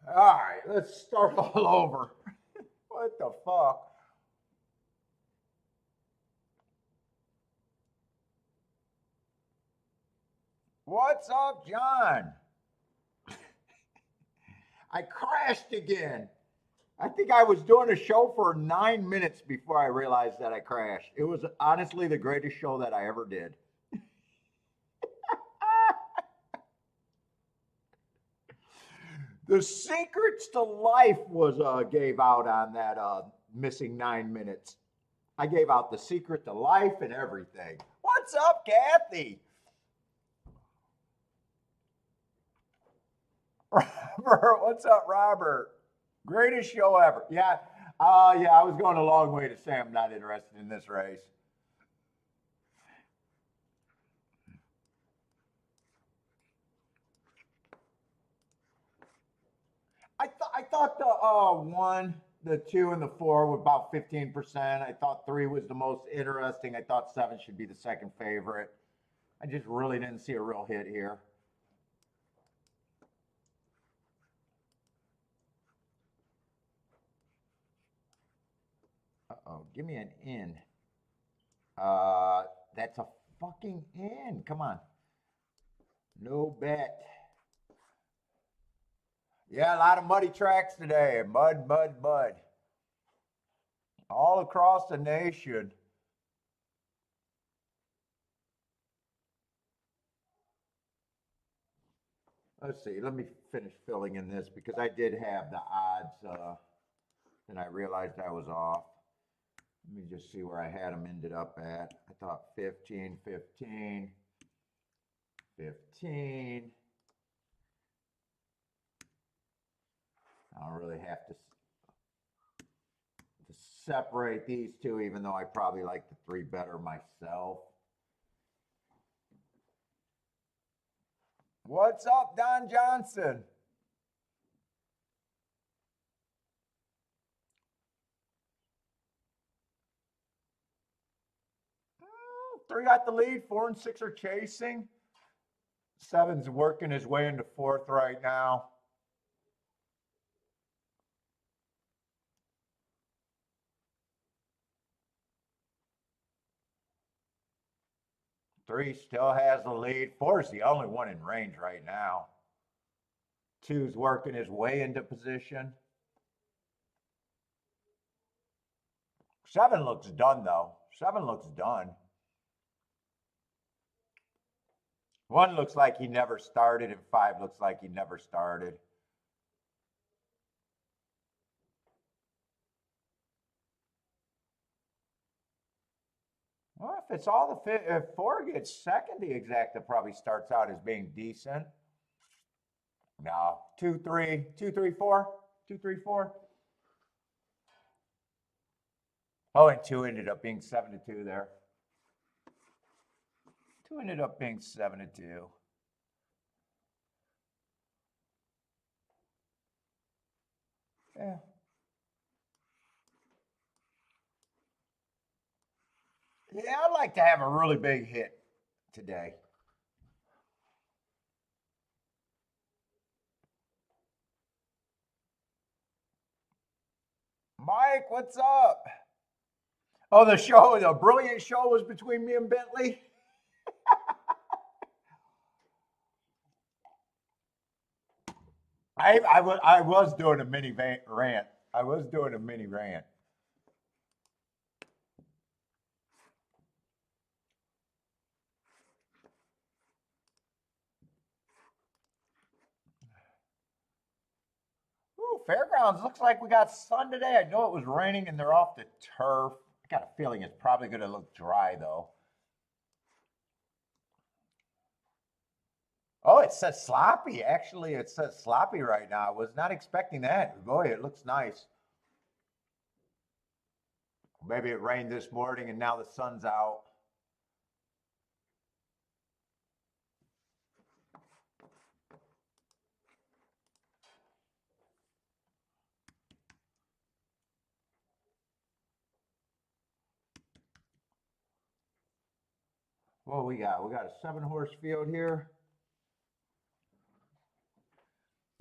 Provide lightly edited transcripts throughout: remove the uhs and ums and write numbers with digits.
All right, let's start all over. What the fuck? What's up, John? I crashed again. I think I was doing a show for 9 minutes before I realized that I crashed. It was honestly the greatest show that I ever did. The secrets to life was gave out on that missing 9 minutes. I gave out the secret to life and everything. What's up, Kathy? Robert, what's up, Robert? Greatest show ever. Yeah, yeah. I was going a long way to say I'm not interested in this race. I thought the one, the two, and the four were about 15%. I thought three was the most interesting. I thought seven should be the second favorite. I just really didn't see a real hit here. Uh oh, give me an in. That's a fucking in. Come on, no bet. Yeah, a lot of muddy tracks today. Mud, mud, mud. All across the nation. Let's see. Let me finish filling in this because I did have the odds, and I realized I was off. Let me just see where I had them ended up at. I thought 15, 15, 15. I don't really have to separate these two, even though I probably like the three better myself. What's up, Don Johnson? Three got the lead. Four and six are chasing. Seven's working his way into fourth right now. Three still has the lead. Four is the only one in range right now. Two's working his way into position. Seven looks done, though. Seven looks done. One looks like he never started, and five looks like he never started. Well, if it's all the fit, if four gets second, the exacta probably starts out as being decent. No, two, three, two, three, four, two, three, four. Oh, and two ended up being 7-2 there. Two ended up being 7-2. Yeah. Yeah, I'd like to have a really big hit today. Mike, what's up? Oh, the brilliant show was between me and Bentley. I was doing a rant. I was doing a mini rant. Ooh, Fairgrounds looks like we got sun today. I know it was raining and they're off the turf. I got a feeling it's probably going to look dry though. Oh, it says sloppy. Actually, it says sloppy right now. I was not expecting that. Boy, it looks nice. Maybe it rained this morning and now the sun's out. What we got? We got a 7-horse field here.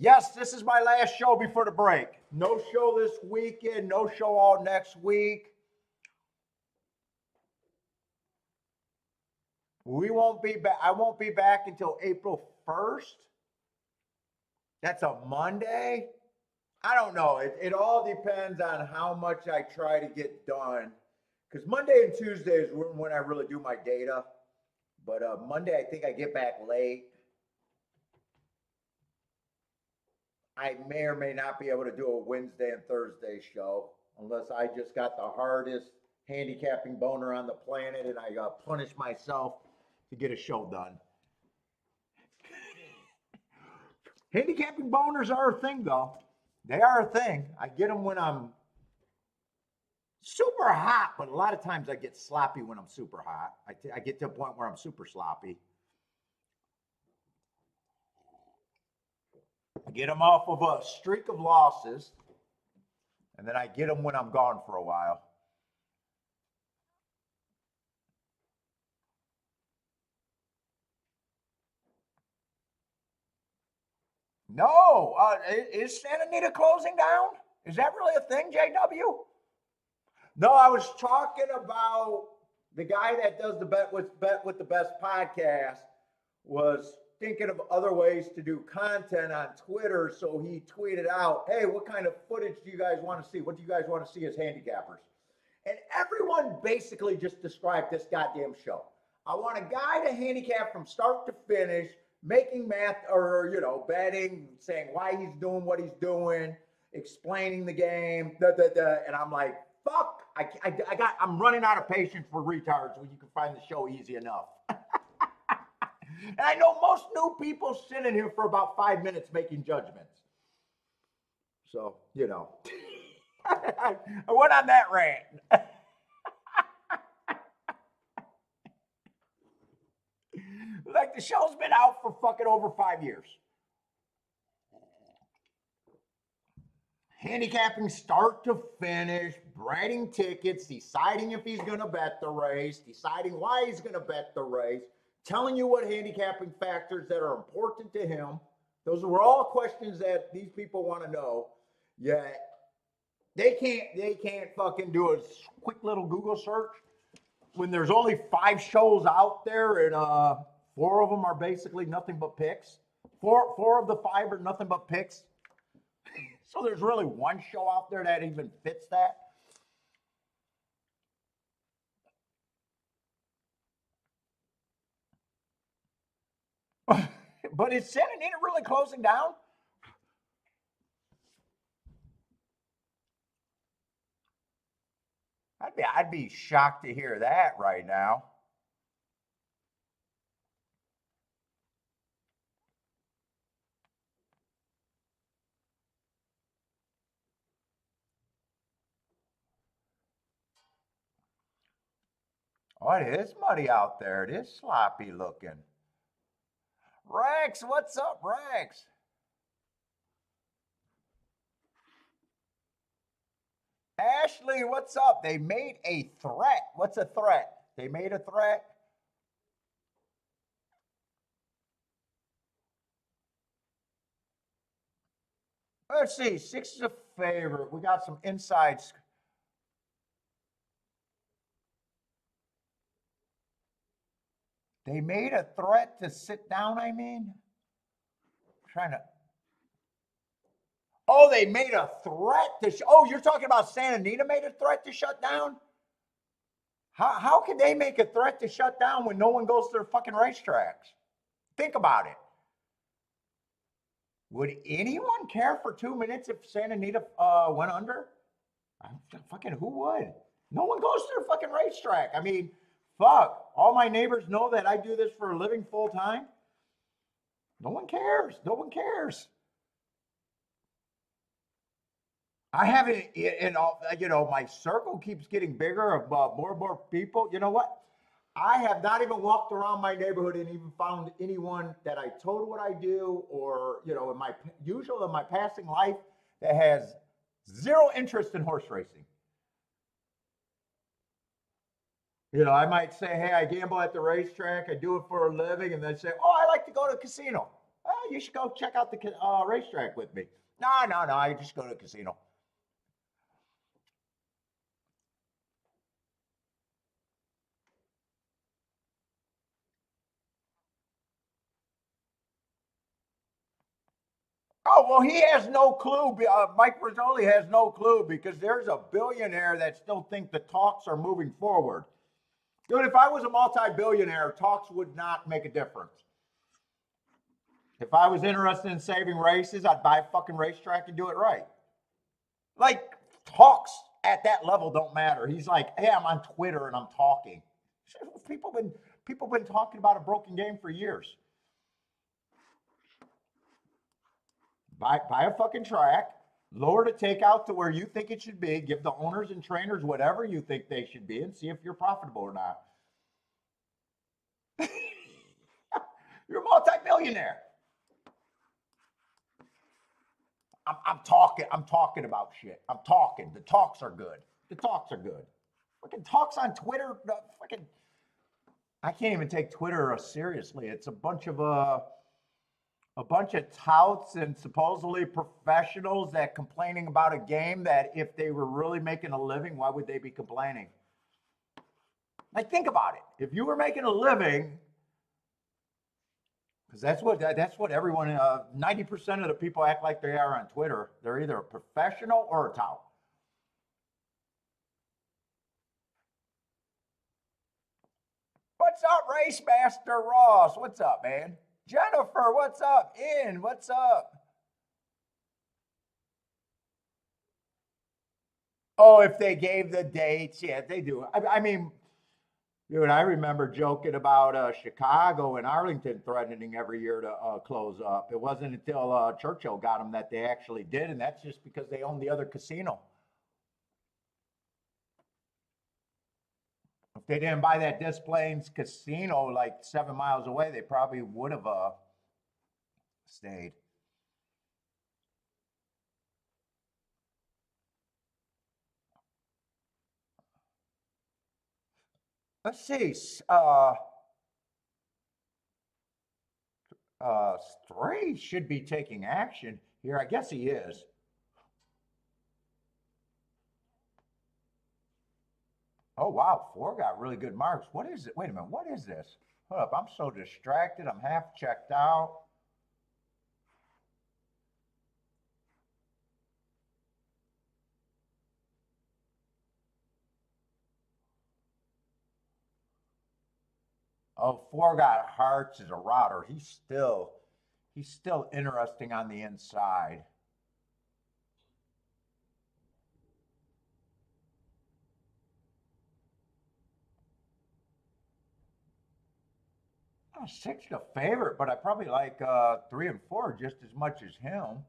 Yes, this is my last show before the break. No show this weekend, no show all next week. We won't be back. I won't be back until April 1st. That's a Monday. I don't know. It all depends on how much I try to get done. Because Monday and Tuesday is when I really do my data. But Monday, I think I get back late. I may or may not be able to do a Wednesday and Thursday show unless I just got the hardest handicapping boner on the planet and I punish myself to get a show done. Handicapping boners are a thing, though. They are a thing. I get them when I'm super hot, but a lot of times I get sloppy when I'm super hot. I get to a point where I'm super sloppy. I get them off of a streak of losses, and then I get them when I'm gone for a while. No, is Santa Anita closing down? Is that really a thing, JW? No, I was talking about the guy that does the Bet with the Best podcast was thinking of other ways to do content on Twitter. So he tweeted out, hey, what kind of footage do you guys want to see? What do you guys want to see as handicappers? And everyone basically just described this goddamn show. I want a guy to handicap from start to finish, making math or, betting, saying why he's doing what he's doing, explaining the game, and I'm like, fuck, I'm running out of patience for retards when you can find the show easy enough. And I know most new people sit in here for about 5 minutes making judgments. So, I went on that rant. Like the show's been out for fucking over 5 years. Handicapping start to finish, writing tickets, deciding if he's going to bet the race, deciding why he's going to bet the race, telling you what handicapping factors that are important to him. Those were all questions that these people want to know. Yet they can't fucking do a quick little Google search when there's only 5 shows out there and 4 of them are basically nothing but picks. Four of the 5 are nothing but picks. So there's really one show out there that even fits that. But is Santa Anita really closing down? I'd be shocked to hear that right now. Oh, it is muddy out there. It is sloppy looking. Rex, what's up, Rex? Ashley, what's up? They made a threat. What's a threat? They made a threat. Let's see. 6 is a favorite. We got some insides. They made a threat to sit down, I mean? Trying to. Oh, they made a threat to. Oh, you're talking about Santa Anita made a threat to shut down? How can they make a threat to shut down when no one goes to their fucking racetracks? Think about it. Would anyone care for 2 minutes if Santa Anita went under? Fucking who would? No one goes to their fucking racetrack. I mean, fuck. All my neighbors know that I do this for a living full time. No one cares. No one cares. I haven't, my circle keeps getting bigger of more and more people. You know what? I have not even walked around my neighborhood and even found anyone that I told what I do or, in my passing life that has zero interest in horse racing. I might say, hey, I gamble at the racetrack. I do it for a living. And they say, oh, I like to go to a casino. you should go check out the racetrack with me. No, no, no, I just go to the casino. Oh, well, he has no clue. Mike Rizzoli has no clue because there's a billionaire that still think the talks are moving forward. Dude, if I was a multi-billionaire, talks would not make a difference. If I was interested in saving races, I'd buy a fucking racetrack and do it right. Like, talks at that level don't matter. He's like, hey, I'm on Twitter and I'm talking. People been talking about a broken game for years. Buy a fucking track, lower the takeout to where you think it should be, give the owners and trainers whatever you think they should be, and see if you're profitable or not. You're a multi-millionaire. I'm talking. I'm talking about shit. I'm talking. The talks are good. The talks are good. Fucking talks on Twitter. Fucking. I can't even take Twitter seriously. It's a bunch of touts and supposedly professionals that complaining about a game that if they were really making a living, why would they be complaining? Like, think about it. If you were making a living, because that's what everyone, 90% of the people act like they are on Twitter. They're either a professional or a tout. What's up, Race Master Ross? What's up, man? Jennifer, what's up? In, what's up? Oh, if they gave the dates, yeah, they do. I mean, dude, I remember joking about Chicago and Arlington threatening every year to close up. It wasn't until Churchill got them that they actually did, and that's just because they own the other casino. If they didn't buy that Des Plaines casino like 7 miles away, they probably would have stayed. Let's see. Stray should be taking action here. I guess he is. Oh, wow. Four got really good marks. What is it? Wait a minute. What is this? Hold up. I'm so distracted. I'm half checked out. Oh, four got hearts as a router. He's still interesting on the inside. Oh, six the favorite, but I probably like three and four just as much as him.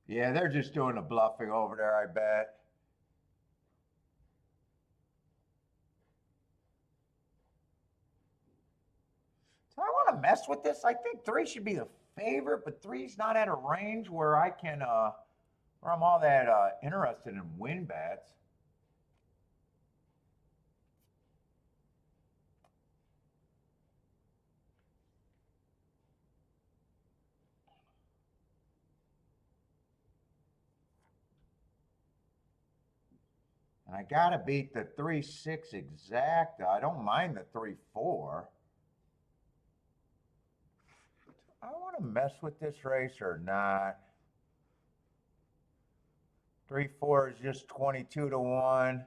Yeah, they're just doing the bluffing over there, I bet. Do I want to mess with this? I think three should be the favorite, but three's not at a range where I can where I'm all that interested in win bets. And I gotta beat the 3-6 exact. I don't mind the 3-4. I want to mess with this race or not. 3-4 is just 22 to 1.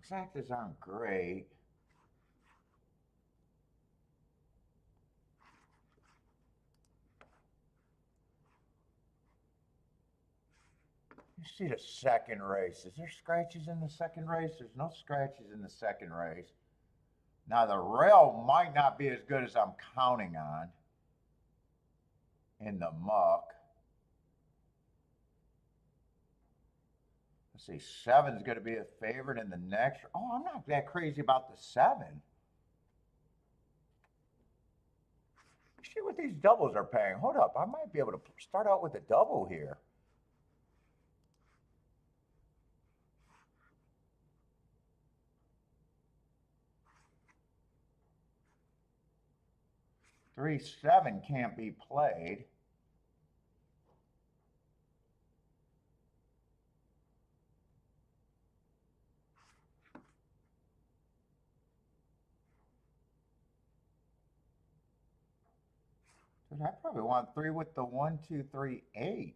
Exactas aren't great. You see the second race. Is there scratches in the second race? There's no scratches in the second race. Now, the rail might not be as good as I'm counting on in the muck. Let's see, seven's going to be a favorite in the next. Oh, I'm not that crazy about the seven. See what these doubles are paying. Hold up, I might be able to start out with a double here. 3-7 can't be played. Dude, I probably want 3 with the 1, 2, 3, 8.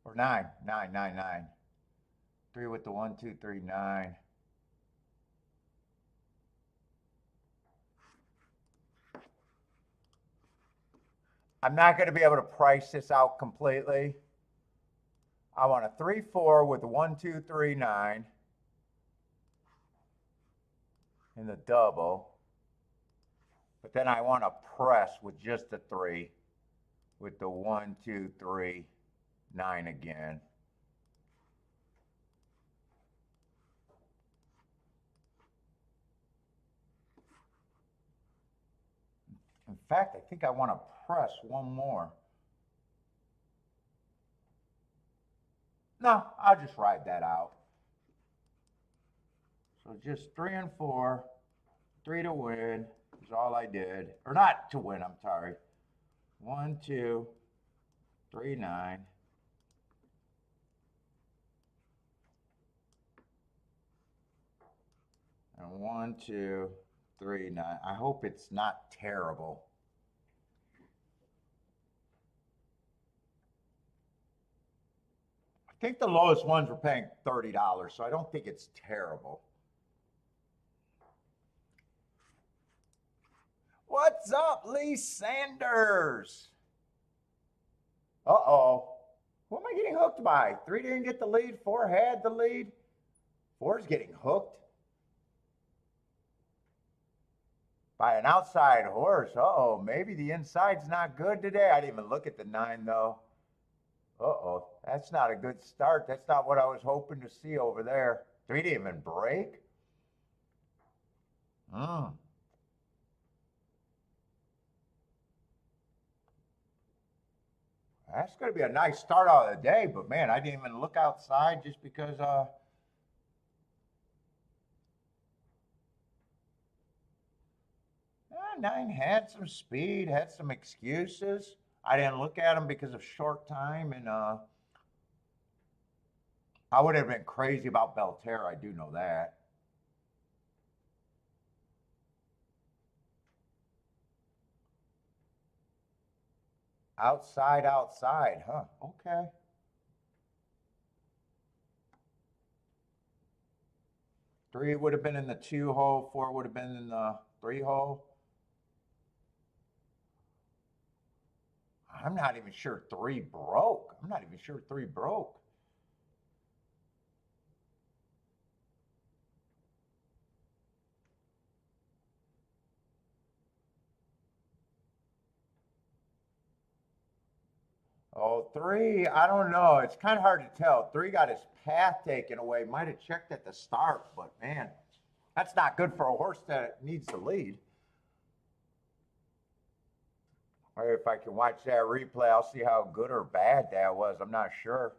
Or 9, 9, 9, 9. 3 with the 1, 2, 3, 9. I'm not going to be able to price this out completely. I want a 3, 4 with a 1, 2, 3, 9 in the double. But then I want to press with just a 3 with the 1, 2, 3, 9 again. In fact, I think I want to press one more. No, I'll just ride that out. So just 3 and 4, 3 to win is all I did. Or not to win, I'm sorry. 1, 2, 3, 9. And 1, 2, 3, 9. I hope it's not terrible. I think the lowest ones were paying $30, so I don't think it's terrible. What's up, Lee Sanders? Uh-oh. Who am I getting hooked by? 3 didn't get the lead. 4 had the lead. 4's getting hooked by an outside horse. Uh-oh, maybe the inside's not good today. I didn't even look at the 9, though. Uh-oh, that's not a good start. That's not what I was hoping to see over there. 3 didn't even break. That's going to be a nice start out of the day, but man, I didn't even look outside just because 9 had some speed, had some excuses. I didn't look at them because of short time, and I would have been crazy about Belterra. I do know that. Outside, huh? Okay. Three would have been in the 2 hole, 4 would have been in the 3 hole. I'm not even sure 3 broke. I'm not even sure 3 broke. Oh, 3, I don't know. It's kind of hard to tell. 3 got his path taken away. Might have checked at the start, but man, that's not good for a horse that needs to lead. Or if I can watch that replay, I'll see how good or bad that was. I'm not sure.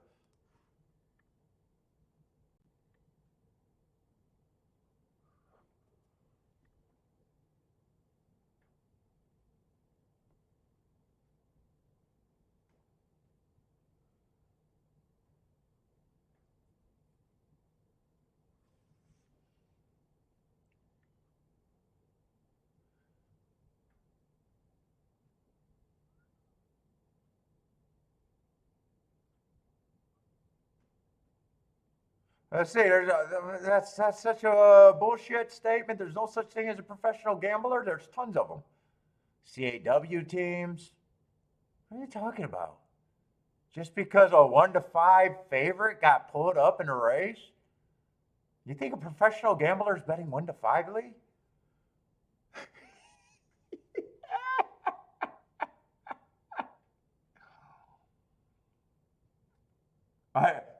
Let's see. That's such a bullshit statement. There's no such thing as a professional gambler. There's tons of them. CAW teams. What are you talking about? Just because a 1-5 favorite got pulled up in a race? You think a professional gambler is betting 1-5, Lee?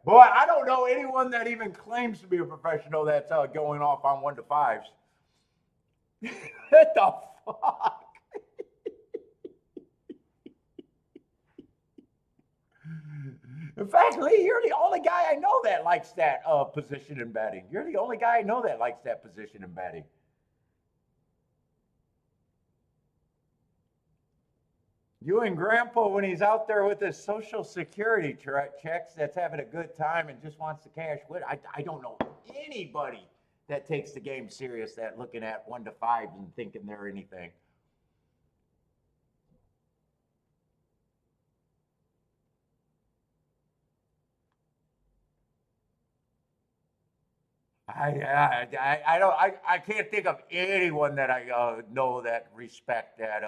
Boy, I don't know anyone that even claims to be a professional that's going off on 1-5s. What the fuck? In fact, Lee, you're the only guy I know that likes that position in betting. You're the only guy I know that likes that position in betting. You and Grandpa, when he's out there with his social security checks, that's having a good time and just wants to cash with. I don't know anybody that takes the game serious, that looking at 1 to 5 and thinking they're anything. I can't think of anyone that I know that respect that.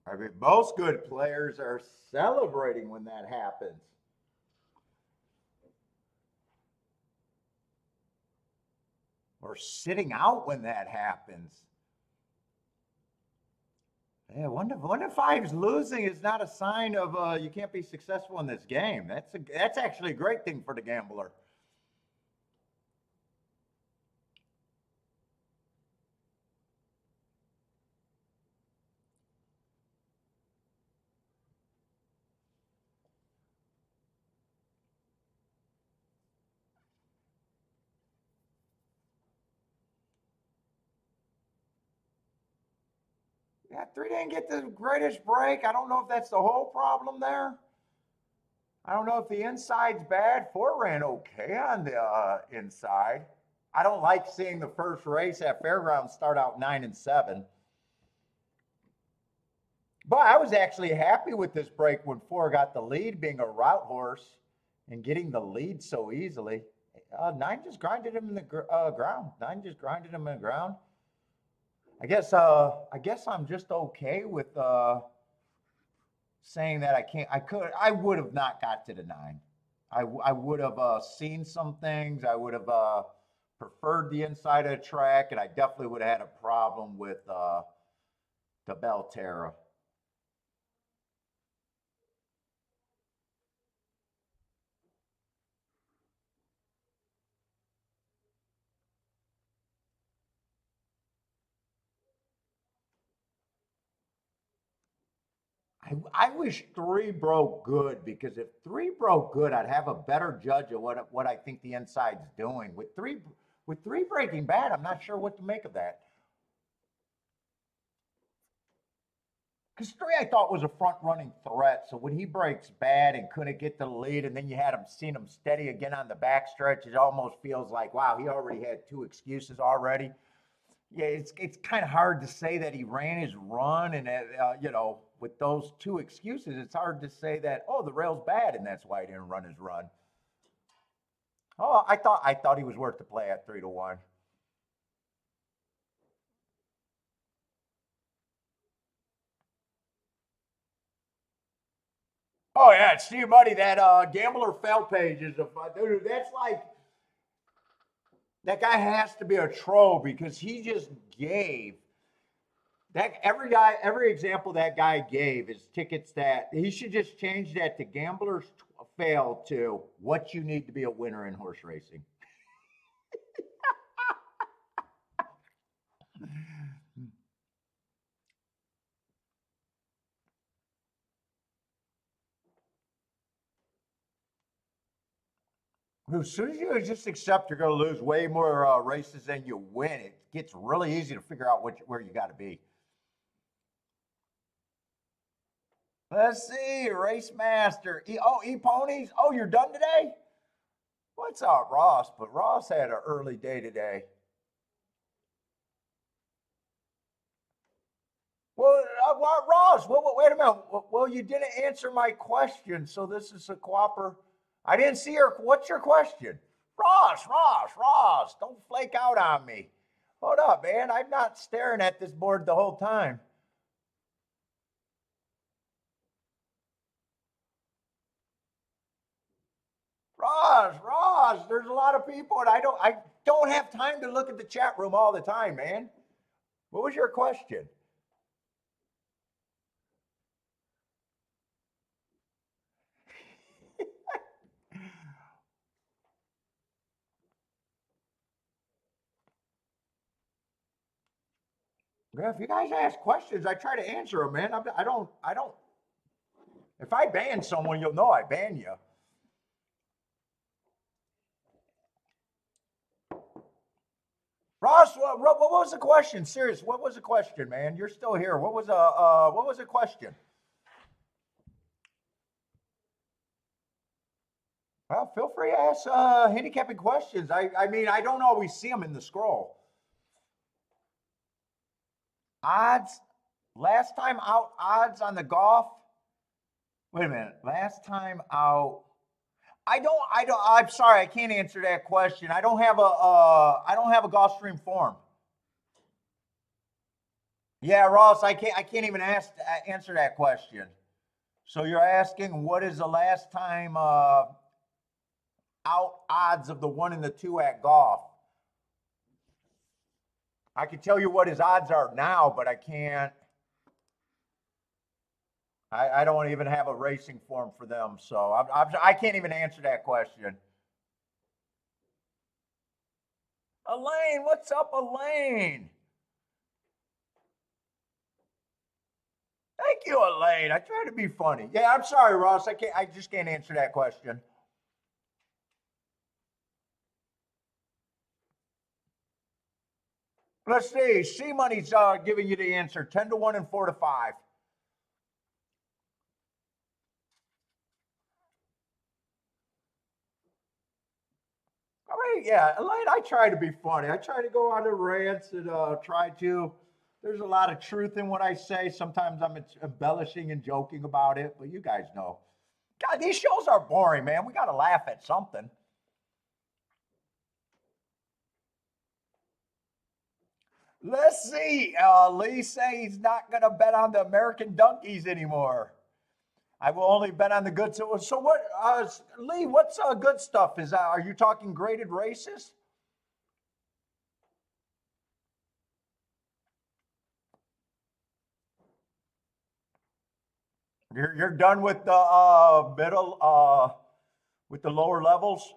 I mean, most good players are celebrating when that happens, or sitting out when that happens. Yeah, 1 to 5's losing is not a sign of you can't be successful in this game. That's actually a great thing for the gambler. Yeah, 3 didn't get the greatest break. I don't know if that's the whole problem there. I don't know if the inside's bad. 4 ran okay on the inside. I don't like seeing the first race at Fairgrounds start out 9 and 7. But I was actually happy with this break when 4 got the lead, being a route horse and getting the lead so easily. 9 just grinded him in the ground. 9 just grinded him in the ground. I guess I'm just okay with saying that I would have not got to the 9. I would have seen some things. I would have preferred the inside of the track, and I definitely would have had a problem with the Belterra. I wish 3 broke good, because if 3 broke good, I'd have a better judge of what I think the inside's doing. With 3 breaking bad, I'm not sure what to make of that. Because 3 I thought was a front running threat. So when he breaks bad and couldn't get the lead, and then you had him seen him steady again on the backstretch, it almost feels like, wow, he already had 2 excuses already. Yeah, it's kind of hard to say that he ran his run, and with those 2 excuses, it's hard to say that, oh, the rail's bad and that's why he didn't run his run. Oh, I thought he was worth the play at 3 to 1. Oh yeah, Steve Muddy, that gambler fell page is a dude. That's like, that guy has to be a troll, because he just gave that every example that guy gave is tickets that he should just change that to gamblers fail to what you need to be a winner in horse racing. As soon as you just accept you're going to lose way more races than you win, it gets really easy to figure out where you got to be. Let's see, Race Master. E-Ponies. Oh, you're done today? What's up, Ross? But Ross had an early day today. Well, Ross, wait a minute. Well, you didn't answer my question, so this is a cooper. I didn't see her. What's your question? Ross, don't flake out on me. Hold up, man. I'm not staring at this board the whole time. Ross, there's a lot of people, and I don't have time to look at the chat room all the time, man. What was your question? Yeah, if you guys ask questions, I try to answer them, man. I don't. If I ban someone, you'll know I ban you. Ross, what was the question? Serious, what was the question, man? You're still here. What was the question? Well, feel free to ask handicapping questions. I mean, I don't always see them in the scroll. Odds. Last time out, odds on the golf. Wait a minute. Last time out. I'm sorry, I can't answer that question. I don't have a Gulfstream form. Yeah, Ross, I can't even answer that question. So you're asking what is the last time out odds of the 1 and the 2 at golf? I can tell you what his odds are now, but I can't. I don't even have a racing form for them, so I can't even answer that question. Elaine, what's up, Elaine? Thank you, Elaine. I try to be funny. Yeah, I'm sorry, Ross. I can't. I just can't answer that question. Let's see. C Money's giving you the answer: 10 to 1 and 4 to 5. I mean, yeah, Elaine. I try to be funny. I try to go on the rants and try to. There's a lot of truth in what I say. Sometimes I'm embellishing and joking about it, but you guys know. God, these shows are boring, man. We got to laugh at something. Let's see. Lee say he's not going to bet on the American donkeys anymore. I will only bet on the good. So what, Lee? What's good stuff? Are you talking graded races? You're done with the middle with the lower levels.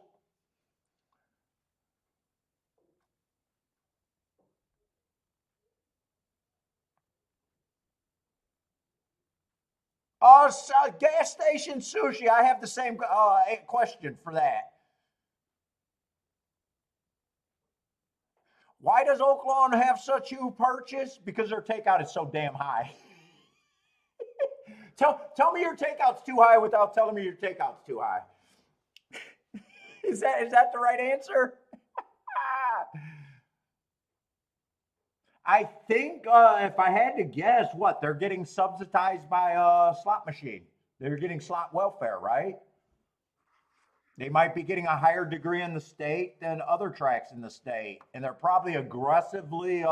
So gas station sushi. I have the same question for that. Why does Oaklawn have such huge purchase? Because their takeout is so damn high. Tell me your takeout's too high without telling me your takeout's too high. Is that the right answer? I think if I had to guess, what they're getting subsidized by a slot machine. They're getting slot welfare, right? They might be getting a higher degree in the state than other tracks in the state, and they're probably aggressively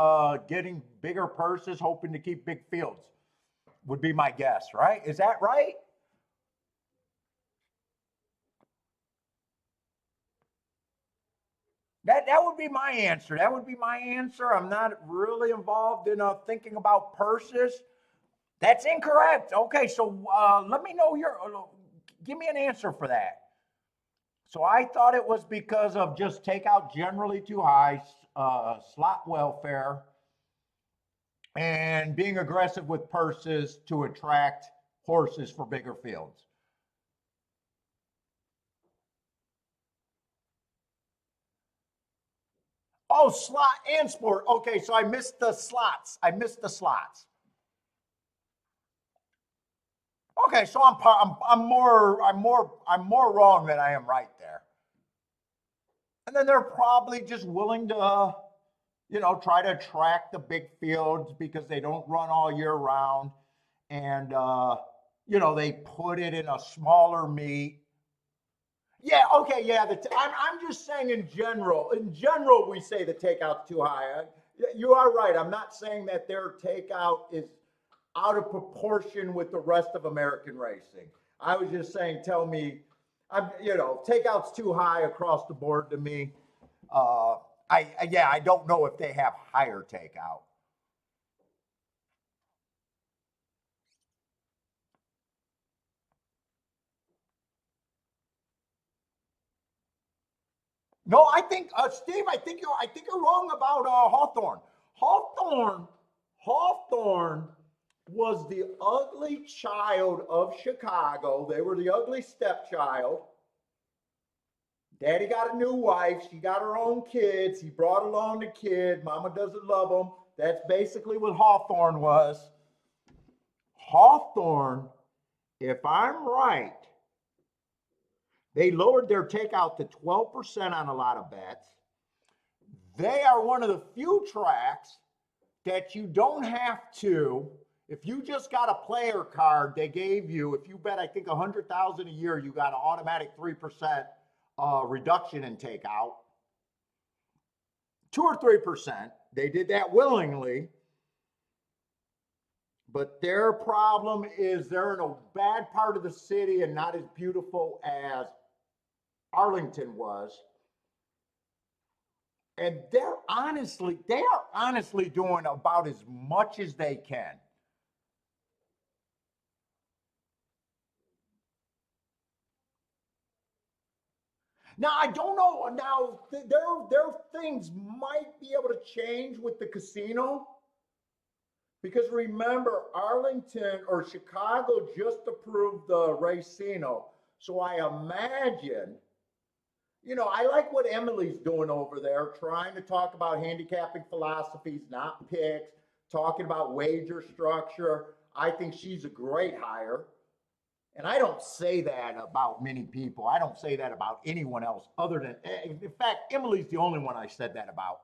getting bigger purses, hoping to keep big fields. Would be my guess, right? Is that right? That would be my answer. That would be my answer. I'm not really involved in thinking about purses. That's incorrect. Okay, so let me know your. Give me an answer for that. So I thought it was because of just takeout generally too high, slot welfare, and being aggressive with purses to attract horses for bigger fields. Oh, slot and sport. Okay, so I missed the slots. I missed the slots. Okay, so I'm more wrong than I am right there. And then they're probably just willing to try to attract the big fields because they don't run all year round, and they put it in a smaller meet. Yeah, okay, yeah. I'm just saying in general. In general, we say the takeout's too high. You are right. I'm not saying that their takeout is out of proportion with the rest of American racing. I was just saying, tell me, takeout's too high across the board to me. Uh, I don't know if they have higher takeout. No, I think Steve, I think you're wrong about Hawthorne. Hawthorne Hawthorne was the ugly child of Chicago. They were the ugly stepchild. Daddy got a new wife. She got her own kids. He brought along the kid. Mama doesn't love him. That's basically what Hawthorne was. Hawthorne, if I'm right, they lowered their takeout to 12% on a lot of bets. They are one of the few tracks that you don't have to, if you just got a player card they gave you, if you bet, I think, $100,000 a year, you got an automatic 3% reduction in takeout. 2 or 3%. They did that willingly. But their problem is they're in a bad part of the city and not as beautiful as Arlington was. And they are honestly doing about as much as they can. Now, I don't know. Now, their things might be able to change with the casino. Because remember, Arlington or Chicago just approved the racino. So I imagine, I like what Emily's doing over there, trying to talk about handicapping philosophies, not picks, talking about wager structure. I think she's a great hire. And I don't say that about many people. I don't say that about anyone else other than, in fact, Emily's the only one I said that about.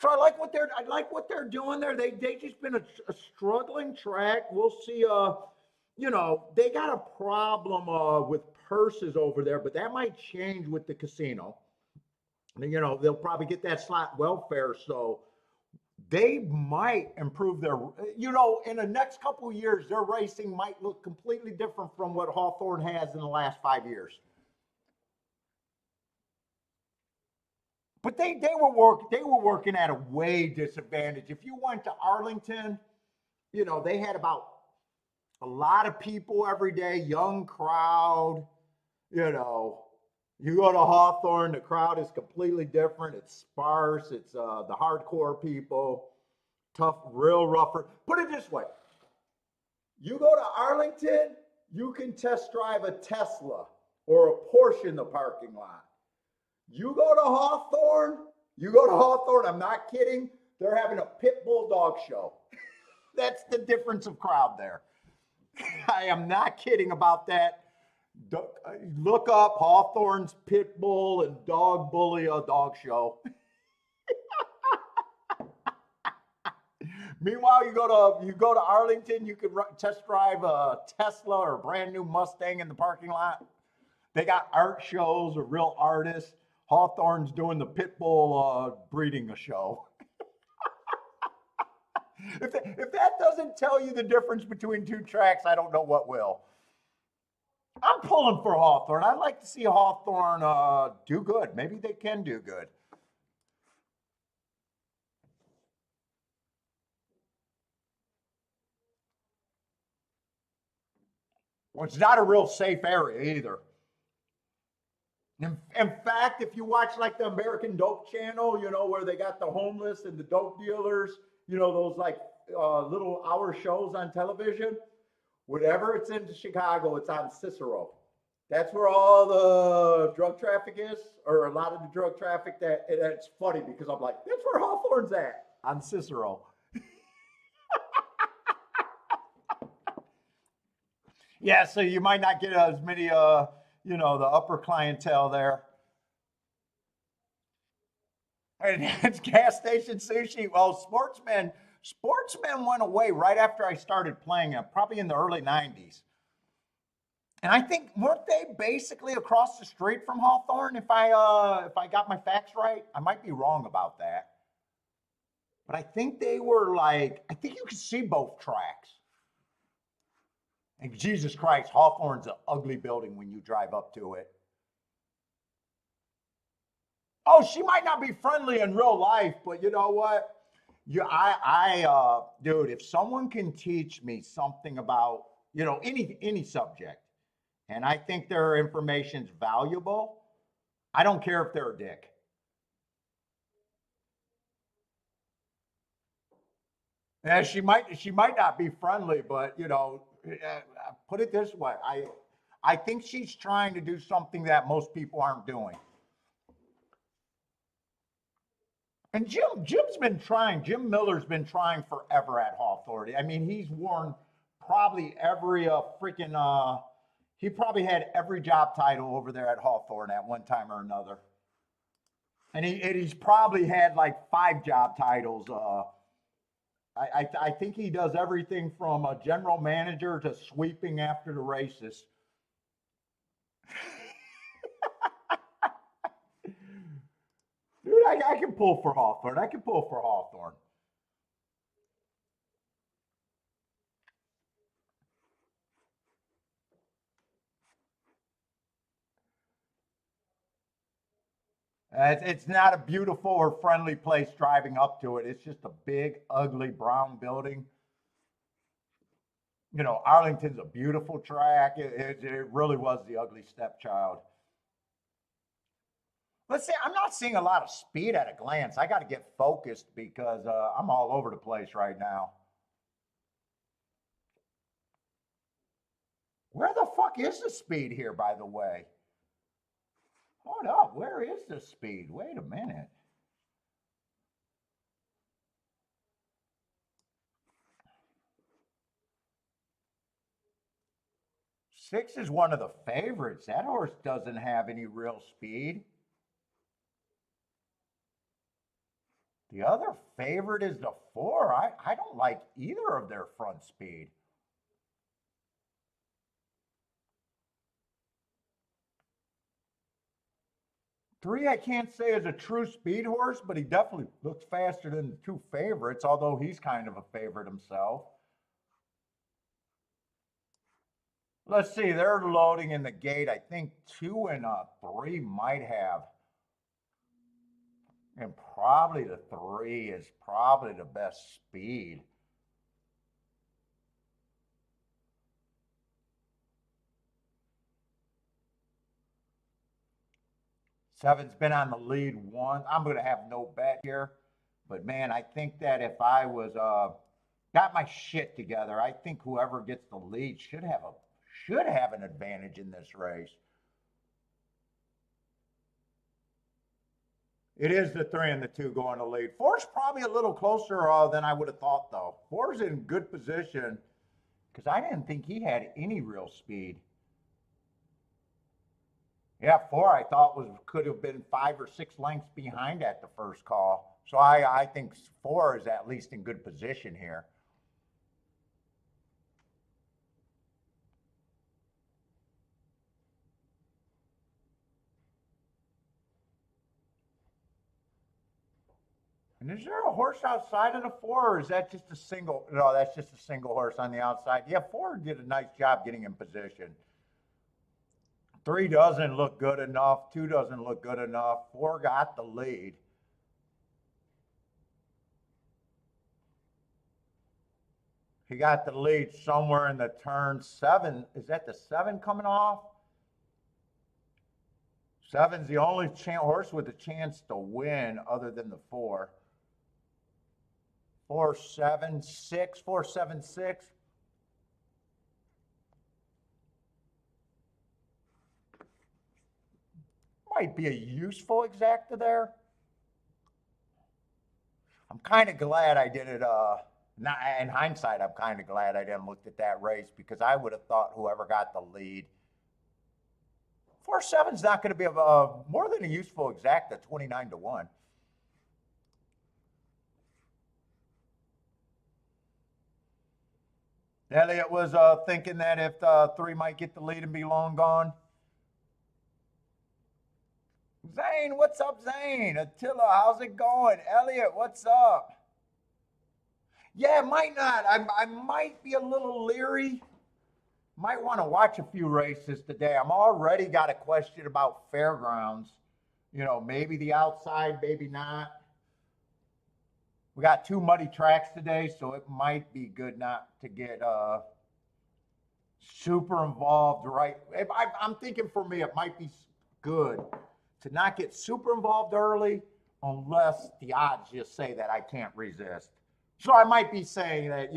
So I like what they're doing there. They just been a struggling track. We'll see. They got a problem with purses over there, but that might change with the casino. They'll probably get that slot welfare, so they might improve their. In the next couple of years, their racing might look completely different from what Hawthorne has in the last 5 years. But they were working at a way disadvantage. If you went to Arlington, they had about a lot of people every day, young crowd. You go to Hawthorne, the crowd is completely different. It's sparse. It's the hardcore people, tough, real rougher. Put it this way: you go to Arlington, you can test drive a Tesla or a Porsche in the parking lot. You go to Hawthorne, I'm not kidding, they're having a pit bull dog show. That's the difference of crowd there. I am not kidding about that. Look up Hawthorne's pit bull and dog bully dog show. Meanwhile, you go to Arlington, you can test drive a Tesla or a brand new Mustang in the parking lot. They got art shows of real artists. Hawthorne's doing the pit bull breeding a show. If that doesn't tell you the difference between two tracks, I don't know what will. I'm pulling for Hawthorne. I'd like to see Hawthorne do good. Maybe they can do good. Well, it's not a real safe area either. In fact, if you watch like the American Dope Channel, where they got the homeless and the dope dealers, those like little hour shows on television, whatever it's in Chicago, it's on Cicero. That's where all the drug traffic is, or a lot of the drug traffic. It's funny because I'm like, that's where Hawthorne's at, on Cicero. Yeah, so you might not get as many the upper clientele there. And it's gas station sushi. Well, sportsmen went away right after I started playing it, probably in the early 90s. And I think, weren't they basically across the street from Hawthorne, if I got my facts right? I might be wrong about that. But I think they were I think you could see both tracks. And Jesus Christ, Hawthorne's an ugly building when you drive up to it. Oh, she might not be friendly in real life, but you know what? Dude, if someone can teach me something about, any subject, and I think their information's valuable, I don't care if they're a dick. Yeah, she might not be friendly, but put it this way, I think she's trying to do something that most people aren't doing. And Jim's been trying. Jim Miller's been trying forever at Hawthorne. I mean, he's worn probably every freaking. He probably had every job title over there at Hawthorne at one time or another. And he's probably had like 5 job titles. I think he does everything from a general manager to sweeping after the races. Dude, I can pull for Hawthorne. I can pull for Hawthorne. It's not a beautiful or friendly place driving up to it. It's just a big, ugly brown building. Arlington's a beautiful track. It really was the ugly stepchild. Let's say I'm not seeing a lot of speed at a glance. I got to get focused because I'm all over the place right now. Where the fuck is the speed here, by the way? Hold up. Where is the speed? Wait a minute. Six is one of the favorites. That horse doesn't have any real speed. The other favorite is the 4. I don't like either of their front speed. Three, I can't say is a true speed horse, but he definitely looks faster than the 2 favorites, although he's kind of a favorite himself. Let's see, they're loading in the gate. I think 2 and 3 might have. And probably the 3 is probably the best speed. Seven's been on the lead once. I'm going to have no bet here. But man, I think that if I was got my shit together, I think whoever gets the lead should have an advantage in this race. It is the 3 and the 2 going to lead. 4's probably a little closer than I would have thought, though. 4's in good position because I didn't think he had any real speed. Yeah, 4 I thought could have been 5 or 6 lengths behind at the first call. So I think 4 is at least in good position here. And is there a horse outside of the 4, or is that just a single? No, that's just a single horse on the outside. Yeah, 4 did a nice job getting in position. 3 doesn't look good enough. 2 doesn't look good enough. 4 got the lead. He got the lead somewhere in the turn. 7, is that the 7 coming off? 7's the only horse with a chance to win other than the 4. 4, 7, 6, 4, 7, 6. Might be a useful exacta there. I'm kind of glad I did it. Not in hindsight, I'm kind of glad I didn't look at that race because I would have thought whoever got the lead. 4-7's not going to be more than a useful exacta, 29-1. Elliott was thinking that if 3 might get the lead and be long gone. Zane, what's up, Zane? Attila, how's it going? Elliott, what's up? Yeah, might not. I might be a little leery. Might want to watch a few races today. I'm already got a question about fairgrounds. Maybe the outside, maybe not. We got 2 muddy tracks today, so it might be good not to get super involved, right? I'm thinking for me, it might be good to not get super involved early unless the odds just say that I can't resist. So I might be saying that,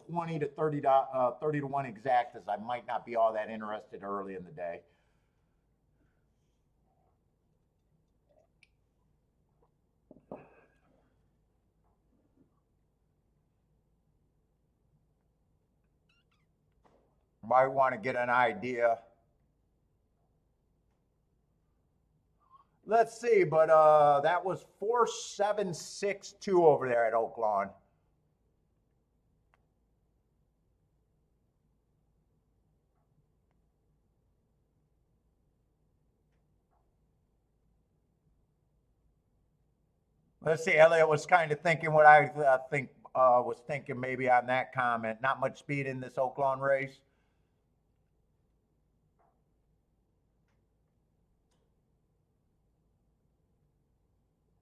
20 to 30 to 1 exact, as I might not be all that interested early in the day. Might want to get an idea. Let's see, but that was 4762 over there at Oaklawn. Let's see, Elliot was kind of thinking what I was thinking maybe on that comment. Not much speed in this Oaklawn race.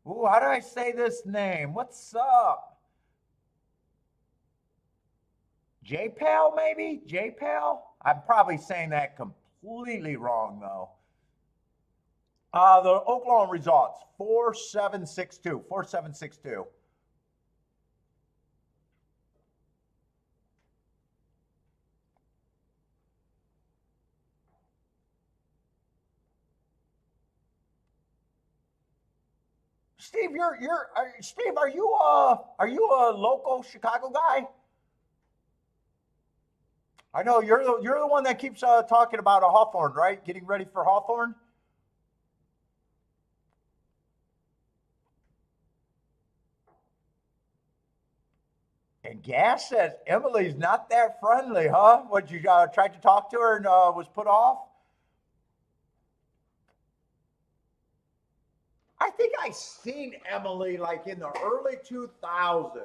Ooh, how do I say this name? What's up? J-Pal, maybe? J-Pal? I'm probably saying that completely wrong, though. The Oaklawn results, 4762, 4762. Steve, Steve, are you a local Chicago guy? I know you're the one that keeps talking about a Hawthorne, right? Getting ready for Hawthorne. And Gas says Emily's not that friendly, huh? What, you tried to talk to her and was put off? I think I seen Emily like in the early 2000s.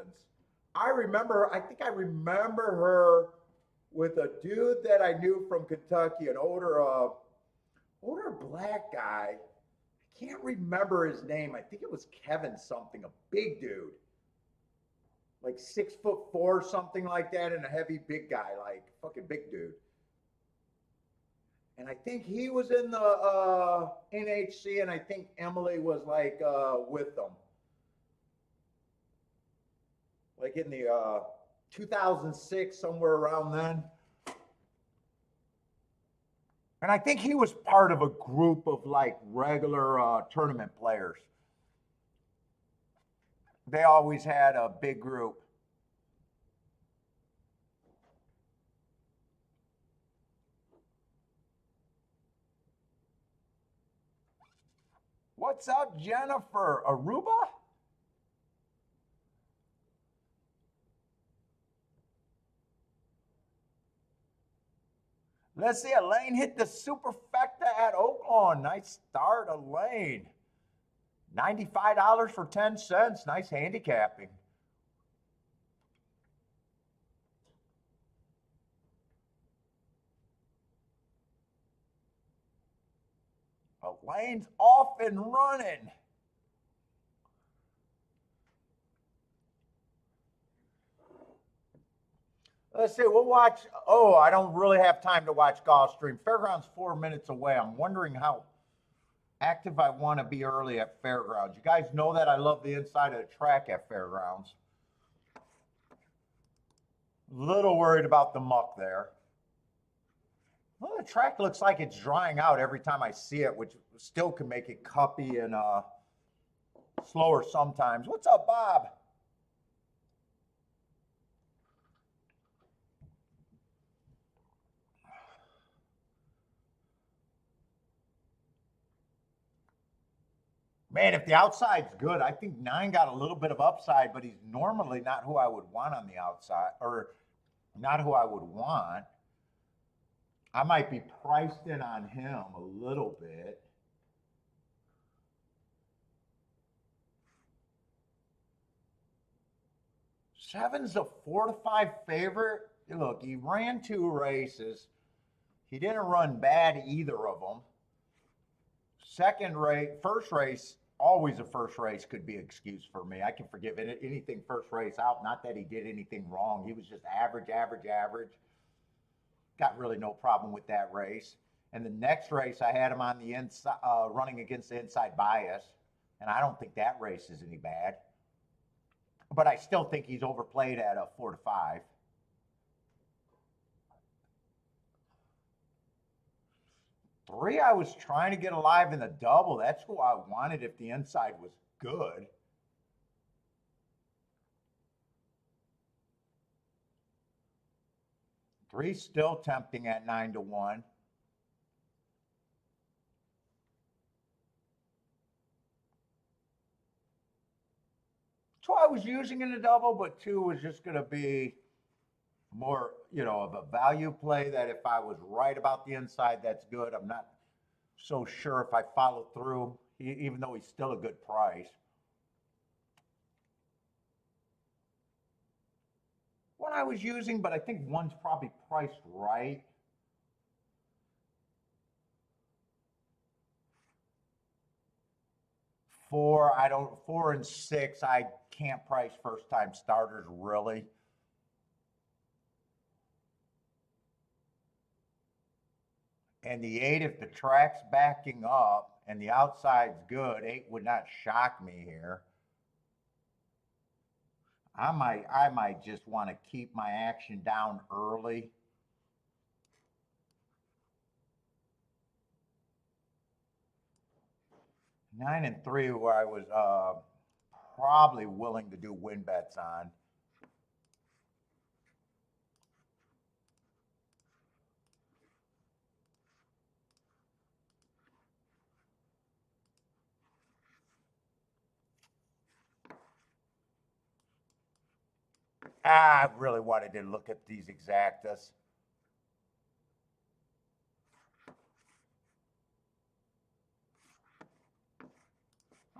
I think I remember her with a dude that I knew from Kentucky, an older black guy. I can't remember his name. I think it was Kevin something, a big dude. Like 6'4", something like that, and a heavy big guy, like fucking big dude. And I think he was in the NHC, and I think Emily was like with them, like in the 2006, somewhere around then. And I think he was part of a group of like regular tournament players. They always had a big group. What's up, Jennifer? Aruba? Let's see, Elaine hit the superfecta at Oaklawn. Nice start, Elaine. $95 for 10 cents. Nice handicapping. Elaine's off and running. Let's see, we'll watch. Oh, I don't really have time to watch Gulfstream. Fairgrounds 4 minutes away. I'm wondering how active I want to be early at Fairgrounds. You guys know that I love the inside of the track at Fairgrounds. Little worried about the muck there. Well, the track looks like it's drying out every time I see it, which still can make it cuppy and slower sometimes. What's up, Bob? Man, if the outside's good, I think 9 got a little bit of upside, but he's normally not who I would want on the outside, or not who I would want. I might be priced in on him a little bit. Seven's a 4 to 5 favorite. Look, he ran 2 races. He didn't run bad either of them. First race, always a first race could be an excuse for me. I can forgive anything first race out. Not that he did anything wrong. He was just average. Got really no problem with that race. And the next race, I had him on the inside, running against the inside bias, and I don't think that race is any bad. But I still think he's overplayed at a 4-5. Three, I was trying to get alive in the double. That's who I wanted if the inside was good. Three still tempting at 9-1. So I was using in the double, but two was just going to be more, of a value play that if I was right about the inside, that's good. I'm not so sure if I follow through, even though he's still a good price. One I was using, but I think one's probably priced right. Four and six, I can't price first time starters really. And the eight, if the track's backing up and the outside's good, eight would not shock me here. I might just want to keep my action down early. Nine and three, where I was probably willing to do win bets on. I really wanted to look at these exactas.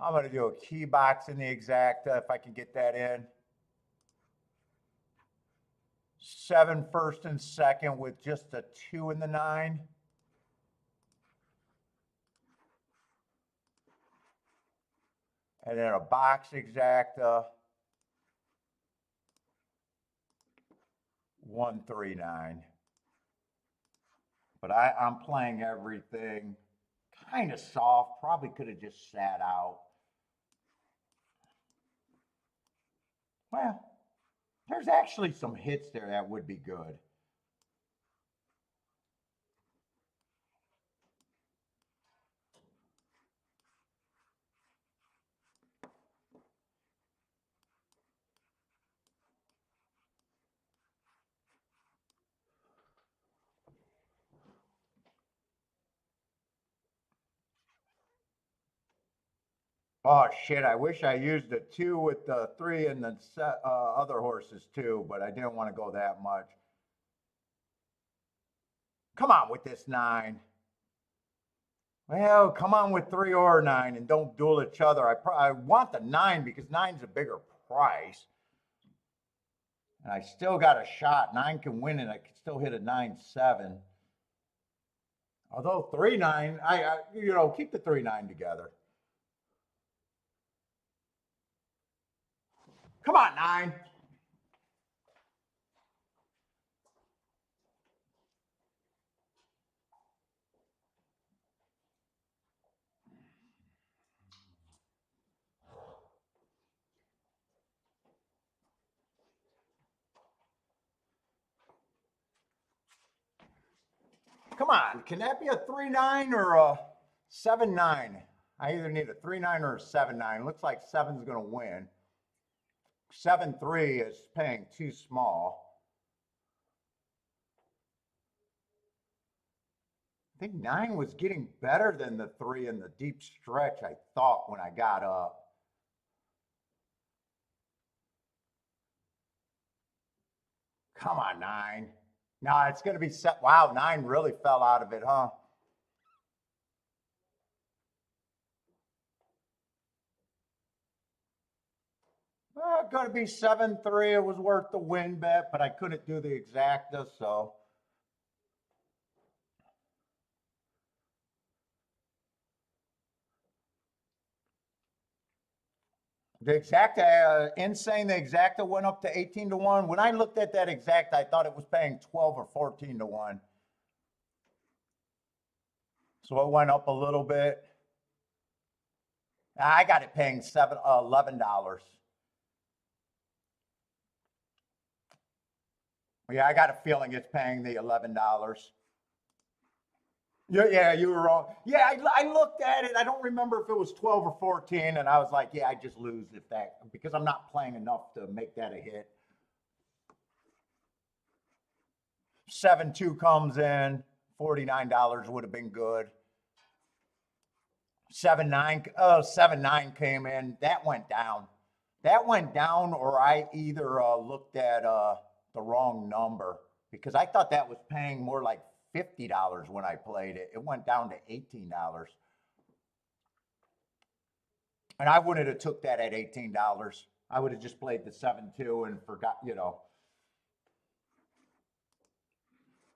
I'm going to do a key box in the exacta if I can get that in. 7 first and second with just a 2 in the 9. And then a box exacta. 139. But I'm playing everything kind of soft. Probably could have just sat out. Well, there's actually some hits there that would be good. Oh shit, I wish I used the 2 with the 3 and the other horses too, but I didn't want to go that much. Come on with this 9. Well, come on with 3 or 9 and don't duel each other. I want the 9 because 9's a bigger price. And I still got a shot. 9 can win and I can still hit a 9-7. Although 3-9, I keep the 3-9 together. Come on, 9. Come on, can that be a 3-9 or a 7-9? I either need a 3-9 or a 7-9. Looks like 7's going to win. 7-3 is paying too small. I think 9 was getting better than the 3 in the deep stretch, I thought, when I got up. Come on, 9. No, it's going to be set. Wow, 9 really fell out of it, huh? Well, going to be 7-3. It was worth the win bet, but I couldn't do the exacta, so. The exacta, insane. The exacta went up to 18-1. When I looked at that exacta, I thought it was paying 12 or 14-1. So it went up a little bit. I got it paying $11. Yeah, I got a feeling it's paying the $11. Yeah, you were wrong. Yeah, I looked at it. I don't remember if it was 12 or 14, and I was like, yeah, I just lose if that, because I'm not playing enough to make that a hit. 7-2 comes in, $49 would have been good. 7-9, 7-9 came in. That went down. That went down, or I either looked at the wrong number, because I thought that was paying more like $50 when I played it. It went down to $18. And I wouldn't have took that at $18. I would have just played the 7-2 and forgot, you know.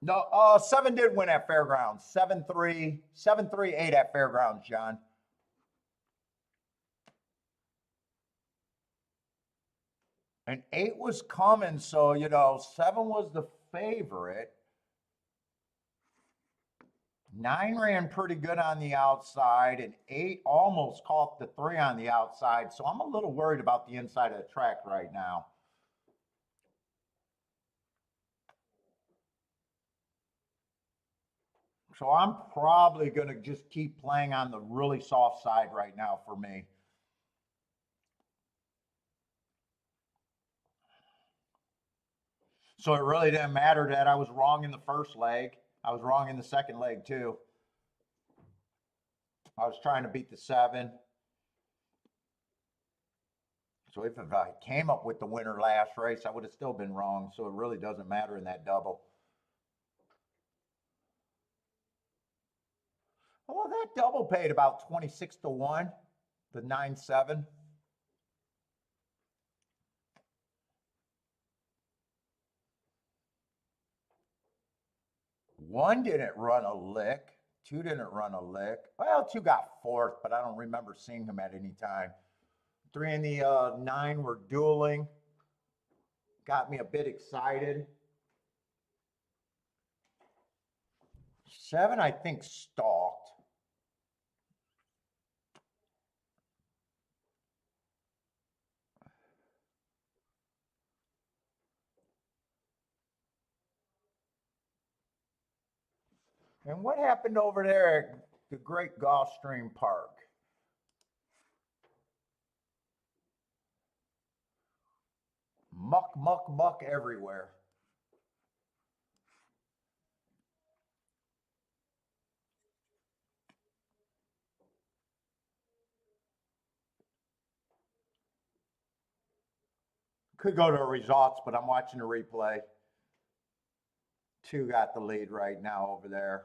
No, 7 did win at Fairgrounds. 7-3, 7-3-8 at Fairgrounds, John. And 8 was coming, so, you know, 7 was the favorite. 9 ran pretty good on the outside, and 8 almost caught the 3 on the outside. So I'm a little worried about the inside of the track right now. So I'm probably going to just keep playing on the really soft side right now for me. So it really didn't matter that I was wrong in the first leg. I was wrong in the second leg too. I was trying to beat the 7. So if I came up with the winner last race, I would have still been wrong. So it really doesn't matter in that double. Well, that double paid about 26-1, the 9-7. One didn't run a lick. 2 didn't run a lick. Well, 2 got 4th, but I don't remember seeing him at any time. 3 and the 9 were dueling. Got me a bit excited. 7, I think, stalked. And what happened over there at the great Gulfstream Park? Muck, muck, muck everywhere. Could go to results, but I'm watching the replay. 2 got the lead right now over there.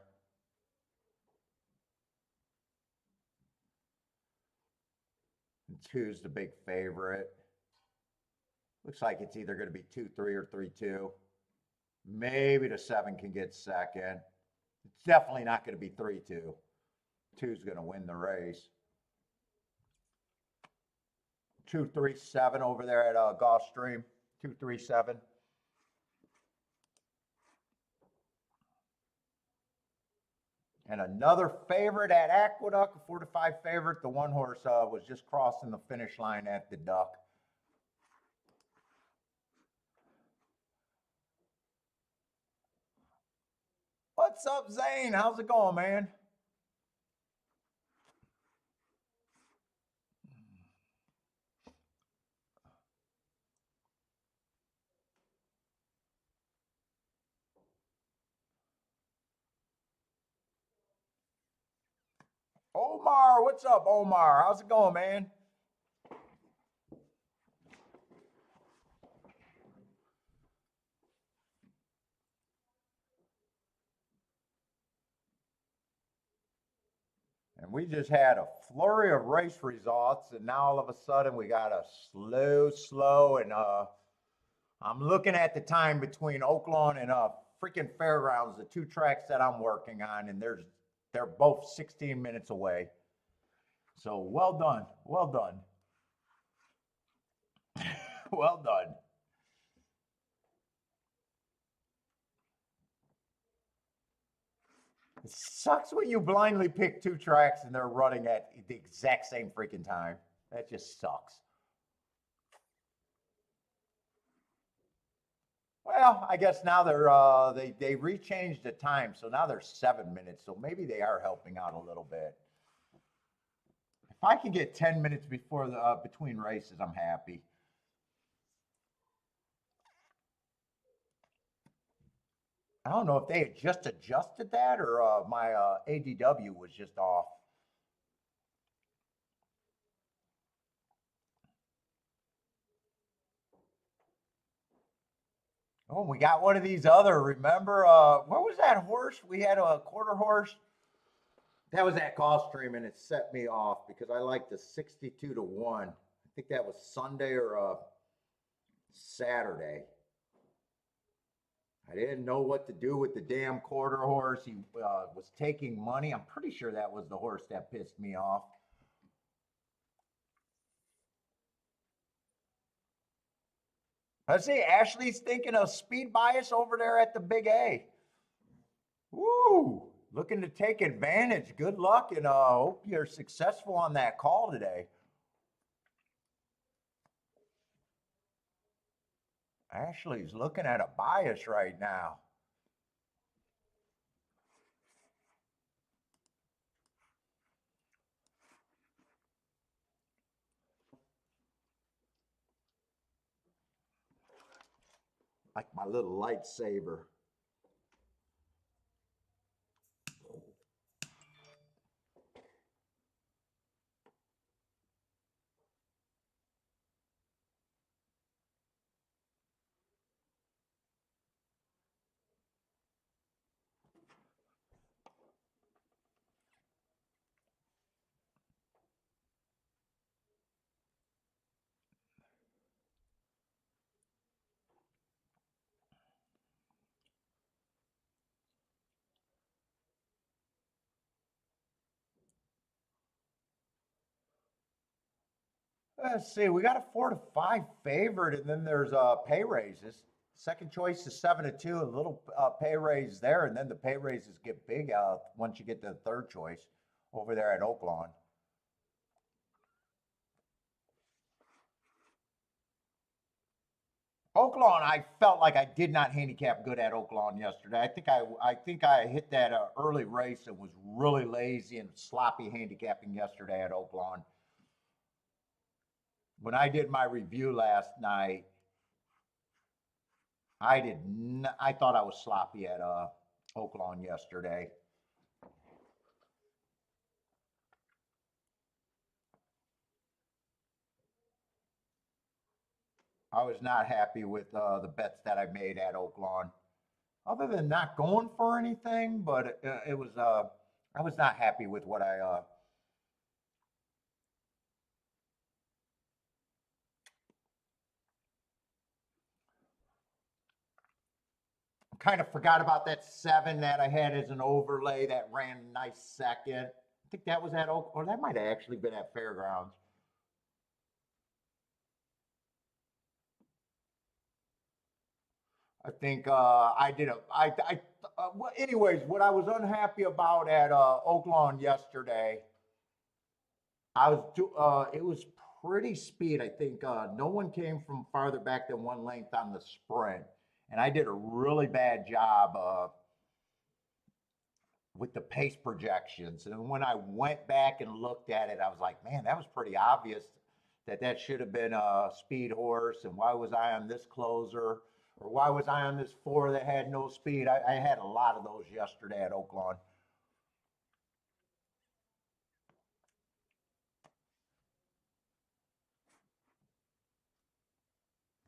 And 2's the big favorite. Looks like it's either going to be 2-3 or 3-2. Maybe the 7 can get second. It's definitely not going to be 3-2. 2's going to win the race. 2-3-7 over there at Gulfstream. 2-3-7. And another favorite at Aqueduct, a 4-5 favorite. The 1 horse was just crossing the finish line at the Duck. What's up, Zane? How's it going, man? Omar, what's up, Omar? How's it going, man? And we just had a flurry of race results, and now all of a sudden we got a slow, and I'm looking at the time between Oaklawn and freaking Fairgrounds, the 2 tracks that I'm working on, and they're both 16 minutes away. So well done, well done. Well done. It sucks when you blindly pick two tracks and they're running at the exact same freaking time. That just sucks. Well, I guess now they rechanged the time, so now they're 7 minutes. So maybe they are helping out a little bit. If I can get 10 minutes before the between races, I'm happy. I don't know if they had just adjusted that or my ADW was just off. Oh, we got one of these other. Remember, what was that horse? We had a quarter horse. That was at Gulfstream, and it set me off because I liked the 62 to 1. I think that was Sunday or Saturday. I didn't know what to do with the damn quarter horse. He was taking money. I'm pretty sure that was the horse that pissed me off. I see Ashley's thinking of speed bias over there at the Big A. Woo! Looking to take advantage. Good luck, and hope you're successful on that call today. Ashley's looking at a bias right now. Like my little lightsaber. Let's see, we got a 4 to 5 favorite, and then there's pay raises. Second choice is 7 to 2, a little pay raise there, and then the pay raises get big once you get to the third choice over there at Oaklawn. Oaklawn, I felt like I did not handicap good at Oaklawn yesterday. I think I hit that early race and was really lazy and sloppy handicapping yesterday at Oaklawn. When I did my review last night, I thought I was sloppy at Oaklawn yesterday. I was not happy with the bets that I made at Oaklawn. Other than not going for anything, but it was I was not happy with what I kind of forgot about that 7 that I had as an overlay that ran nice second. I think that was at Oak, or that might have actually been at Fairgrounds. I think I did a I well, anyways, what I was unhappy about at Oaklawn yesterday, it was pretty speed. I think no one came from farther back than one length on the sprint, and I did a really bad job with the pace projections. And when I went back and looked at it, I was like, man, that was pretty obvious that that should have been a speed horse. And why was I on this closer? Or why was I on this 4 that had no speed? I had a lot of those yesterday at Oaklawn.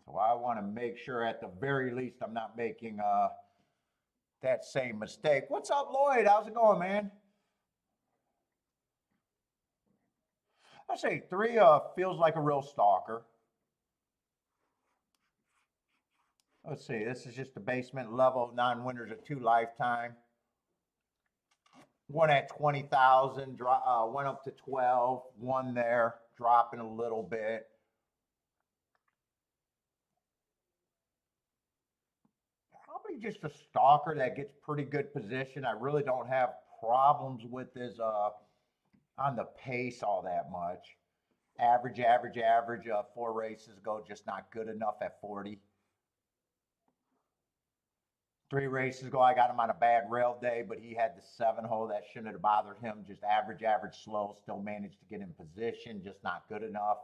So I want to make sure at the very least I'm not making that same mistake. What's up, Lloyd? How's it going, man? I say 3 feels like a real stalker. Let's see, this is just the basement level, non-winners of 2 lifetime. One at 20,000, went up to 12, one there, dropping a little bit. Probably just a stalker that gets pretty good position. I really don't have problems with his on the pace all that much. Average, average, average. 4 races ago, just not good enough at 40. 3 races ago, I got him on a bad rail day, but he had the 7 hole. That shouldn't have bothered him. Just average, average, slow. Still managed to get in position, just not good enough.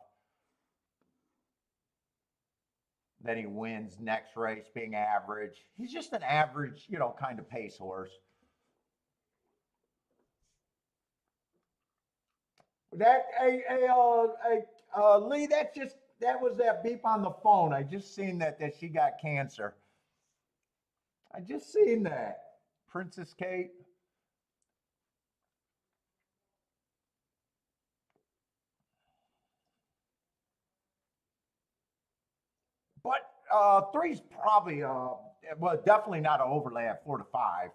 Then he wins next race being average. He's just an average, kind of pace horse. Lee, that was that beep on the phone. I just seen that she got cancer. I just seen that. Princess Kate. But three's probably well, definitely not an overlay at 4 to 5.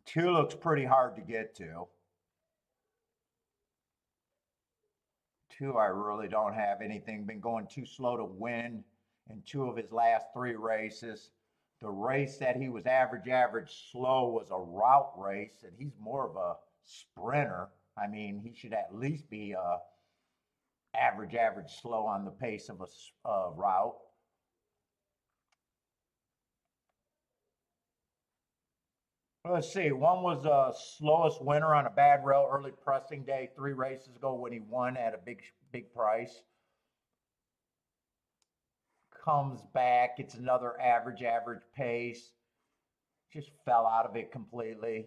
2 looks pretty hard to get to. 2, I really don't have anything. Been going too slow to win in 2 of his last 3 races. The race that he was average, average, slow was a route race, and he's more of a sprinter. I mean, he should at least be average, average, slow on the pace of a route. Let's see. One was slowest winner on a bad rail early pressing day 3 races ago when he won at a big price. Comes back. It's another average, average pace. Just fell out of it completely.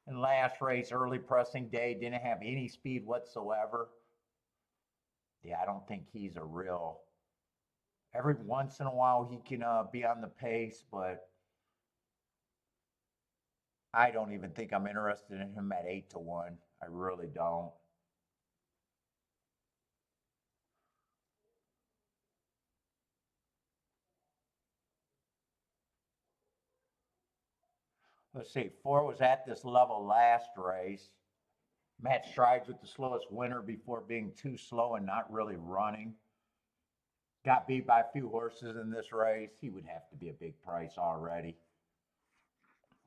And last race, early pressing day, didn't have any speed whatsoever. Yeah, I don't think he's a real. Every once in a while he can be on the pace, but I don't even think I'm interested in him at 8 to 1. I really don't. Let's see, 4 was at this level last race. Matt strides with the slowest winner before being too slow and not really running. Got beat by a few horses in this race. He would have to be a big price already.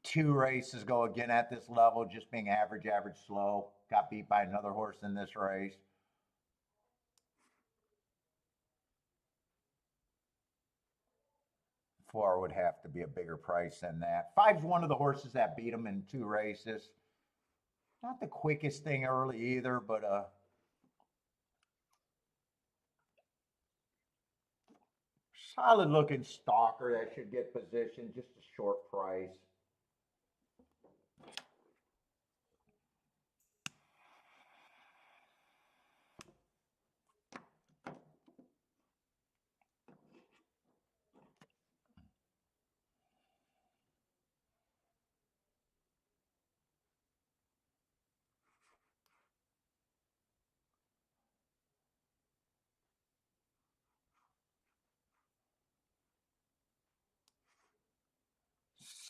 2 races go again at this level, just being average, average, slow. Got beat by another horse in this race. 4 would have to be a bigger price than that. 5's one of the horses that beat him in 2 races. Not the quickest thing early either, but solid looking stalker that should get positioned, just a short price.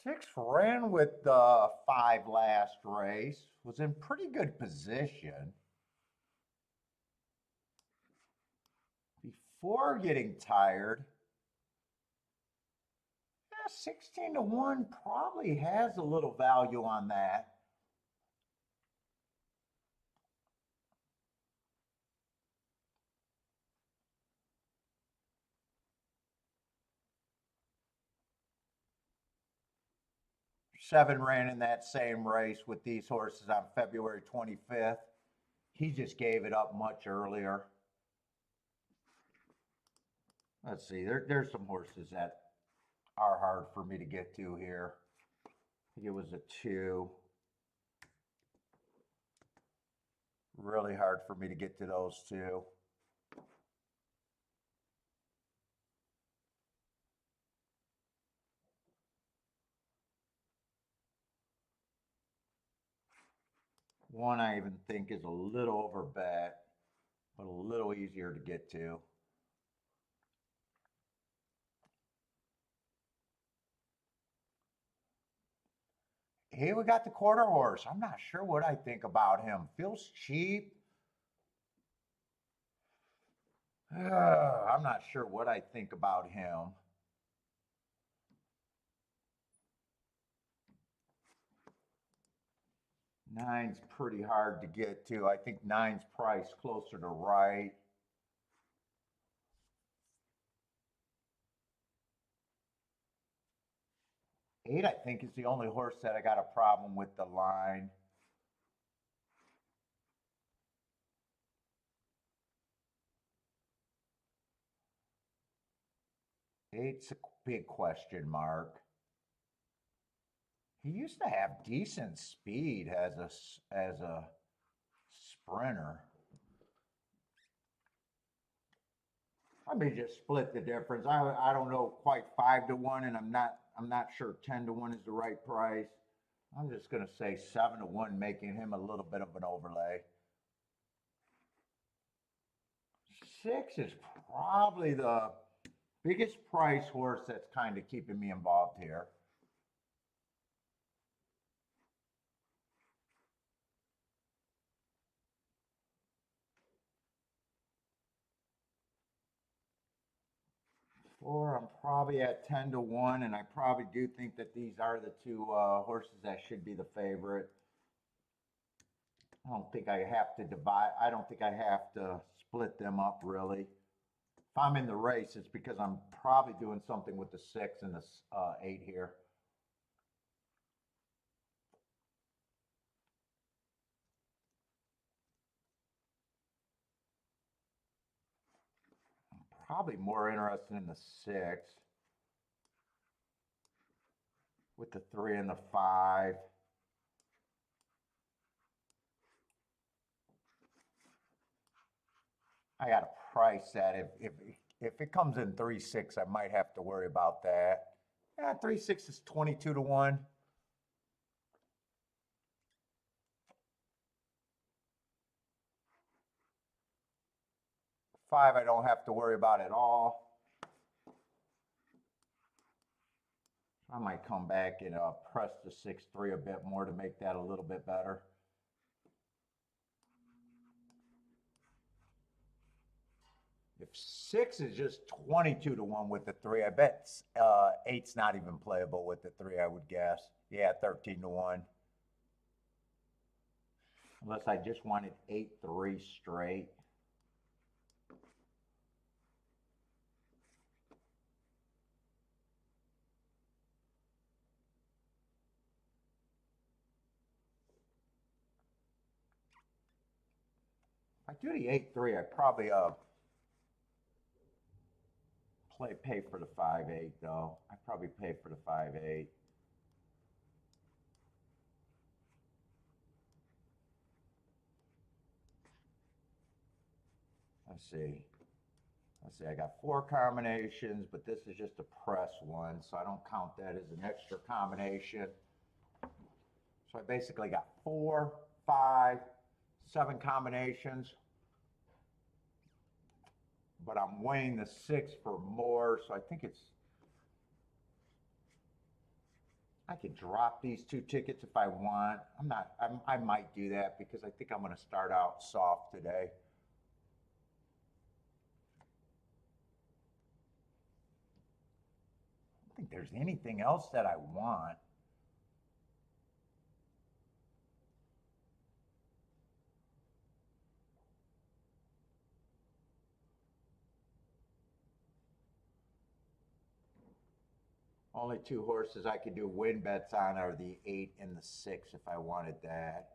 Six ran with the 5 last race, was in pretty good position. Before getting tired, 16 to 1 probably has a little value on that. Seven ran in that same race with these horses on February 25th. He just gave it up much earlier. Let's see, there's some horses that are hard for me to get to here. I think it was a 2. Really hard for me to get to those 2. One I even think is a little over bet, but a little easier to get to. Here we got the quarter horse. I'm not sure what I think about him. Feels cheap. I'm not sure what I think about him. Nine's pretty hard to get to. I think nine's priced closer to right. Eight, I think, is the only horse that I got a problem with the line. Eight's a big question mark. He used to have decent speed as a sprinter. I may just split the difference. I don't know quite 5-1, and I'm not sure 10-1 is the right price. I'm just gonna say 7-1, making him a little bit of an overlay. Six is probably the biggest price horse that's kind of keeping me involved here. Four, I'm probably at 10-1, and I probably do think that these are the two horses that should be the favorite. I don't think I have to divide. I don't think I have to split them up really. If I'm in the race, it's because I'm probably doing something with the six and the eight here. Probably more interested in the six with the three and the five. I got to price that. If it comes in 3-6, I might have to worry about that. Yeah, 3-6 is 22-1. Five, I don't have to worry about at all. I might come back and press the 6-3 a bit more to make that a little bit better. If six is just 22-1 with the three, I bet eight's not even playable with the three, I would guess. Yeah, 13-1. Unless I just wanted 8-3 straight. If I do the 8-3, I probably pay for the 5-8 though. I probably pay for the 5-8. Let's see. I got 4 combinations, but this is just a press one, so I don't count that as an extra combination. So I basically got 4, 5, 7 combinations, but I'm weighing the 6 for more, so I think I could drop these 2 tickets if I want. I might do that because I think I'm going to start out soft today. I don't think there's anything else that I want. Only 2 horses I could do win bets on are the 8 and the 6 if I wanted that.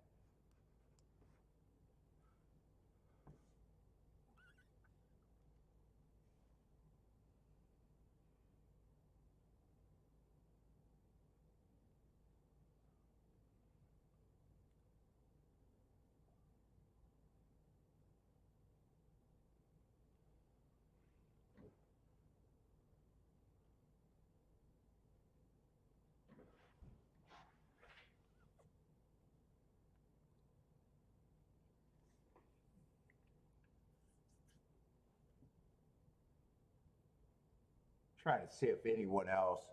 Trying to see if anyone else.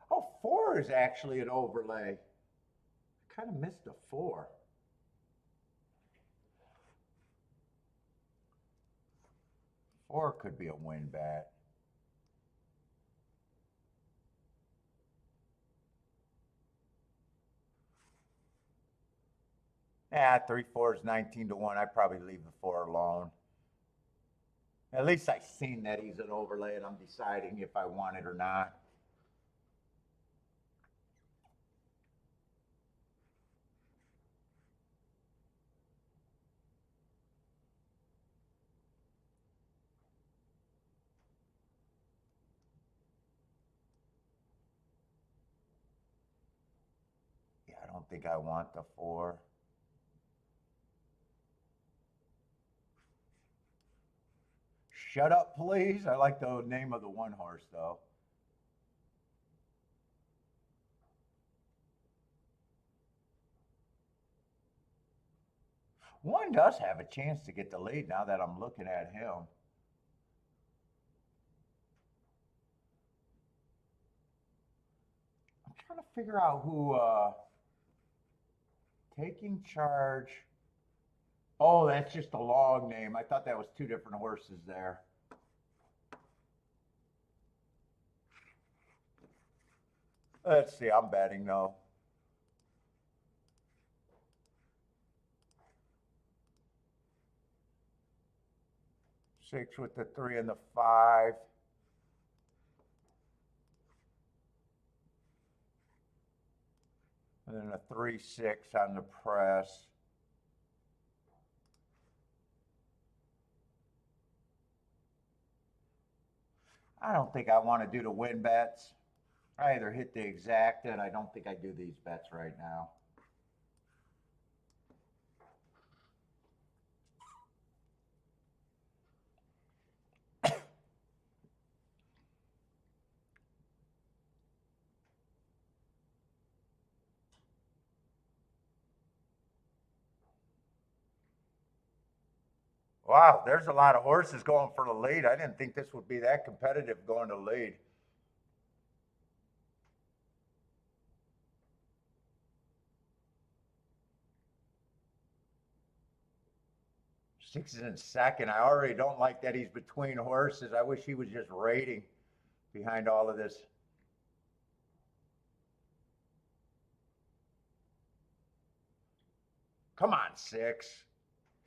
Oh, 4 is actually an overlay. I kind of missed a 4. Four could be a win bet. Yeah, 3-4 is 19-1. I'd probably leave the 4 alone. At least I've seen that he's an overlay, and I'm deciding if I want it or not. Yeah, I don't think I want the 4. Shut up, please. I like the name of the one horse, though. One does have a chance to get the lead now that I'm looking at him. I'm trying to figure out who taking charge. Oh, that's just a long name. I thought that was 2 different horses there. Let's see. I'm betting though. 6 with the 3 and the 5. And then a 3-6 on the press. I don't think I want to do the win bets. I either hit the exacta, and I don't think I do these bets right now. Wow, there's a lot of horses going for the lead. I didn't think this would be that competitive going to lead. Six is in second. I already don't like that he's between horses. I wish he was just rating behind all of this. Come on, 6.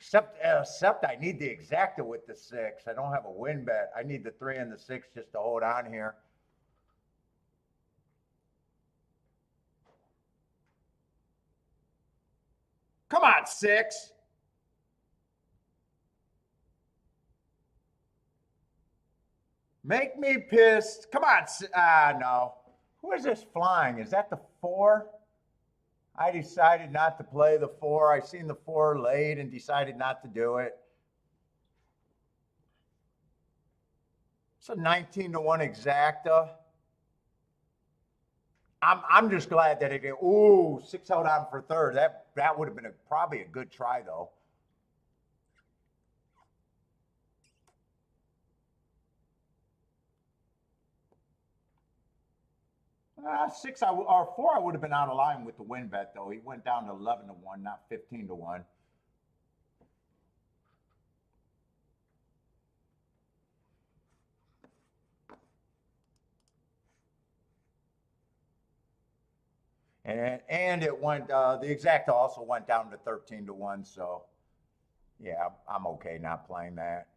Except I need the exacta with the 6. I don't have a win bet. I need the 3 and the 6 just to hold on here. Come on, 6. Make me pissed. Come on. No. Who is this flying? Is that the 4? I decided not to play the 4. I seen the 4 late and decided not to do it. It's a 19-1 exacta. I'm just glad that it. Ooh, 6 held on for third. That would have been probably a good try though. Or 4, I would have been out of line with the win bet though. He went down to 11-1, not 15-1. And it went. The exacta also went down to 13-1. So yeah, I'm okay not playing that.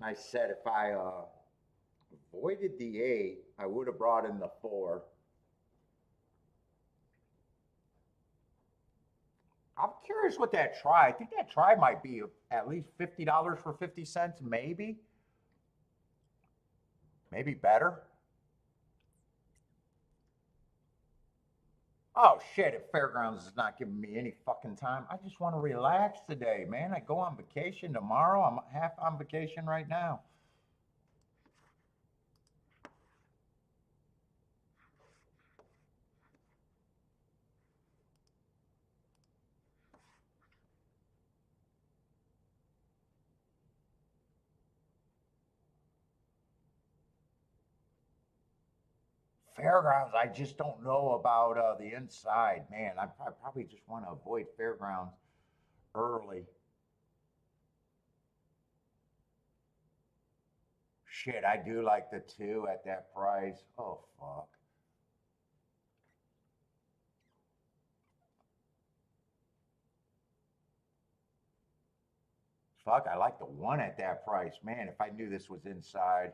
I said if I avoided the 8, I would have brought in the 4. I'm curious what that try. I think that try might be at least $50 for 50 cents, maybe. Maybe better. Oh shit, if Fairgrounds is not giving me any fucking time, I just want to relax today, man. I go on vacation tomorrow. I'm half on vacation right now. fairgrounds, I just don't know about the inside. Man, I probably just want to avoid fairgrounds early. Shit, I do like the two at that price. Oh, fuck. Fuck, I like the one at that price. Man, if I knew this was inside.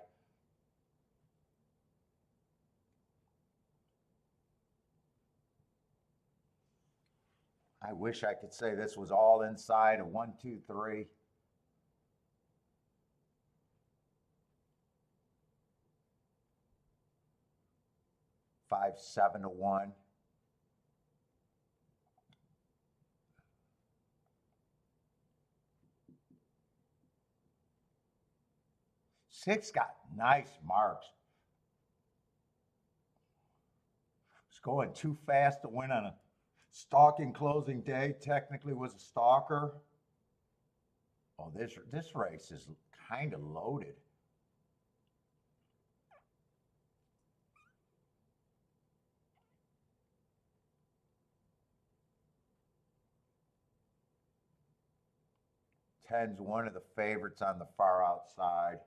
I wish I could say this was all inside a one, two, three. 5, 7 to 1. Six got nice marks. It's going too fast to win on a stalking closing day. Technically was a stalker. Oh, this race is kind of loaded. Ten's one of the favorites on the far outside.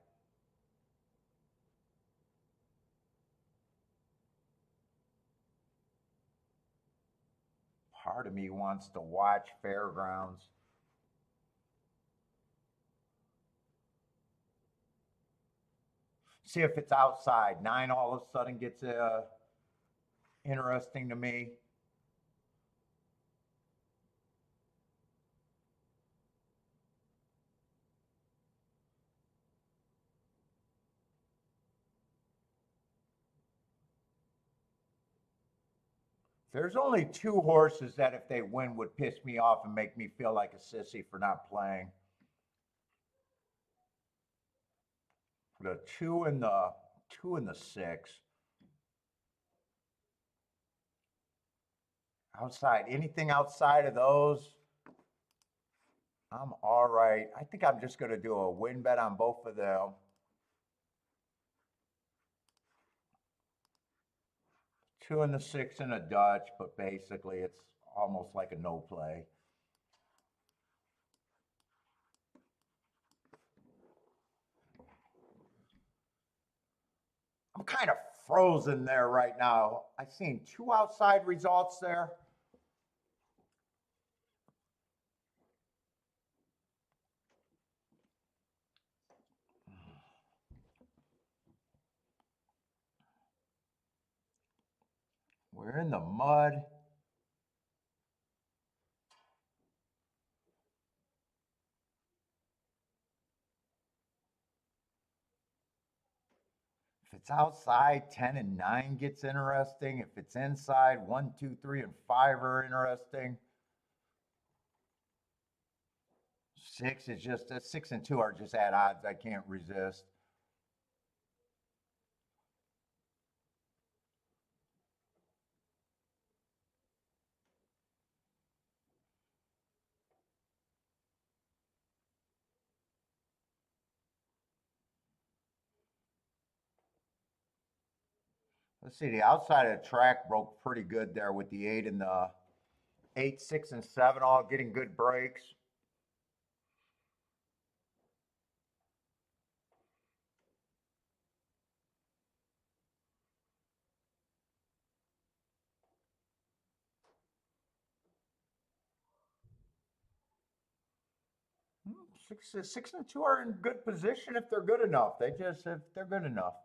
Part of me wants to watch fairgrounds. See if it's outside. Nine all of a sudden gets interesting to me. There's only two horses that if they win would piss me off and make me feel like a sissy for not playing. The two and the 6. Outside, anything outside of those, I'm all right. I think I'm just going to do a win bet on both of them. Two and the 6 and a Dutch, but basically it's almost like a no play. I'm kind of frozen there right now. I've seen two outside results there. We're in the mud. If it's outside, 10 and 9 gets interesting. If it's inside, 1, 2, 3, and 5 are interesting. 6 is just 6 and 2 are just at odds. I can't resist. Let's see. The outside of the track broke pretty good there with the 8 and the 8, 6, and 7 all getting good breaks. Six and 2 are in good position if they're good enough. If they're good enough.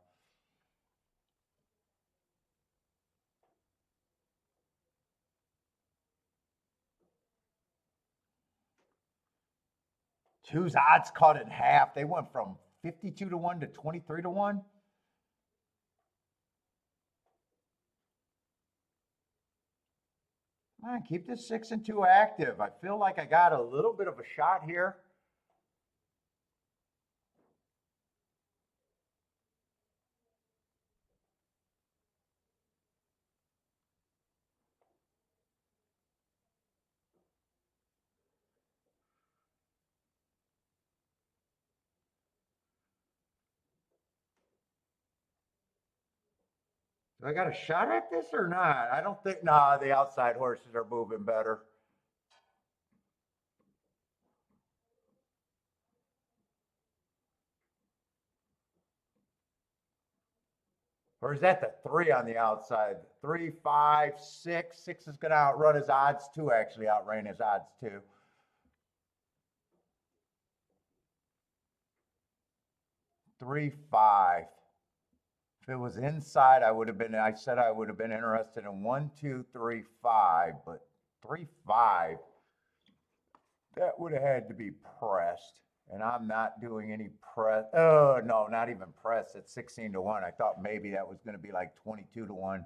Two's odds cut in half. They went from 52 to 1 to 23 to 1. Man, keep this 6 and 2 active. I feel like I got a little bit of a shot here. I got a shot at this or not? I don't think, nah, the outside horses are moving better. Or is that the three on the outside? Three, five, six. Six is going to outrun his odds too, actually, outrain his odds too. Three, five. If it was inside, I would have been, I said I would have been interested in one, two, three, five, but three, five, that would have had to be pressed. And I'm not doing any press. Oh, no, not even press at 16 to 1. I thought maybe that was going to be like 22 to 1.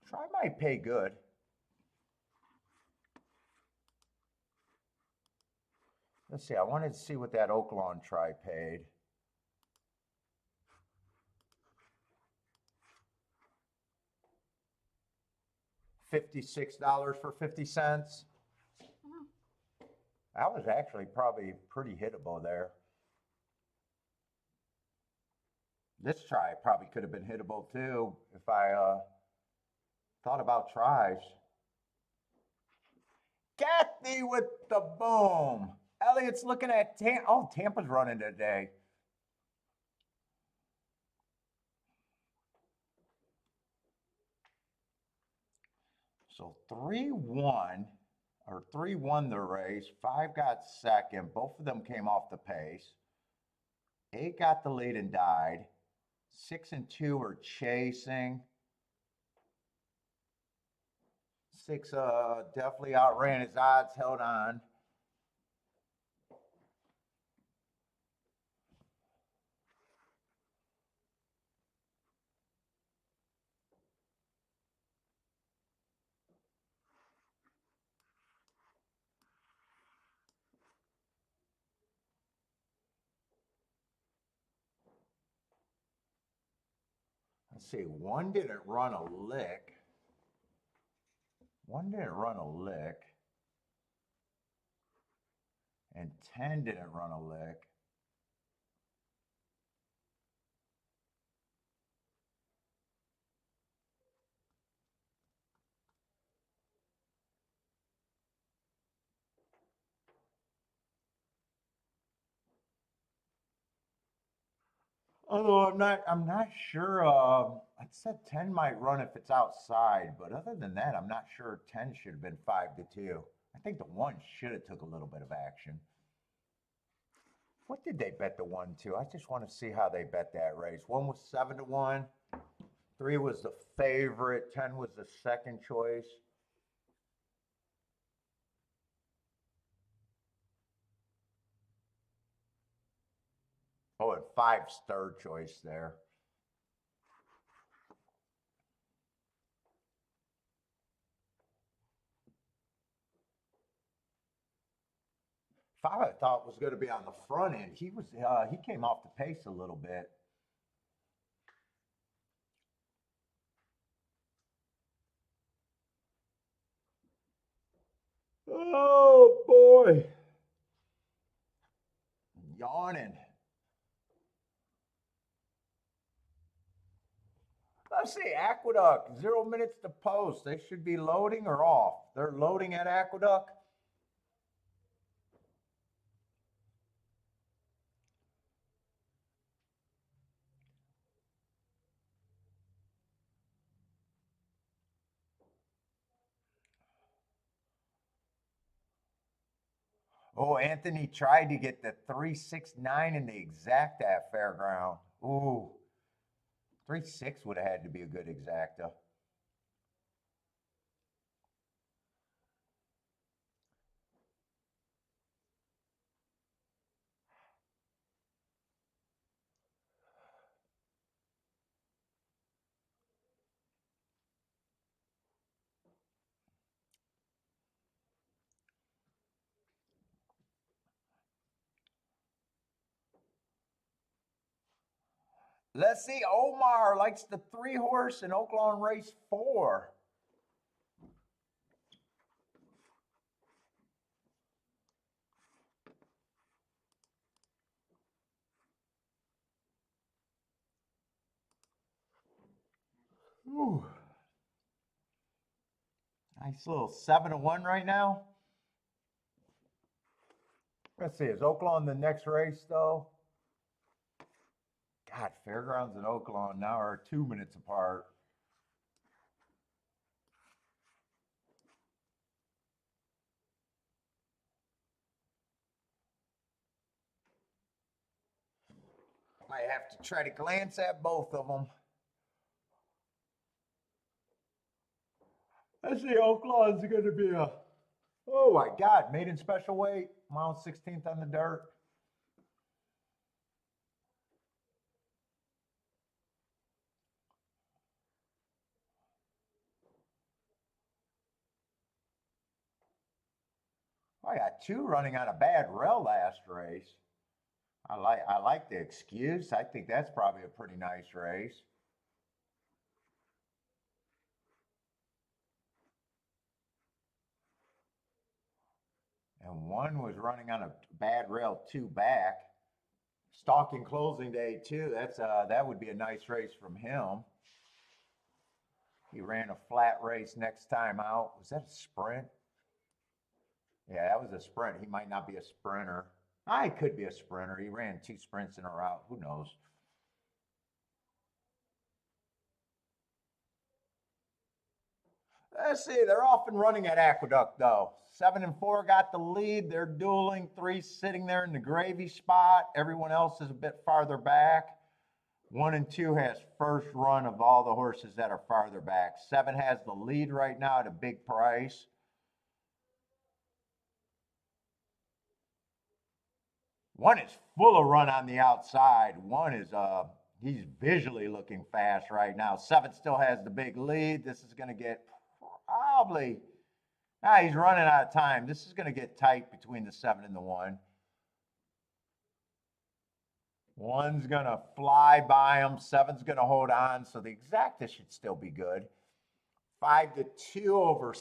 Try might pay good. Let's see, I wanted to see what that Oaklawn try paid. $56 for 50 cents. That was actually probably pretty hittable there. This try probably could have been hittable too if I thought about tries. Kathy with the boom. Elliot's looking at Tampa. Oh, Tampa's running today. So 3-1 or 3 won the race. 5 got second. Both of them came off the pace. 8 got the lead and died. 6 and 2 are chasing. 6 definitely outran his odds, held on. Let's see, 1 didn't run a lick. 1 didn't run a lick. And 10 didn't run a lick. Although I'm not sure. I said 10 might run if it's outside, but other than that, I'm not sure 10 should have been 5 to 2. I think the 1 should have took a little bit of action. What did they bet the 1 to? I just want to see how they bet that race. 1 was 7 to 1. 3 was the favorite. 10 was the second choice. Oh, and 5's third choice there. 5 I thought was going to be on the front end. He came off the pace a little bit. Oh boy. Yawning. Let's see, Aqueduct, 0 minutes to post. They should be loading or off. They're loading at Aqueduct. Oh, Anthony tried to get the 369 in the exact at Fairground. Ooh, 3.6 would have had to be a good exacta. Let's see, Omar likes the 3 horse in Oaklawn Race 4. Ooh. Nice little 7-1 right now. Let's see, is Oaklawn the next race though? God, Fairgrounds and Oaklawn now are 2 minutes apart. Might have to try to glance at both of them. I see Oaklawn's going to be a, oh my God, maiden special weight, mile 16th on the dirt. I got 2 running on a bad rail last race. I like the excuse. I think that's probably a pretty nice race. And 1 was running on a bad rail 2 back. Stalking closing day too. That would be a nice race from him. He ran a flat race next time out. Was that a sprint? Yeah, that was a sprint. He might not be a sprinter. He could be a sprinter. He ran 2 sprints in a route. Who knows? Let's see. They're off and running at Aqueduct though. 7 and 4 got the lead. They're dueling. 3 sitting there in the gravy spot. Everyone else is a bit farther back. 1 and 2 has first run of all the horses that are farther back. 7 has the lead right now at a big price. 1 is full of run on the outside. 1 is he's visually looking fast right now. 7 still has the big lead. This is going to get probably, he's running out of time. This is going to get tight between the 7 and the 1. 1's going to fly by him. 7's going to hold on. So the exacta should still be good. 5-2 over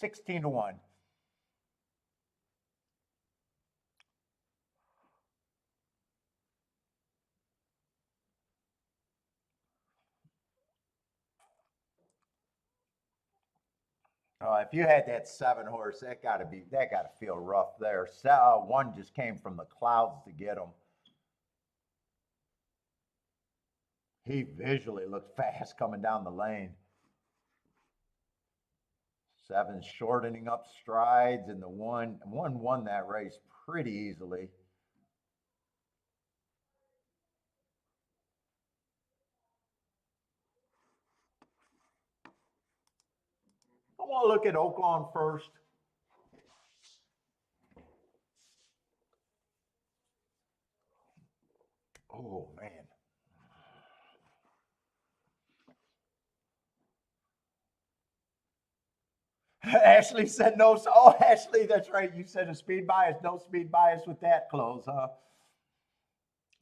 16-1. If you had that 7 horse, that got to feel rough there. 1 just came from the clouds to get him. He visually looked fast coming down the lane. 7's shortening up strides, and the 1 won that race pretty easily. I want to look at Oaklawn first. Oh, man. Ashley said no. Oh, Ashley, that's right. You said a speed bias. No speed bias with that close, huh?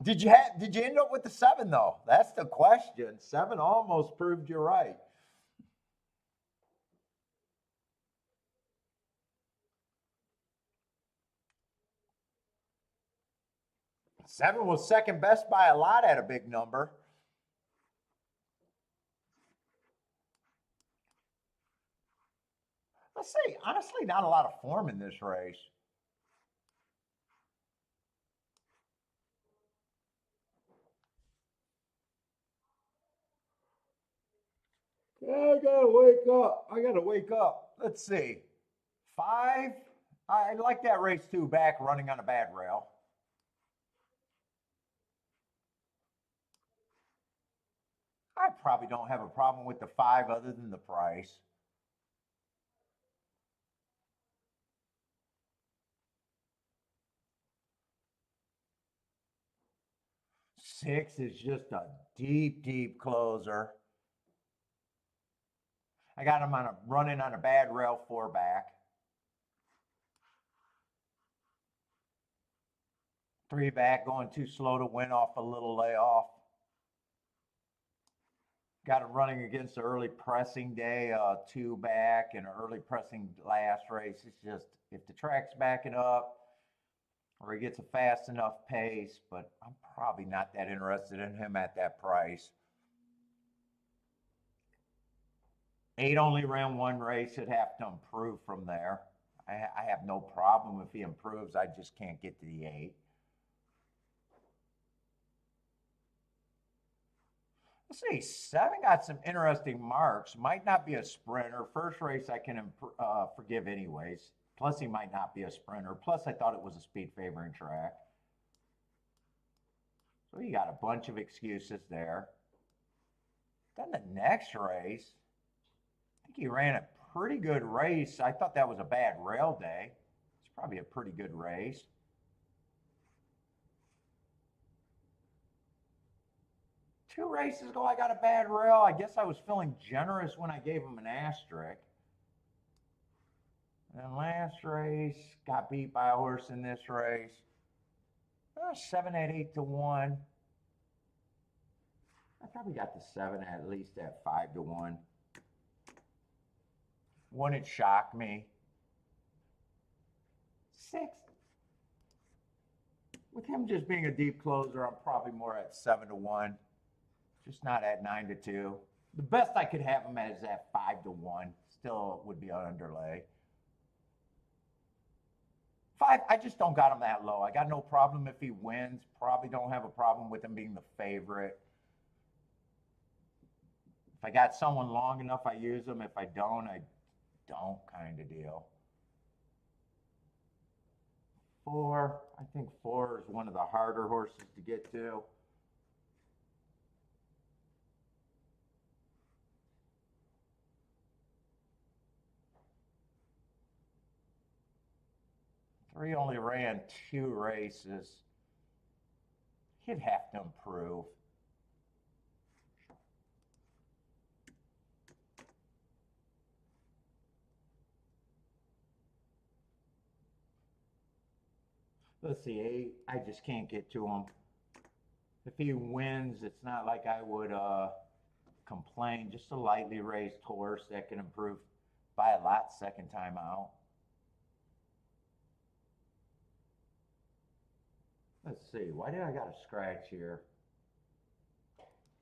Did you end up with the 7 though? That's the question. 7 almost proved you right. Seven was second best by a lot at a big number. Let's say, honestly, not a lot of form in this race. I gotta wake up. Let's see. 5. I like that race too, back running on a bad rail. I probably don't have a problem with the 5 other than the price. Six is just a deep, deep closer. I got him running on a bad rail 4 back. 3 back, going too slow to win off a little layoff. Got him running against the early pressing day, 2 back, and an early pressing last race. It's just, if the track's backing up or he gets a fast enough pace, but I'm probably not that interested in him at that price. 8 only ran one race. He'd have to improve from there. I have no problem if he improves. I just can't get to the 8. Let's see, 7 got some interesting marks. Might not be a sprinter. First race I can forgive anyways. Plus he might not be a sprinter. Plus I thought it was a speed favoring track. So you got a bunch of excuses there. Then the next race, I think he ran a pretty good race. I thought that was a bad rail day. It's probably a pretty good race. Two races ago, I got a bad rail. I guess I was feeling generous when I gave him an asterisk. And then last race, got beat by a horse in this race. 7 at 8 to 1. I probably got the 7 at least at 5 to 1. One, it shocked me. 6. With him just being a deep closer, I'm probably more at 7 to 1. Just not at 9 to 2. The best I could have him at is at 5 to 1. Still would be an underlay. 5, I just don't got him that low. I got no problem if he wins. Probably don't have a problem with him being the favorite. If I got someone long enough, I use them. If I don't, I don't, kind of deal. 4, I think 4 is one of the harder horses to get to. He only ran 2 races. He'd have to improve. Let's see, 8, I just can't get to him. If he wins, it's not like I would complain. Just a lightly raised horse that can improve by a lot second time out. Let's see, why did I got a scratch here?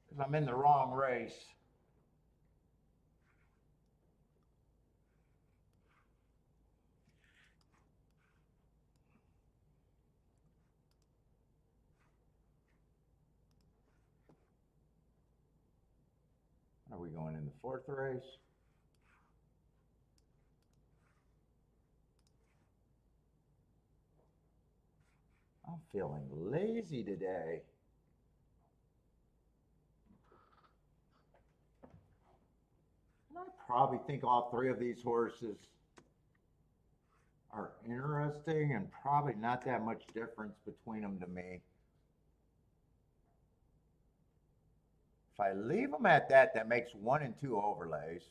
Because I'm in the wrong race. Are we going in the 4th race? I'm feeling lazy today. And I probably think all 3 of these horses are interesting and probably not that much difference between them to me. If I leave them at that, that makes 1 and 2 overlays.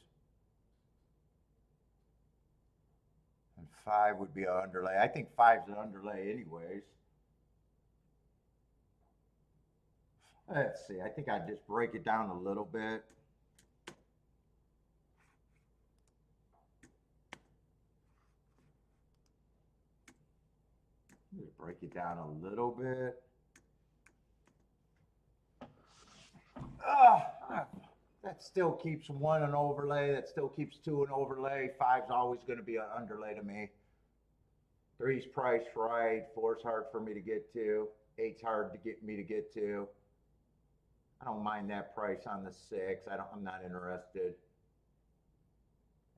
And 5 would be an underlay. I think 5's an underlay anyways. Let's see, I think I'd just break it down a little bit. Just break it down a little bit. That still keeps 1 an overlay. That still keeps 2 an overlay. 5's always going to be an underlay to me. 3's priced right. 4's hard for me to get to. 8's hard to get me to get to. I don't mind that price on the 6. I'm not interested.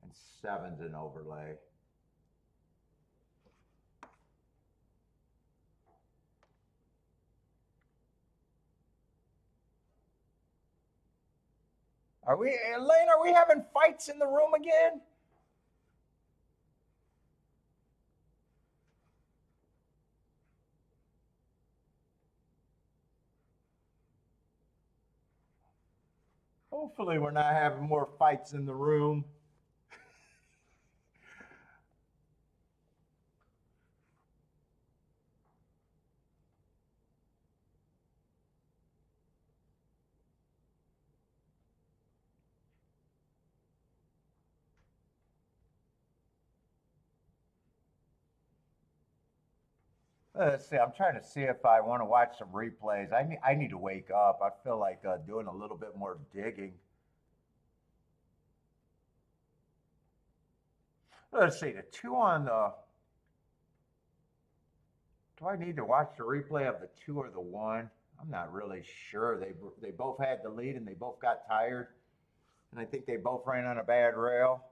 And 7's an overlay. Elaine, are we having fights in the room again? Hopefully we're not having more fights in the room. Let's see, I'm trying to see if I want to watch some replays. I need to wake up. I feel like doing a little bit more digging. Let's see, the two on the, do I need to watch the replay of the two or the one? I'm not really sure. They both had the lead and they both got tired. And I think they both ran on a bad rail.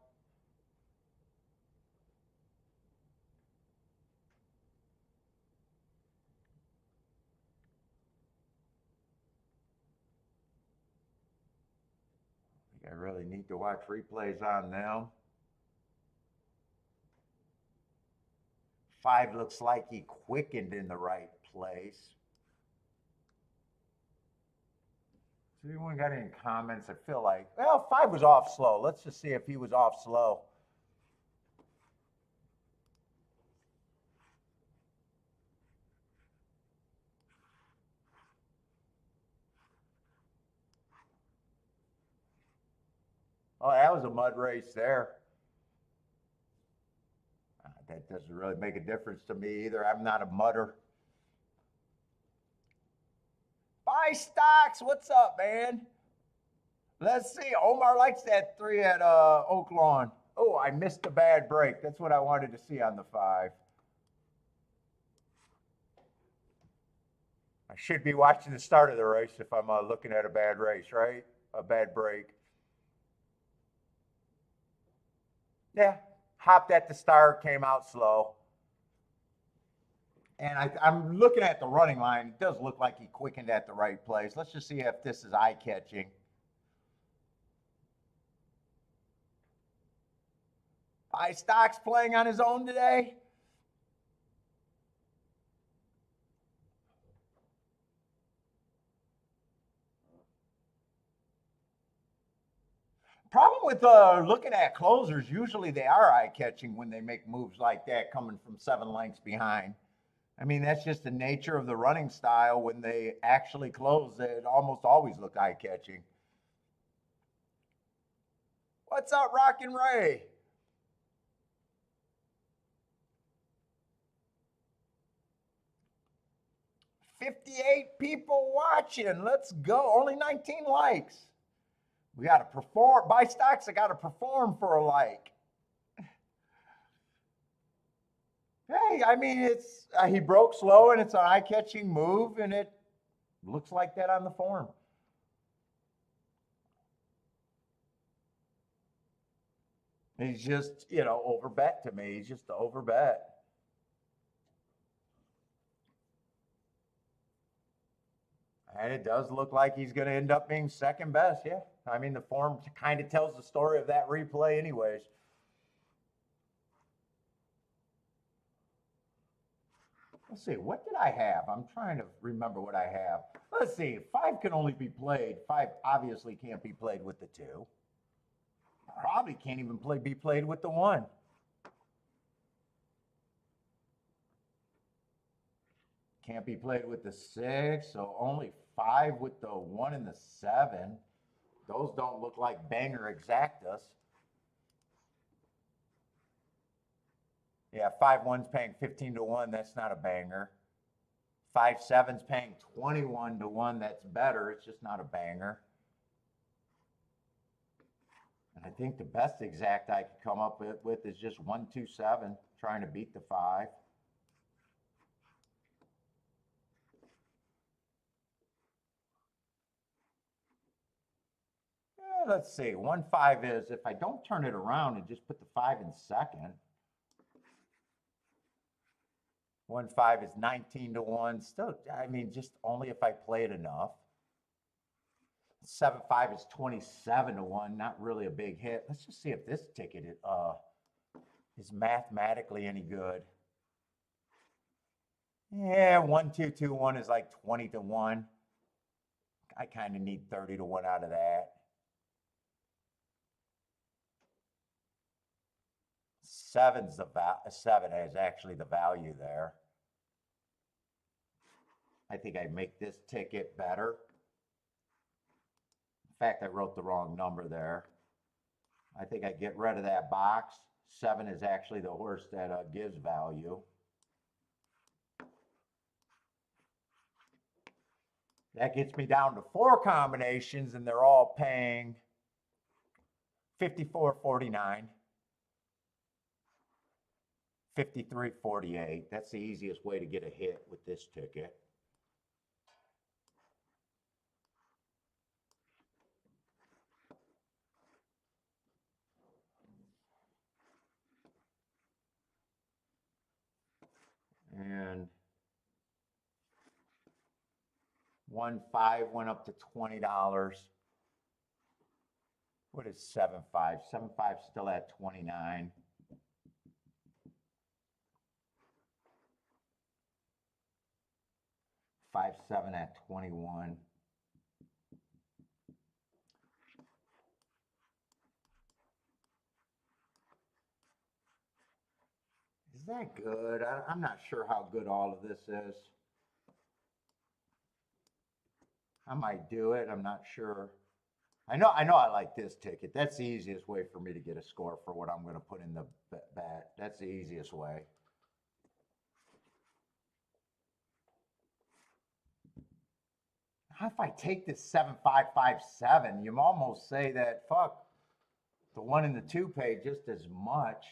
I really need to watch replays on them. 5 looks like he quickened in the right place. Has anyone got any comments? I feel like, well, 5 was off slow. Let's just see if he was off slow. Oh, that was a mud race there. That doesn't really make a difference to me either. I'm not a mudder. Buy stocks. What's up, man? Let's see. Omar likes that 3 at Oaklawn. Oh, I missed a bad break. That's what I wanted to see on the 5. I should be watching the start of the race if I'm looking at a bad race, right? A bad break. Yeah, hopped at the start, came out slow. And I'm looking at the running line. It does look like he quickened at the right place. Let's just see if this is eye-catching. Stock's playing on his own today. Problem with looking at closers, usually they are eye-catching when they make moves like that coming from 7 lengths behind. I mean, that's just the nature of the running style. When they actually close, it almost always look eye-catching. What's up, Rockin' Ray? $58 people watching. Let's go. Only 19 likes. We got to perform. Buy stocks, I got to perform for a like. Hey, I mean, it's he broke slow and it's an eye-catching move, and it looks like that on the form. He's just, overbet to me. He's just an overbet. And it does look like he's going to end up being second best, yeah. I mean, the form kind of tells the story of that replay anyways. Let's see, what did I have? I'm trying to remember what I have. Let's see, 5 can only be played. 5 obviously can't be played with the 2. Probably can't even be played with the 1. Can't be played with the 6, so only 5 with the 1 and the 7. Those don't look like banger exactas. Yeah, 5-1's paying 15 to 1. That's not a banger. 5-7's paying 21 to 1. That's better. It's just not a banger. And I think the best exact I could come up with is just 1-2-7, trying to beat the 5. Let's see, 1-5 is, if I don't turn it around and just put the 5 in second, 1-5 is 19 to 1. Still, I mean, just only if I play it enough. 7-5 is 27 to 1. Not really a big hit. Let's just see if this ticket is mathematically any good. Yeah, 1-2-2-1 is like 20 to 1. I kind of need 30 to 1 out of that. 7 is actually the value there. I think I make this ticket better. In fact, I wrote the wrong number there. I think I get rid of that box. 7 is actually the horse that gives value. That gets me down to 4 combinations, and they're all paying $54.49. $53.48. That's the easiest way to get a hit with this ticket. And 1.5 went up to $20. What is 7.5? 7.5 still at 29. 5.7 at 21. Is that good? I'm not sure how good all of this is. I might do it. I'm not sure. I know I like this ticket. That's the easiest way for me to get a score for what I'm going to put in the bet. That's the easiest way. If I take this 7.557, you almost say that, fuck, the 1 and the 2 pay just as much.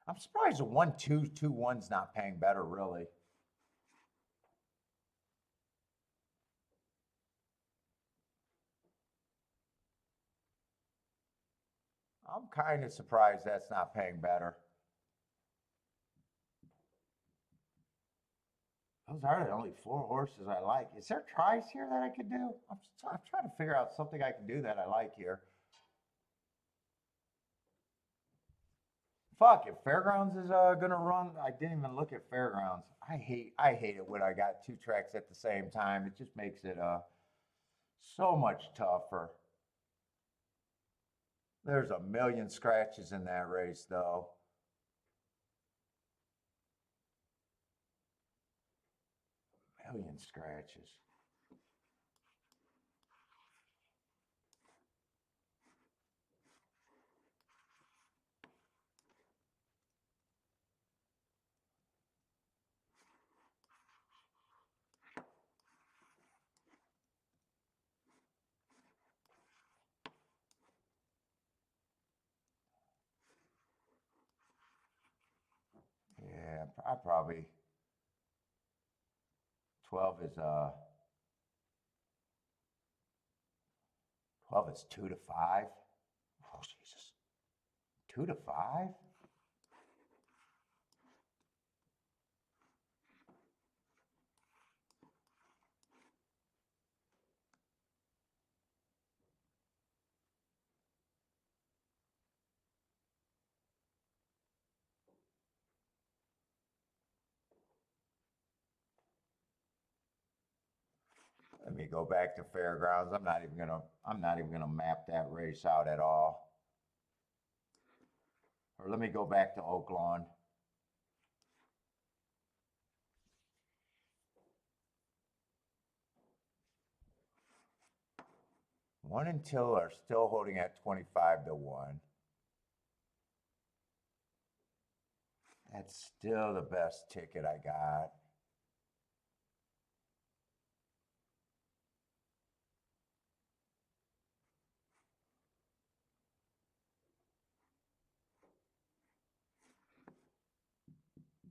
I'm surprised the 1-2-2-1's not paying better, really. I'm kind of surprised that's not paying better. Those are the only 4 horses I like. Is there tries here that I could do? I'm trying to figure out something I can do that I like here. Fuck, if Fairgrounds is gonna run, I didn't even look at Fairgrounds. I hate it when I got 2 tracks at the same time. It just makes it so much tougher. There's a million scratches in that race, though. Million scratches. Yeah, I probably 12 is 2 to 5. Oh Jesus, 2 to 5. Let me go back to Fairgrounds. I'm not even gonna map that race out at all. Or let me go back to Oaklawn. One and two are still holding at 25 to 1. That's still the best ticket I got.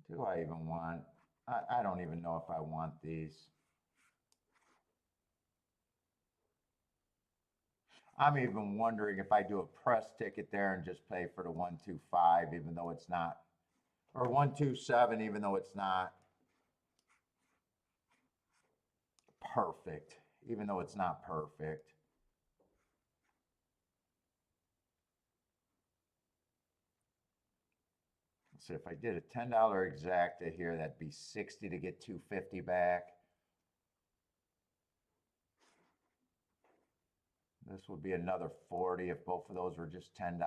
Do I even want, I don't even know if I want these. I'm even wondering if I do a press ticket there and just pay for the 125, even though it's not, or 127, even though it's not perfect, even though it's not perfect. Let's see, if I did a $10 exacta here, that'd be 60 to get 250 back. This would be another 40 if both of those were just $10.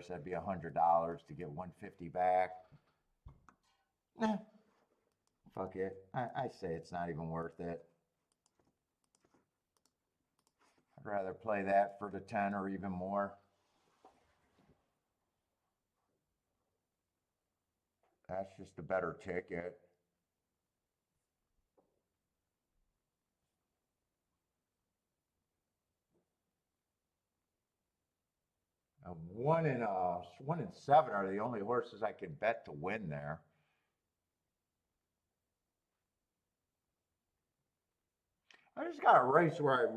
That'd be $100 to get 150 back. Fuck it. I say it's not even worth it. I'd rather play that for the 10 or even more. That's just a better ticket. One and seven are the only horses I could bet to win there. I just got a race where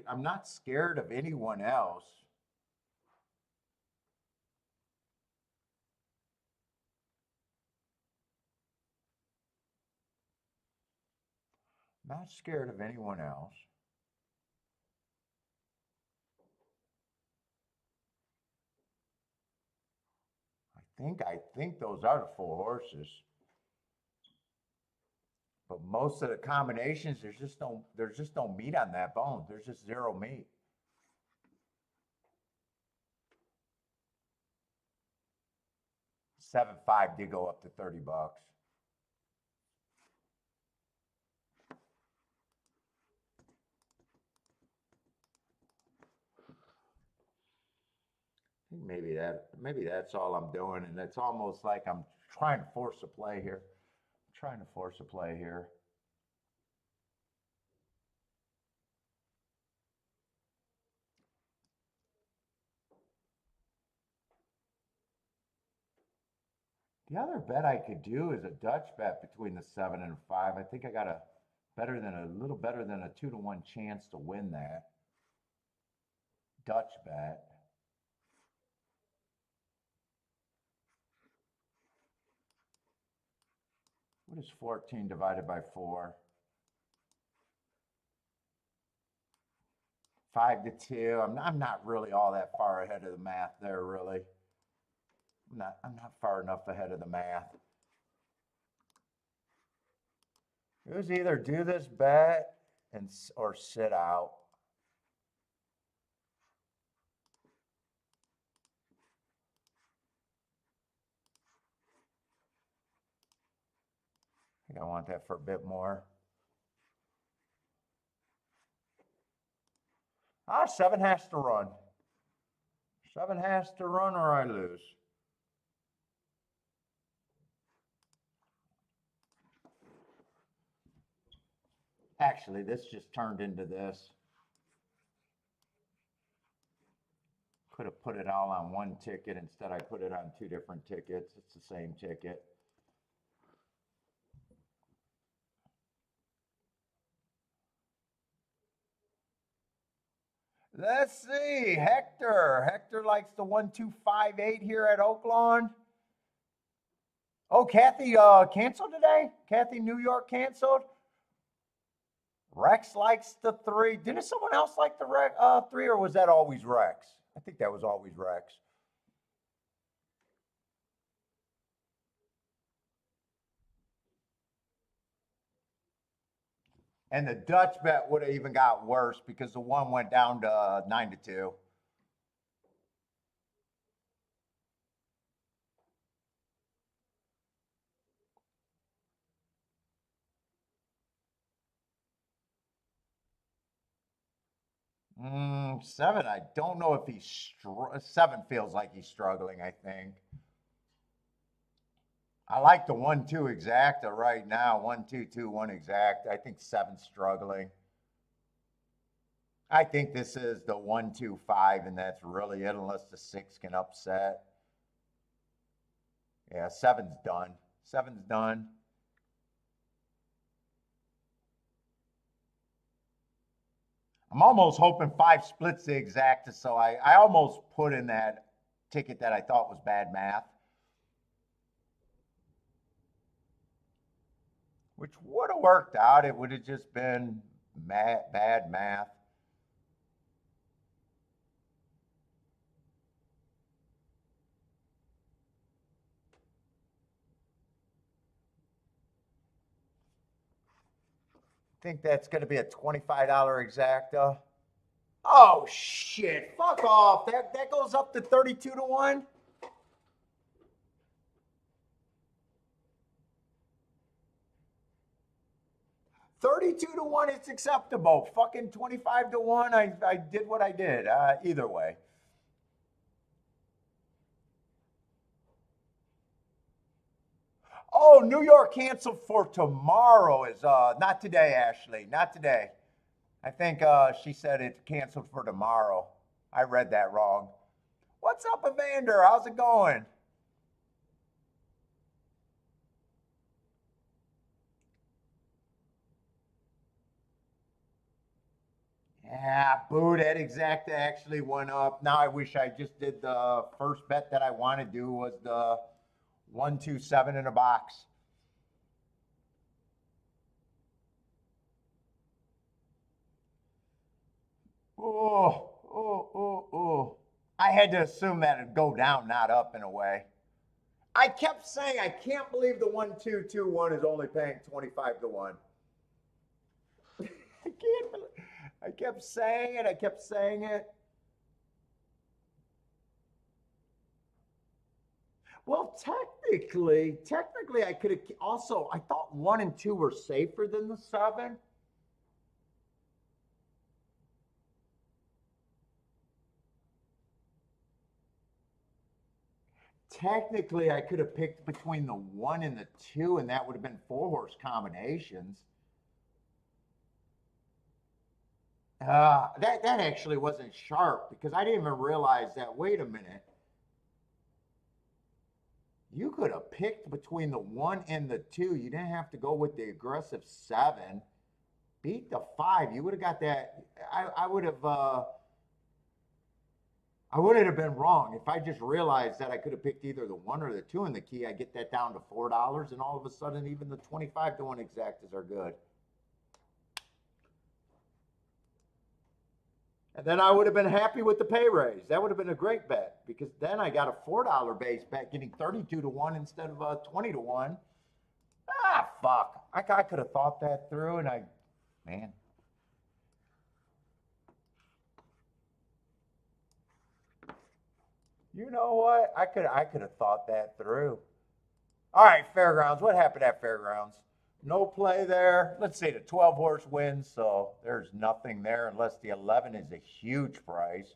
I'm not scared of anyone else. Not scared of anyone else. I think those are the four horses. But most of the combinations, there's just no meat on that bone. There's just zero meat. 7.5 did go up to $30. I think maybe that's all I'm doing, and it's almost like I'm trying to force a play here. I'm trying to force a play here. The other bet I could do is a Dutch bet between the 7 and 5. I think I got a little better than a 2-to-1 chance to win that Dutch bet. What is 14 divided by 4? 5 to 2. I'm not really all that far ahead of the math there, really. I'm not far enough ahead of the math. It was either do this bet or sit out. I think I want that for a bit more. 7 has to run. 7 has to run or I lose. Actually, this just turned into this. Could have put it all on one ticket. Instead, I put it on 2 different tickets. It's the same ticket. Let's see. Hector likes the 1258 here at Oaklawn. Oh, Kathy canceled today? Kathy New York canceled? Rex likes the 3. Didn't someone else like the 3, or was that always Rex? I think that was always Rex. And the Dutch bet would have even got worse because the one went down to 9 to 2. Seven. I don't know if he's 7 feels like he's struggling. I think. I like the 1-2 exacta right now. 1-2-2-1 exact. I think 7's struggling. I think this is the 1-2-5, and that's really it, unless the 6 can upset. Yeah, 7's done. 7's done. I'm almost hoping 5 splits the exacta, so I almost put in that ticket that I thought was bad math, which would have worked out. It would have just been bad math. Think that's going to be a $25 exacta. Oh shit! Fuck off. That goes up to 32 to 1. 32 to 1, it's acceptable. Fucking 25 to 1, I did what I did. Either way. Oh, New York canceled for tomorrow is not today, Ashley. Not today. I think she said it canceled for tomorrow. I read that wrong. What's up, Evander? How's it going? Yeah, boo, that exact actually went up. Now I wish I just did the first bet that I want to do was the 127 in a box. Oh, oh, oh, oh. I had to assume that it'd go down, not up in a way. I kept saying I can't believe the 1221 is only paying 25 to 1. I can't believe I kept saying it, I kept saying it. Well, technically, I could have also. I thought 1 and 2 were safer than the 7. Technically, I could have picked between the 1 and the 2, and that would have been 4-horse combinations. That actually wasn't sharp because I didn't even realize that. Wait a minute. You could have picked between the 1 and the 2. You didn't have to go with the aggressive 7. Beat the 5. You would have got that. I would have. I wouldn't have been wrong if I just realized that I could have picked either the 1 or the 2 in the key. I get that down to $4, and all of a sudden, even the 25 to 1 exactas are good. And then I would have been happy with the pay raise. That would have been a great bet because then I got a $4 base bet getting 32 to 1 instead of 20 to 1. Ah, fuck. I could have thought that through, and man. You know what? I could have thought that through. All right, Fairgrounds. What happened at Fairgrounds? No play there. Let's say the 12 horse wins, so there's nothing there unless the 11 is a huge price.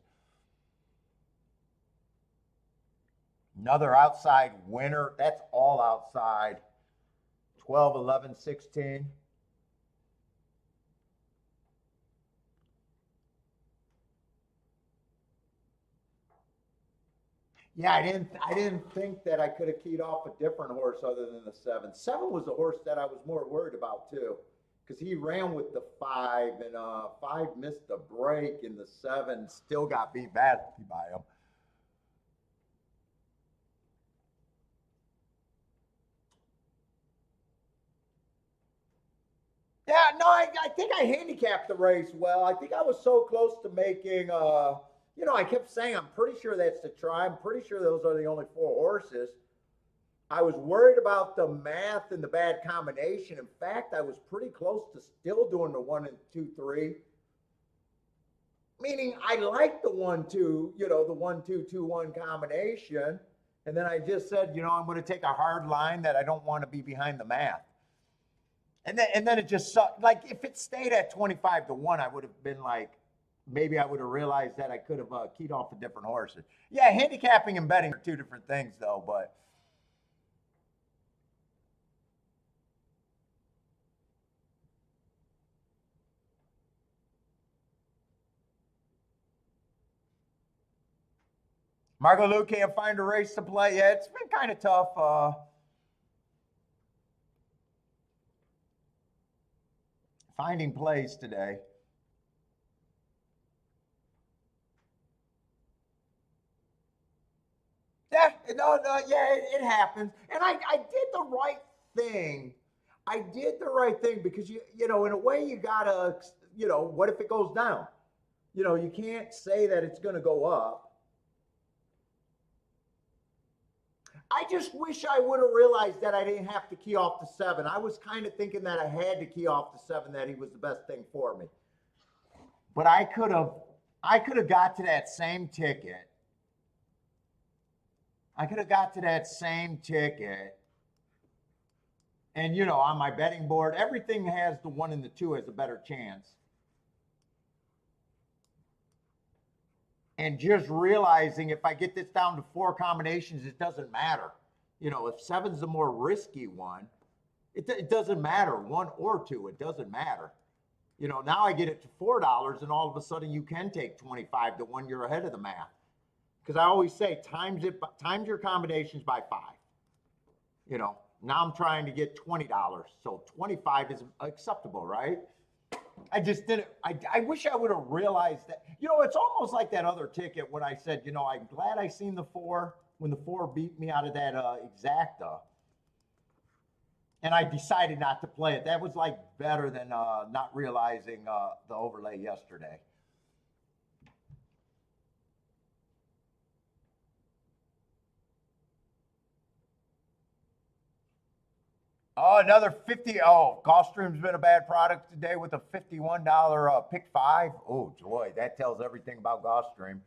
Another outside winner. That's all outside. 12, 11, 16. Yeah, I didn't think that I could have keyed off a different horse other than the 7. 7 was the horse that I was more worried about too, because he ran with the 5 and 5 missed the break and the 7 still got beat badly by him. Yeah, no, I think I handicapped the race well. I think I was so close to making I kept saying I'm pretty sure that's the try. I'm pretty sure those are the only 4 horses. I was worried about the math and the bad combination. In fact, I was pretty close to still doing the 1 and 2 3. Meaning I like the 1 2, the 1 2 2 1 combination. And then I just said, I'm going to take a hard line that I don't want to be behind the math. And then it just sucked. Like if it stayed at 25 to 1, I would have been like, maybe I would have realized that I could have keyed off the different horses. Yeah, handicapping and betting are two different things, though. But Margot Lou can't find a race to play. Yeah, it's been kind of tough finding plays today. Yeah, no, yeah, it happens. And I did the right thing. I did the right thing because in a way, you gotta, what if it goes down? You can't say that it's going to go up. I just wish I would have realized that I didn't have to key off the 7. I was kind of thinking that I had to key off the 7, that he was the best thing for me. But I could have got to that same ticket. I could have got to that same ticket And you know, on my betting board, everything has the 1 and the 2 has a better chance. And just realizing if I get this down to 4 combinations, it doesn't matter. You know, if 7's the more risky one, it doesn't matter, 1 or 2, it doesn't matter. You know, now I get it to $4, and all of a sudden you can take 25 to 1, you're ahead of the math. Because I always say times your combinations by 5. You know, now I'm trying to get $20, so 25 is acceptable, right? I just didn't. I wish I would have realized that. You know, it's almost like that other ticket when I said, you know, I'm glad I seen the 4 when the 4 beat me out of that exacta, and I decided not to play it. That was like better than not realizing the overlay yesterday. Oh, another 50. Oh, Gulfstream's been a bad product today with a $51 pick 5. Oh, joy. That tells everything about Gulfstream.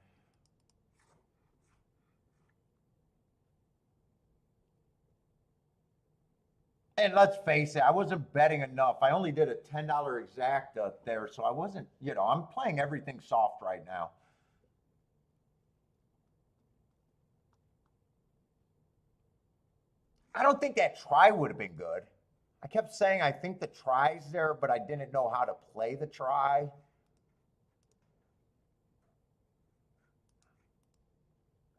And let's face it, I wasn't betting enough. I only did a $10 exact there, so I wasn't, you know, I'm playing everything soft right now. I don't think that try would have been good. I kept saying I think the try's there, but I didn't know how to play the try.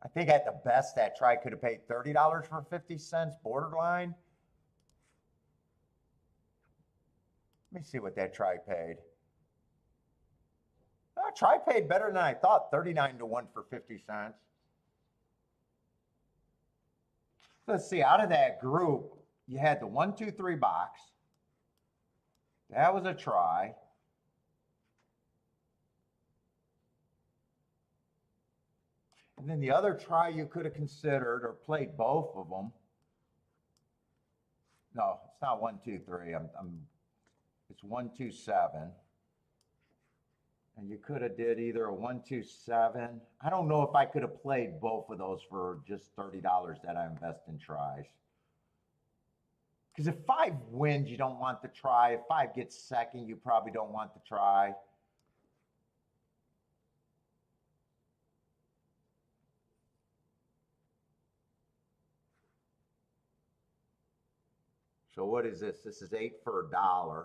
I think at the best that try could have paid $30 for 50 cents, borderline. Let me see what that try paid. Oh, try paid better than I thought, 39 to 1 for 50 cents. Let's see, out of that group, you had the 1, 2, 3 box. That was a try. And then the other try you could have considered or played both of them. No, it's not 1, 2, 3. It's 1, 2, 7. And you could have did either a 1, 2, 7. I don't know if I could have played both of those for just $30 that I invest in tries. Because if 5 wins, you don't want the try. If 5 gets second, you probably don't want the try. So what is this? This is 8 for $1.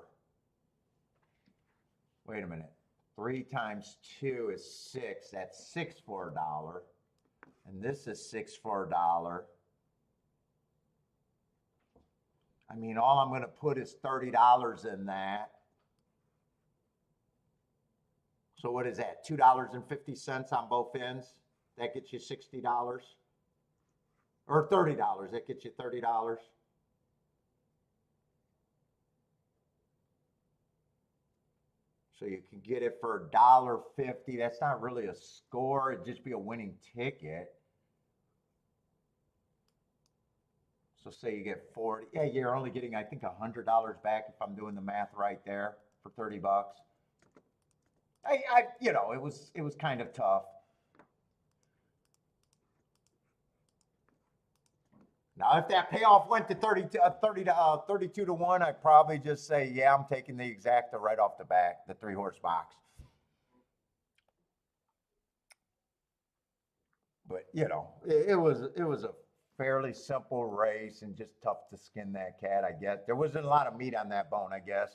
Wait a minute. 3 times 2 is 6. That's 6 for $1. And this is 6 for $1. I mean, all I'm going to put is $30 in that. So what is that? $2.50 on both ends? That gets you $60. Or $30. That gets you $30. So you can get it for $1.50. That's not really a score. It'd just be a winning ticket. So say you get 40. Yeah, you're only getting, I think, $100 back if I'm doing the math right there for 30 bucks. You know, it was kind of tough. Now, if that payoff went to 32 to 1, I'd probably just say, yeah, I'm taking the exacta right off the back, the 3-horse box. But, you know, it was a fairly simple race and just tough to skin that cat, I guess. There wasn't a lot of meat on that bone, I guess.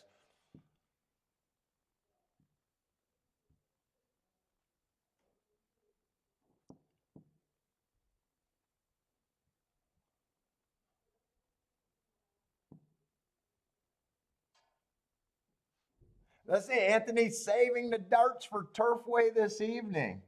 Let's see, Anthony saving the darts for Turfway this evening.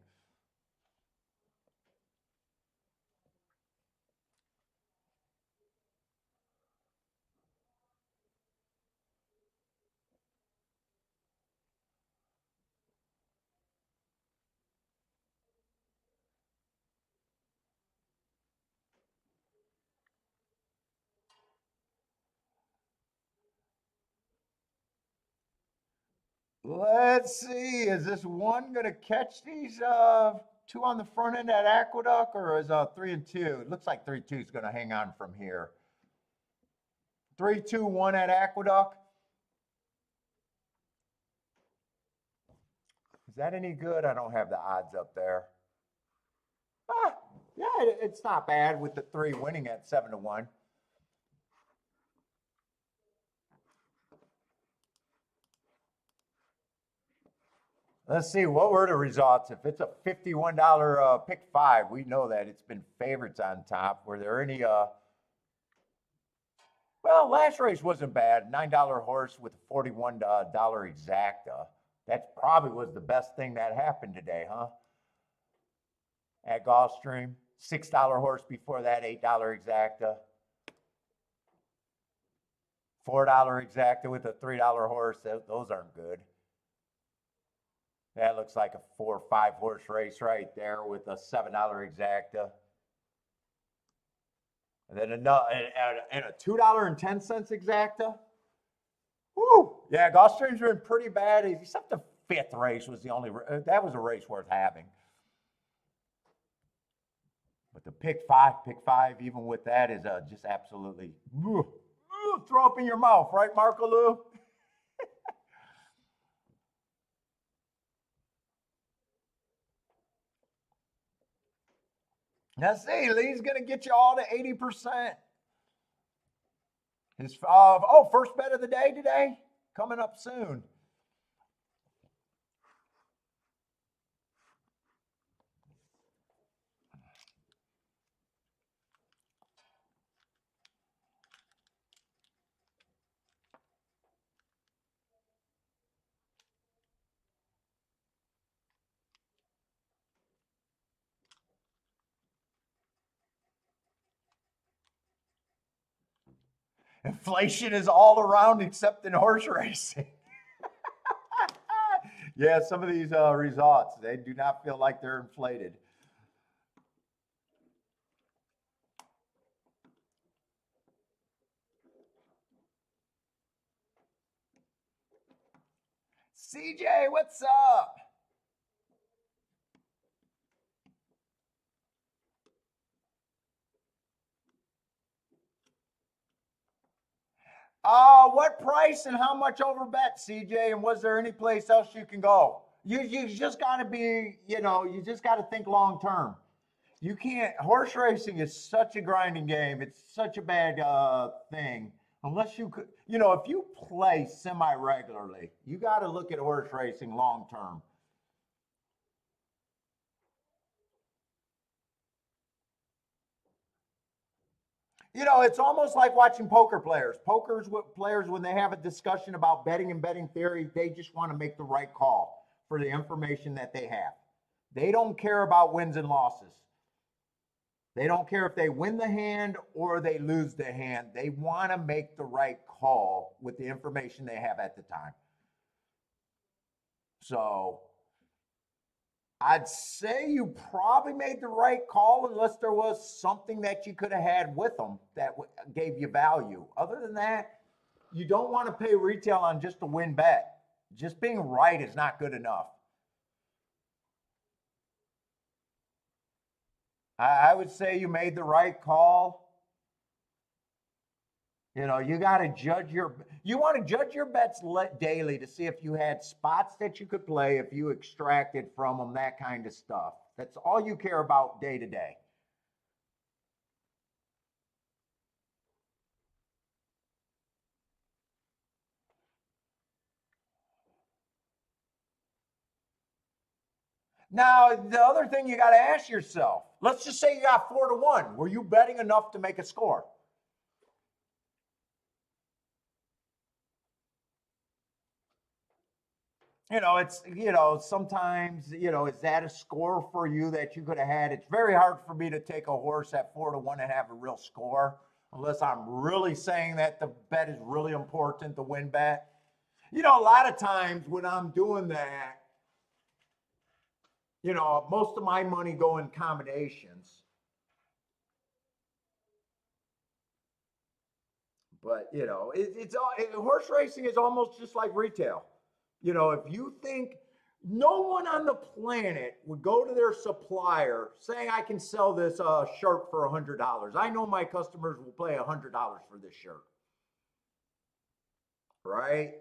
Let's see, is this one going to catch these 2 on the front end at Aqueduct, or is 3 and 2? It looks like 3-2 is going to hang on from here. 3, 2, 1 at Aqueduct. Is that any good? I don't have the odds up there. Yeah, it's not bad with the 3 winning at 7 to 1. Let's see, what were the results? If it's a $51 pick 5, we know that it's been favorites on top. Were there any, well, last race wasn't bad. $9 horse with a $41 exacta. That probably was the best thing that happened today, huh? At Gulfstream. $6 horse before that, $8 exacta. $4 exacta with a $3 horse. Those aren't good. That looks like a 4 or 5 horse race right there with a $7 exacta. And then another, and a $2.10 exacta. Woo! Yeah, Gulfstream's been pretty bad. Except the 5th race was the only, that was a race worth having. But the pick 5, even with that, is just absolutely, throw up in your mouth, right, Marco Lou? Now see, Lee's gonna get you all to 80%. His first bet of the day today, coming up soon. Inflation is all around except in horse racing. Yeah, some of these results, they do not feel like they're inflated. CJ, what's up? What price and how much over bet, CJ? And was there any place else you can go? You just got to be, you just got to think long term. You can't. Horse racing is such a grinding game. It's such a bad thing. Unless you could, if you play semi regularly, you got to look at horse racing long term. It's almost like watching poker players. Players, when they have a discussion about betting and betting theory, they just want to make the right call for the information that they have. They don't care about wins and losses. They don't care if they win the hand or they lose the hand. They want to make the right call with the information they have at the time. So I'd say you probably made the right call unless there was something that you could have had with them that gave you value. Other than that, you don't want to pay retail on just a win bet. Just being right is not good enough. I would say you made the right call. You got to you want to judge your bets daily to see if you had spots that you could play, if you extracted from them, that kind of stuff. That's all you care about day to day. Now, the other thing you got to ask yourself, let's just say you got 4 to 1. Were you betting enough to make a score? It's, sometimes, is that a score for you that you could have had? It's very hard for me to take a horse at 4 to 1 and have a real score, unless I'm really saying that the bet is really important, the win bet. A lot of times when I'm doing that, most of my money go in combinations. But, horse racing is almost just like retail. If you think no one on the planet would go to their supplier saying, I can sell this shirt for $100. I know my customers will pay $100 for this shirt. right?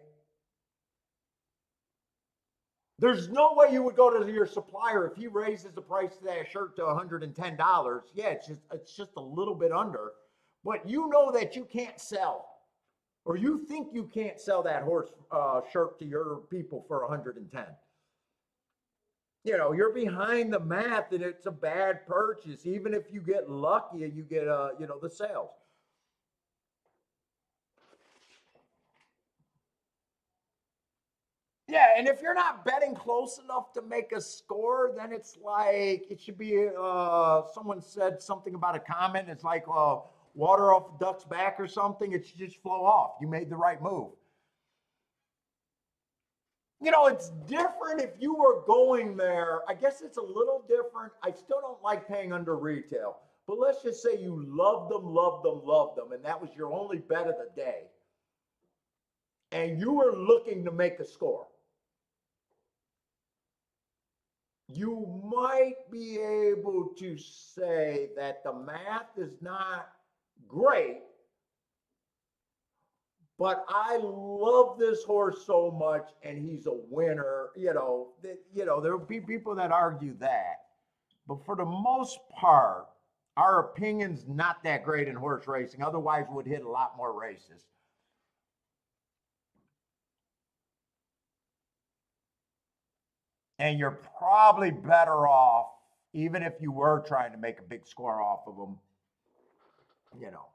There's no way you would go to your supplier if he raises the price of that shirt to $110. Yeah, it's just a little bit under, but you know that you can't sell, or you think you can't sell that horse shirt to your people for 110. You're behind the math, and it's a bad purchase. Even if you get lucky and you get the sales. Yeah, and if you're not betting close enough to make a score, then it's like it should be. Someone said something about a comment. It's like water off a duck's back or something. It should just flow off. You made the right move. It's different if you were going there. I guess it's a little different. I still don't like paying under retail, but let's just say you loved them, loved them, loved them, and that was your only bet of the day, and you were looking to make a score. You might be able to say that the math is not great, but I love this horse so much and he's a winner. There'll be people that argue that. But for the most part, our opinion's not that great in horse racing. Otherwise, we'd hit a lot more races. And you're probably better off, even if you were trying to make a big score off of them, you know.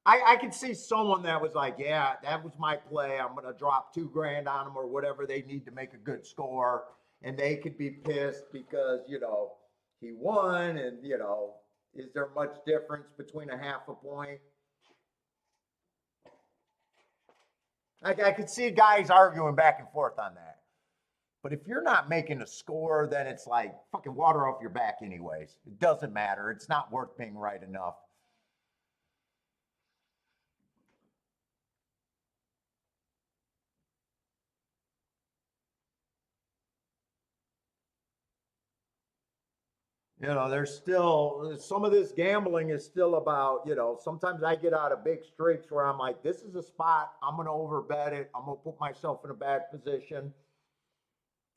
I could see someone that was like, yeah, that was my play. I'm going to drop 2 grand on them or whatever they need to make a good score. And they could be pissed because, he won. And, is there much difference between a half a point? I could see guys arguing back and forth on that. But if you're not making a score, then it's like fucking water off your back, anyways. It doesn't matter. It's not worth being right enough. There's still some of this gambling is still about, sometimes I get out of big streaks where I'm like, this is a spot, I'm going to overbet it. I'm going to put myself in a bad position.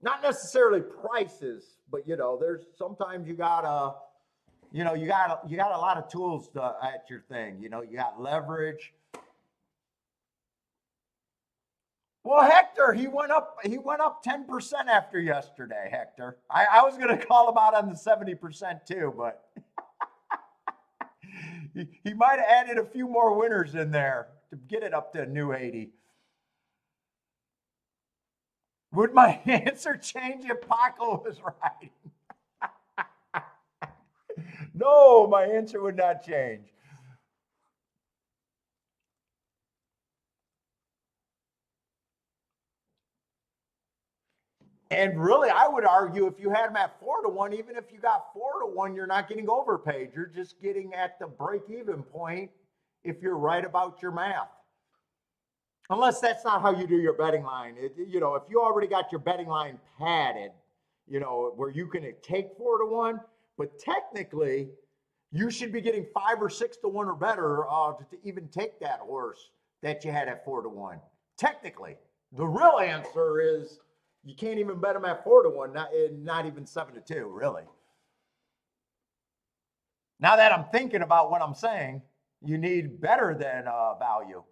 Not necessarily prices, but, there's sometimes you got a lot of tools at your thing. You got leverage. Well, Hector, he went up 10% after yesterday, Hector. I was going to call him out on the 70% too, but he might have added a few more winners in there to get it up to a new 80. Would my answer change if Paco was right? No, my answer would not change. And really, I would argue if you had them at 4-1, even if you got 4-1, you're not getting overpaid. You're just getting at the break-even point if you're right about your math. Unless that's not how you do your betting line. If you already got your betting line padded, where you can take 4-1, but technically, you should be getting 5 or 6-1 or better to even take that horse that you had at 4-1. Technically, the real answer is you can't even bet them at 4-1, not even 7-2, really. Now that I'm thinking about what I'm saying, you need better than value.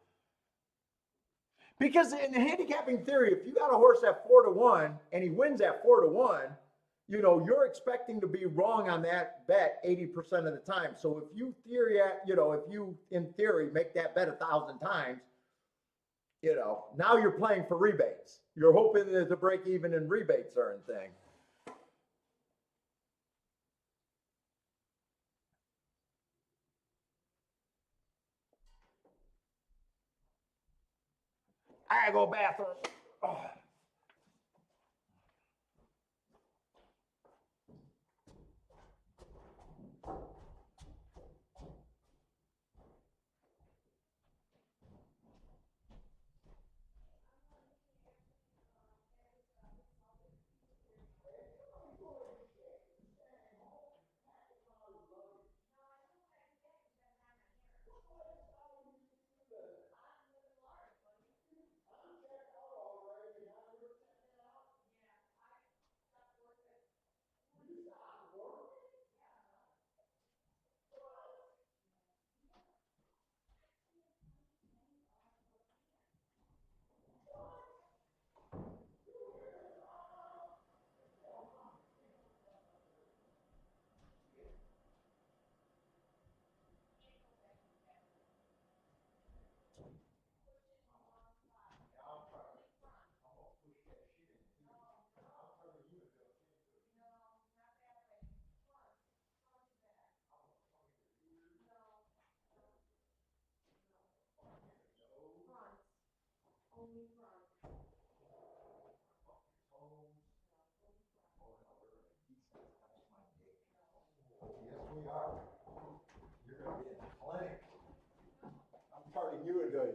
Because in the handicapping theory, if you got a horse at 4-1 and he wins at 4-1, you're expecting to be wrong on that bet 80% of the time. So if you in theory make that bet 1,000 times, now you're playing for rebates. You're hoping there's a break even in rebates or anything. I gotta go bathroom. Oh.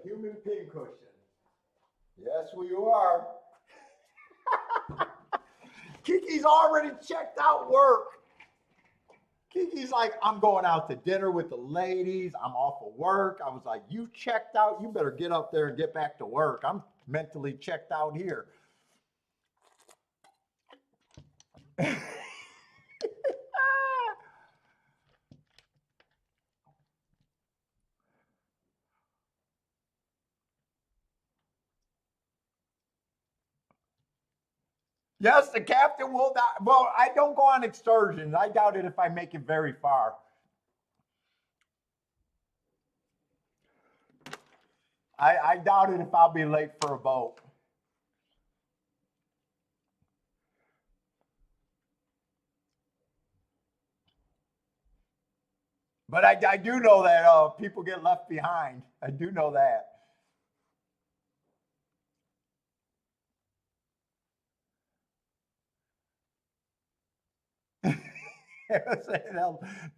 human pincushion. Yes, we are. Kiki's already checked out work. Kiki's like, I'm going out to dinner with the ladies. I'm off of work. I was like, you checked out? You better get up there and get back to work. I'm mentally checked out here. Yes, the captain will not. Well, I don't go on excursions. I doubt it if I make it very far. I doubt it if I'll be late for a boat. But I do know that people get left behind. I do know that.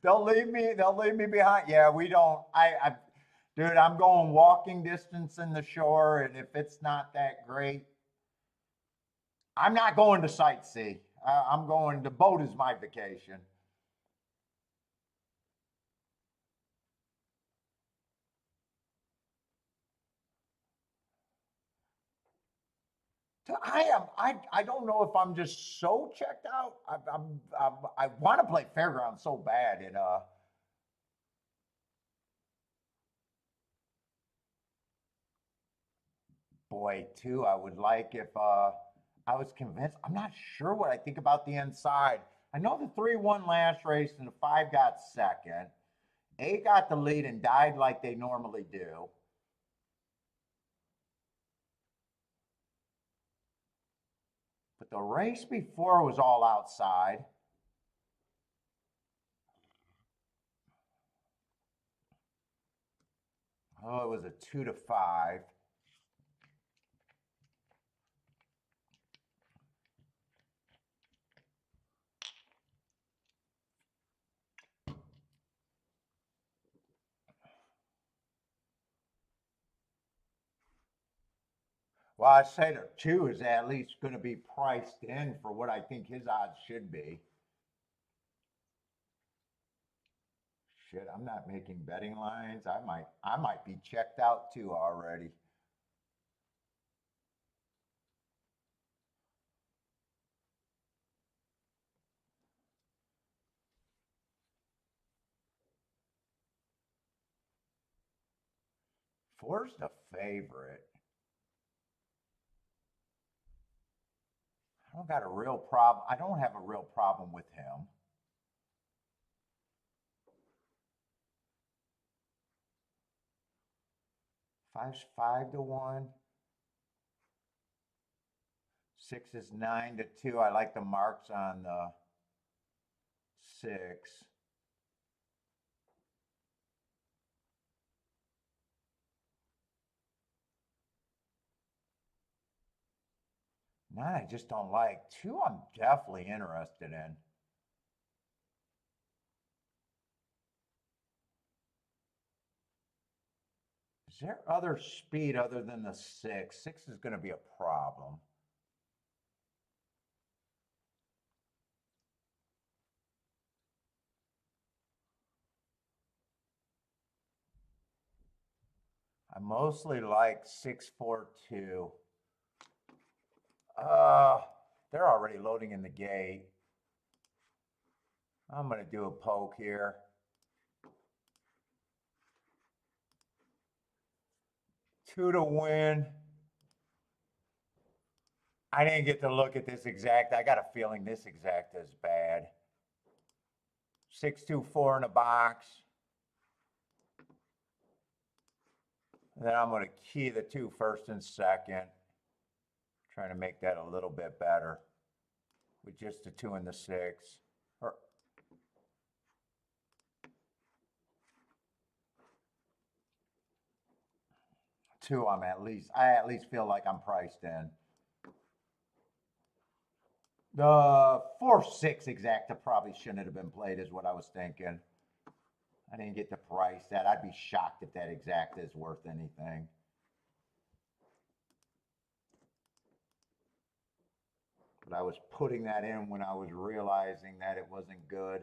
they'll leave me. They'll leave me behind. Yeah, we don't. Dude, I'm going walking distance in the shore, and if it's not that great, I'm not going to sightsee. I'm going. The boat is my vacation. I don't know if I'm just so checked out. I want to play fairgrounds so bad, and boy, too, I would like if I was convinced. I'm not sure what I think about the inside. I know the 3 won last race and the 5 got second. 8 got the lead and died like they normally do. But the race before was all outside. Oh, it was a 2 to 5. Well, I say the 2 is at least going to be priced in for what I think his odds should be. Shit, I'm not making betting lines. I might be checked out too already. Four's the favorite. I don't got a real problem. I don't have a real problem with him. Five's 5 to 1. 6 is 9 to 2. I like the marks on the 6. Nine, I just don't like. 2, I'm definitely interested in. Is there other speed other than the 6? 6 is going to be a problem. I mostly like 642. Uh, they're already loading in the gate. I'm going to do a poke here. 2 to win. I didn't get to look at this exact. I got a feeling this exact is bad. 624 in a box. And then I'm going to key the 2 first and second. Trying to make that a little bit better with just the 2 and the 6. Or, 2, I at least feel like I'm priced in. The 4-6 exacta probably shouldn't have been played, is what I was thinking. I didn't get to price that. I'd be shocked if that exacta is worth anything. But I was putting that in when I was realizing that it wasn't good.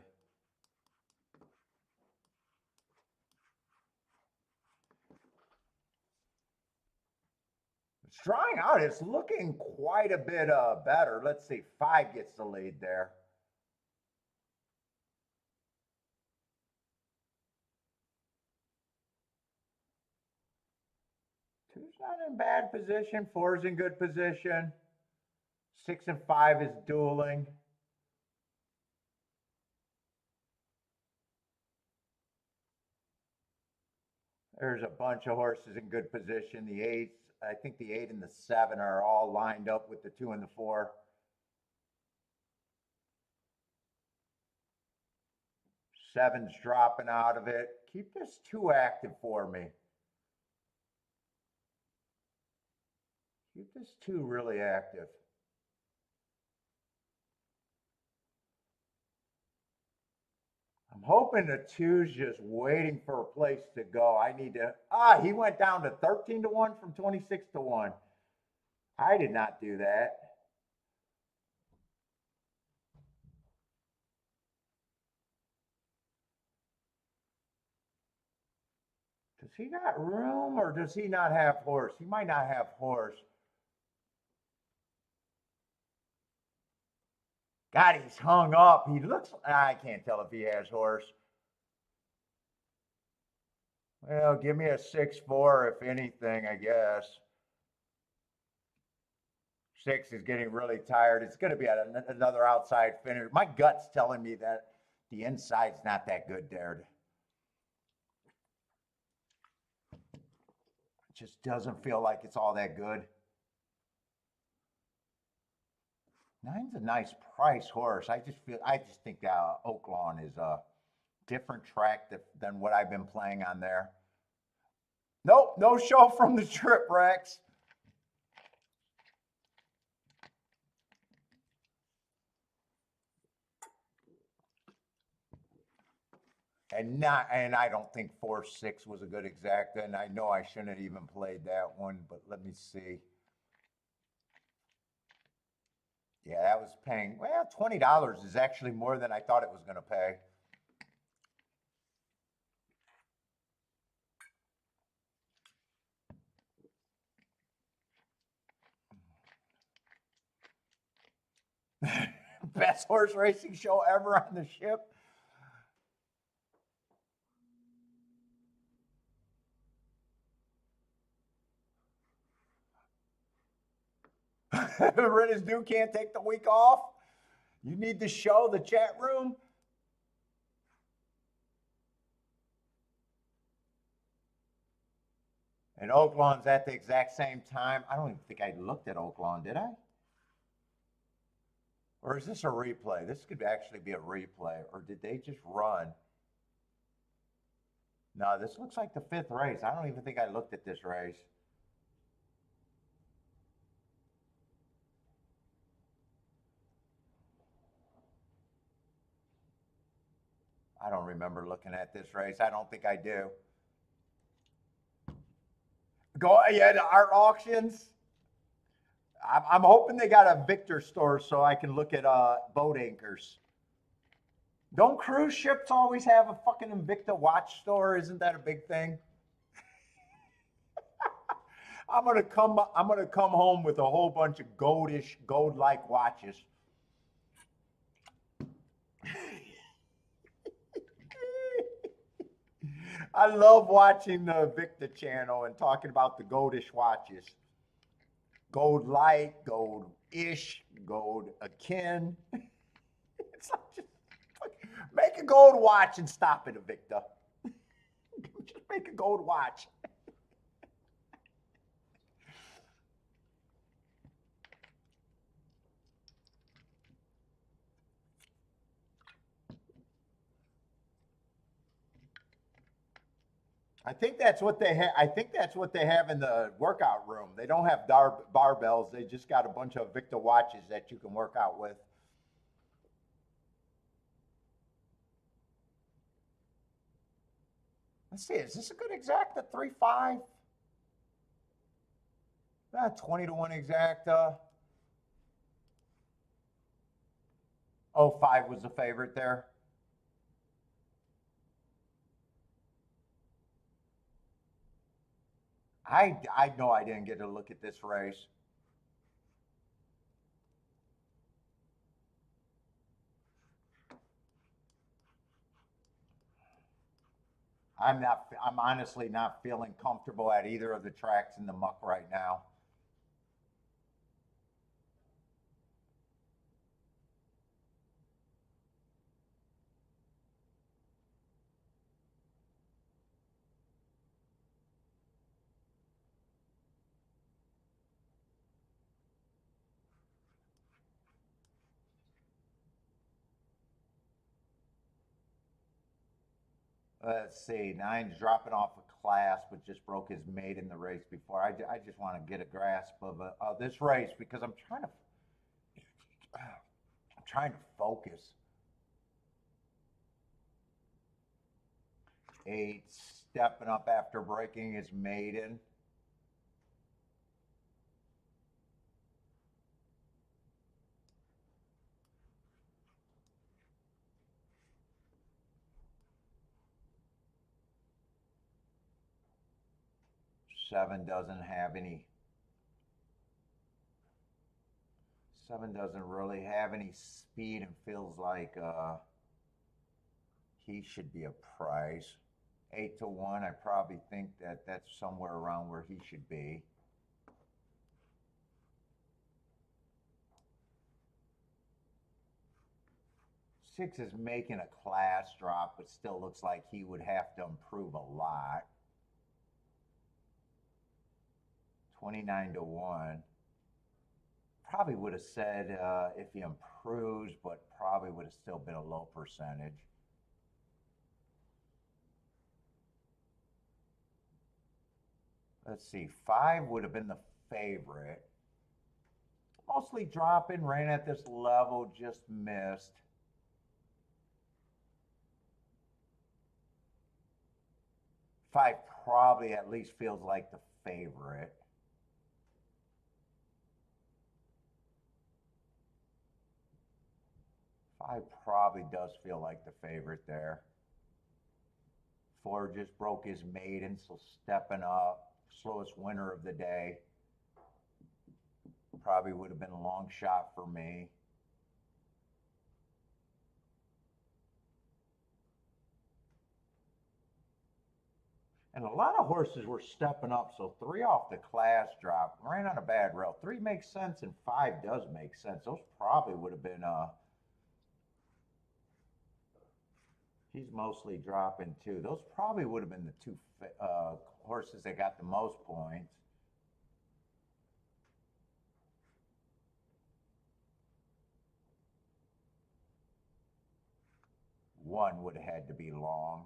It's drying out. It's looking quite a bit better. Let's see. 5 gets the lead there. Two's not in bad position. 4's in good position. 6 and 5 is dueling. There's a bunch of horses in good position. The 8s, I think the 8 and the 7 are all lined up with the 2 and the 4. 7's dropping out of it. Keep this 2 active for me. Keep this 2 really active. I'm hoping the 2's just waiting for a place to go. I need to, he went down to 13 to 1 from 26 to 1. I did not do that. Does he got room or does he not have horse? He might not have horse. God, he's hung up. He looks, I can't tell if he has horse. Well, give me a 6-4 if anything, I guess. 6 is getting really tired. It's going to be another outside finish. My gut's telling me that the inside's not that good there. It just doesn't feel like it's all that good. 9's a nice price horse. I just think Oaklawn is a different track than what I've been playing on there. Nope, no show from the trip, Rex. And I don't think 4-6 was a good exacta, and I know I shouldn't have even played that one, but let me see. Yeah, that was paying, well, $20 is actually more than I thought it was going to pay. Best horse racing show ever on the ship. Renna's Dew can't take the week off. You need to show the chat room. And Oaklawn's at the exact same time. I don't even think I looked at Oaklawn, did I? Or is this a replay? This could actually be a replay. Or did they just run? No, this looks like the 5th race. I don't even think I looked at this race. I don't remember looking at this race. I don't think I do. Go, yeah, the art auctions. I'm hoping they got a Victor store so I can look at boat anchors. Don't cruise ships always have a fucking Invicta watch store? Isn't that a big thing? I'm gonna come home with a whole bunch of gold-like watches. I love watching the Victa channel and talking about the goldish watches. Gold light, gold-ish, gold akin. It's like just make a gold watch and stop it, Invicta. Just make a gold watch. I think that's what they have. I think that's what they have in the workout room. They don't have barbells. They just got a bunch of Victa watches that you can work out with. Let's see. Is this a good exacta? 3-5. 20 to 1 exacta. Oh, 5 was the favorite there. I know I didn't get to look at this race. I'm honestly not feeling comfortable at either of the tracks in the muck right now. Let's see. Nine's dropping off a class, but just broke his mate in the race before. I just want to get a grasp of this race because I'm trying to focus. 8 stepping up after breaking his maiden. Seven doesn't really have any speed and feels like he should be a prize. 8 to 1, I probably think that that's somewhere around where he should be. Six is making a class drop, but still looks like he would have to improve a lot. 29 to 1. Probably would have said if he improves, but probably would have still been a low percentage. Let's see, 5 would have been the favorite. Mostly dropping, ran at this level, just missed. Five probably at least feels like the favorite. Five probably does feel like the favorite there. 4 just broke his maiden, so stepping up. Slowest winner of the day. Probably would have been a long shot for me. And a lot of horses were stepping up, so 3 off the class drop. Ran on a bad rail. 3 makes sense and 5 does make sense. Those probably would have been he's mostly dropping too. Those probably would have been the 2 horses that got the most points. One would have had to be long.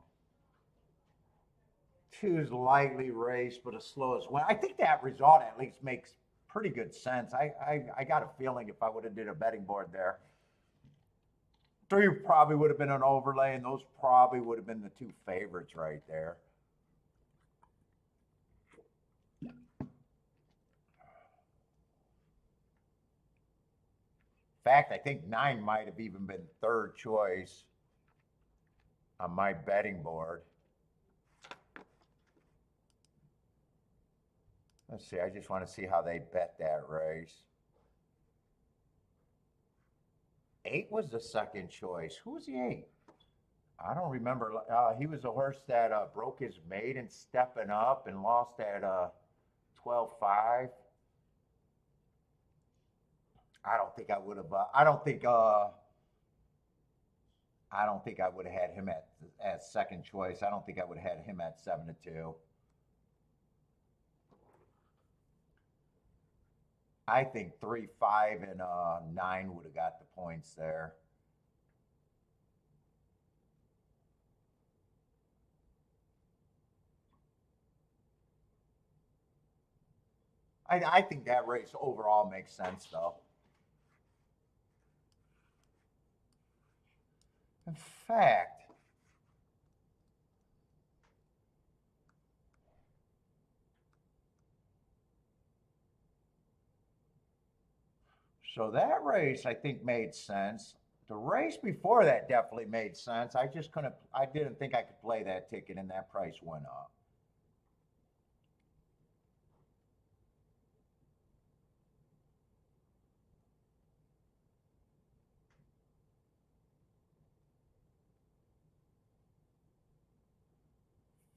2's lightly raced, but a slowest win. I think that result at least makes pretty good sense. I got a feeling if I would have did a betting board there, 3 probably would have been an overlay, and those probably would have been the 2 favorites right there. In fact, I think 9 might have even been third choice on my betting board. Let's see, I just want to see how they bet that race. 8 was the second choice. Who was the 8? I don't remember. He was a horse that broke his maiden stepping up and lost at 12-5. I don't think I would have. I don't think. I don't think I would have had him at second choice. I don't think I would have had him at 7-2. I think 3, 5, and 9 would have got the points there. I think that race overall makes sense, though. In fact, so that race I think made sense. The race before that definitely made sense. I just couldn't, I didn't think I could play that ticket and that price went up.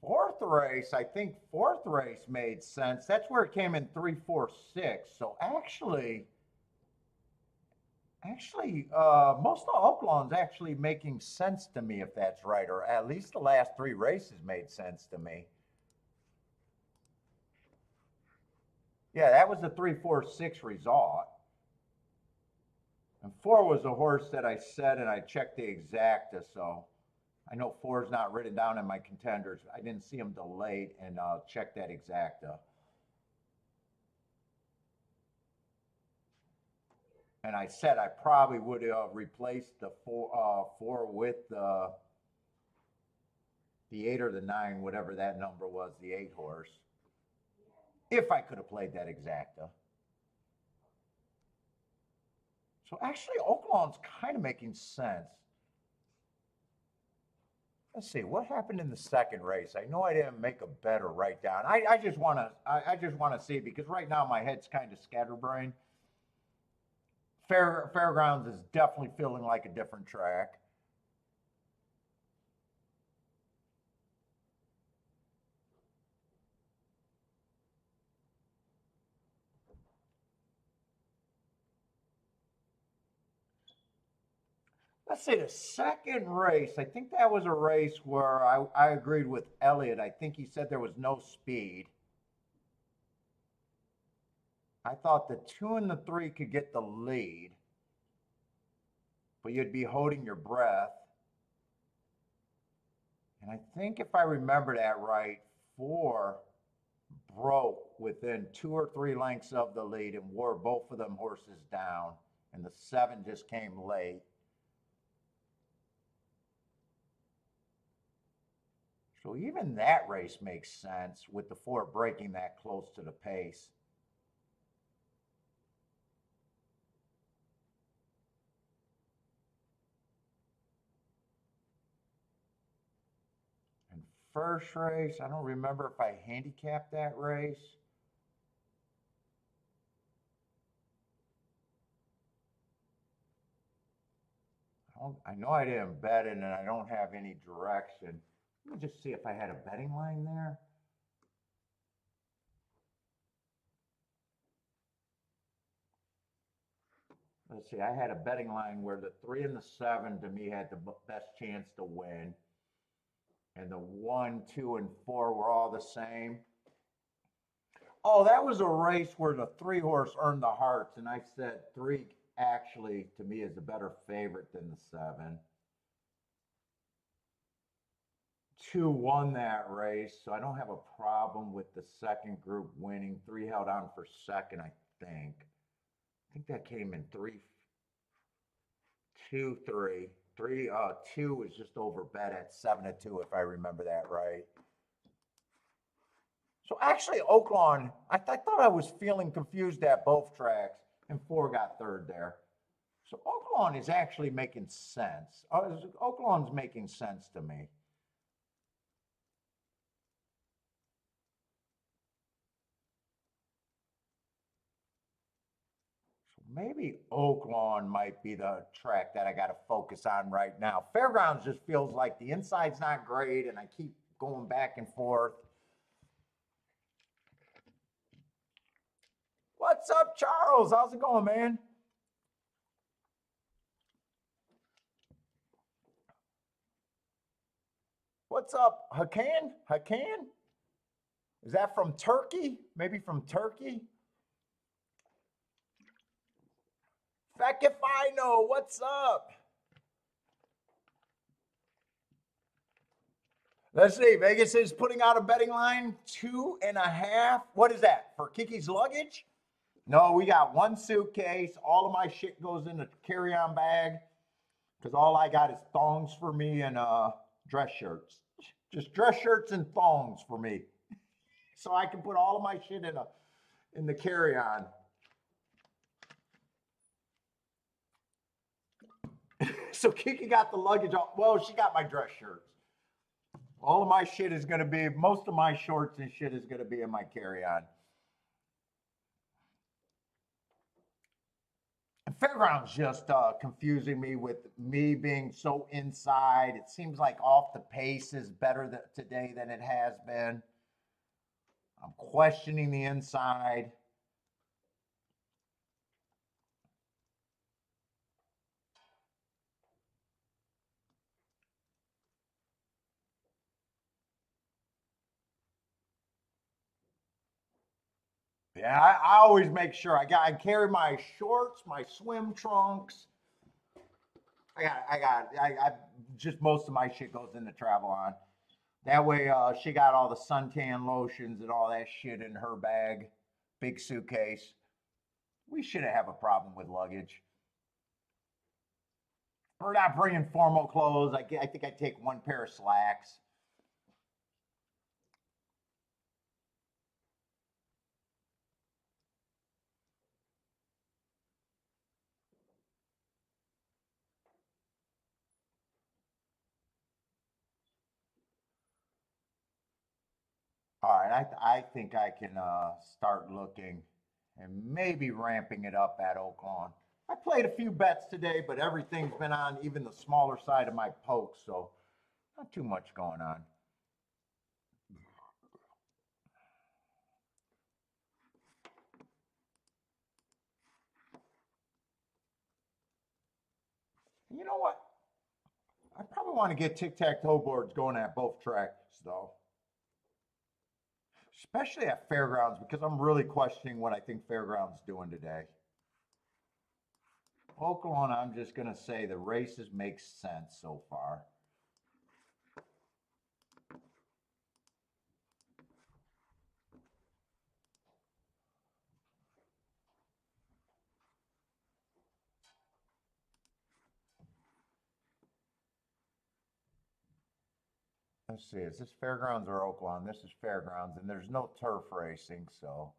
Fourth race, I think fourth race made sense. That's where it came in 346. So most of Oaklawn's actually making sense to me, if that's right, or at least the last three races made sense to me. Yeah, that was the 346 result. And 4 was a horse that I said, and I checked the exacta, so I know 4 is not written down in my contenders. I didn't see him delayed, and check that exacta. And I said I probably would have replaced the 4 with the 8 or the 9, whatever that number was, the 8 horse, if I could have played that exacta. So actually, Oaklawn's kind of making sense. Let's see what happened in the second race. I know I didn't make a bet or write down. I just want to see, because right now my head's kind of scatterbrained. Fairgrounds is definitely feeling like a different track. Let's see, the second race, I think that was a race where I agreed with Elliot. I think he said there was no speed. I thought the 2 and the 3 could get the lead, but you'd be holding your breath. And I think if I remember that right, 4 broke within 2 or 3 lengths of the lead and wore both of them horses down, and the 7 just came late. So even that race makes sense with the 4 breaking that close to the pace. And first race, I don't remember if I handicapped that race. I know I didn't bet it, and I don't have any direction. Let me just see if I had a betting line there. Let's see, I had a betting line where the 3 and the 7 to me had the best chance to win. And the 1, 2, and 4 were all the same. Oh, that was a race where the 3 horse earned the hearts, and I said 3 actually to me is a better favorite than the 7. 2 won that race, so I don't have a problem with the second group winning. 3 held on for second, I think. I think that came in 3, 2, 3. 2 was just over bet at 7-2, if I remember that right. So actually, Oaklawn, I thought I was feeling confused at both tracks, and 4 got third there. So Oaklawn is actually making sense. Oaklawn's making sense to me. So maybe Oaklawn might be the track that I got to focus on right now. Fairgrounds just feels like the inside's not great, and I keep going back and forth. What's up, Charles? How's it going, man? What's up, Hakan? Hakan? Is that from Turkey? Maybe from Turkey? Fekifino, what's up? Let's see. Vegas is putting out a betting line, 2.5. What is that, for Kiki's luggage? No, we got 1 suitcase. All of my shit goes in the carry-on bag because all I got is thongs for me and dress shirts. Just dress shirts and thongs for me. So I can put all of my shit in the carry-on. So Kiki got the luggage off. Well, she got my dress shirts. All of my shit is going to be, most of my shorts and shit is going to be in my carry-on. And Fairgrounds just confusing me with me being so inside. It seems like off the pace is better today than it has been. I'm questioning the inside. Yeah, I always make sure I carry my shorts, my swim trunks. I just most of my shit goes in the travel on. That way, she got all the suntan lotions and all that shit in her bag, big suitcase. We shouldn't have a problem with luggage. We're not bringing formal clothes. I think I take one pair of slacks. All right, I think I can start looking and maybe ramping it up at Oaklawn. I played a few bets today, but everything's been on even the smaller side of my poke, so not too much going on. You know what? I probably want to get tic-tac-toe boards going at both tracks, though. Especially at Fairgrounds, because I'm really questioning what I think Fairgrounds doing today. Oaklawn, I'm just going to say the races make sense so far. Let's see, is this Fairgrounds or Oaklawn? This is Fairgrounds, and there's no turf racing, so.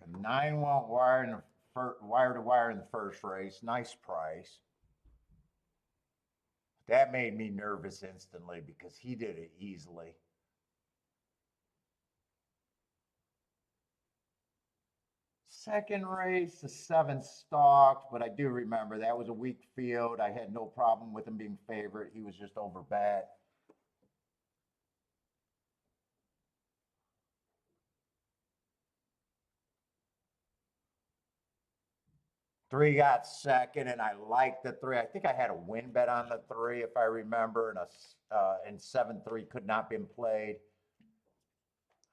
A 9 went wire in the wire to wire in the first race. Nice price. That made me nervous instantly because he did it easily. Second race, the 7 stalked, but I do remember that was a weak field. I had no problem with him being favorite. He was just over bet. 3 got second, and I liked the 3. I think I had a win bet on the 3, if I remember, and 7-3 could not been played.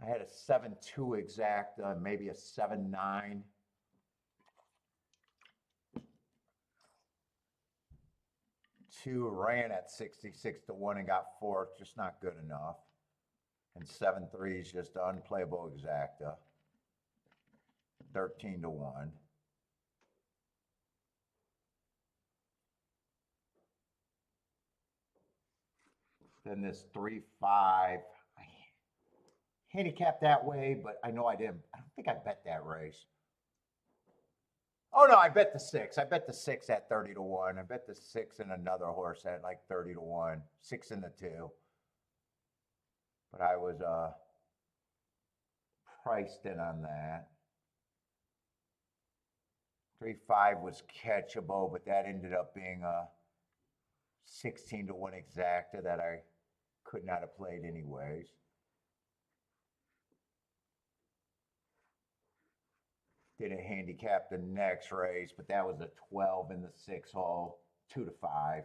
I had a 7-2 exact, maybe a 7-9. 2 ran at 66-1 and got 4th, just not good enough. And 7-3 is just unplayable exacta. 13-1. Then this 3-5. I handicapped that way, but I know I didn't. I don't think I bet that race. Oh no, I bet the 6. I bet the 6 at 30-1. I bet the 6 and another horse at like 30-1. 6 and the 2. But I was priced in on that. 3-5 was catchable, but that ended up being a 16-1 exacta that I could not have played anyways. Didn't handicap the next race, but that was a 12 in the 6 hole, 2-5.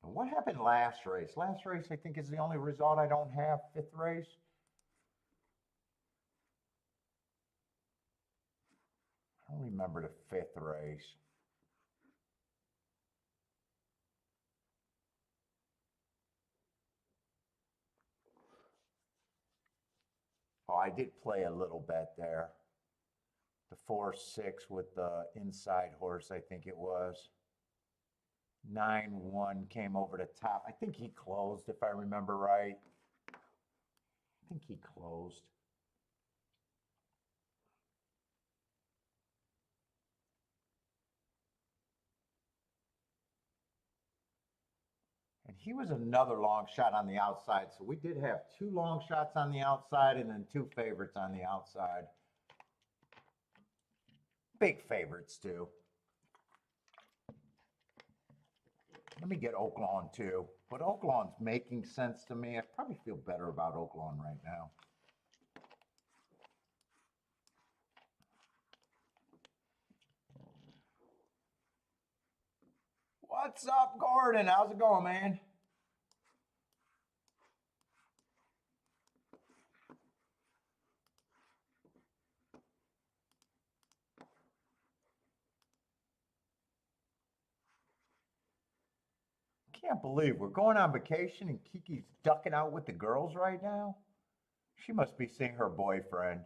What happened last race? Last race, I think, is the only result I don't have. 5th race. I don't remember the 5th race. Oh, I did play a little bet there. The 4-6 with the inside horse, I think it was. 9-1 came over the top. I think he closed, if I remember right. I think he closed. And he was another long shot on the outside. So we did have 2 long shots on the outside and then 2 favorites on the outside. Big favorites, too. Let me get Oaklawn, too. But Oaklawn's making sense to me. I probably feel better about Oaklawn right now. What's up, Gordon? How's it going, man? Can't believe we're going on vacation and Kiki's ducking out with the girls right now. She must be seeing her boyfriend.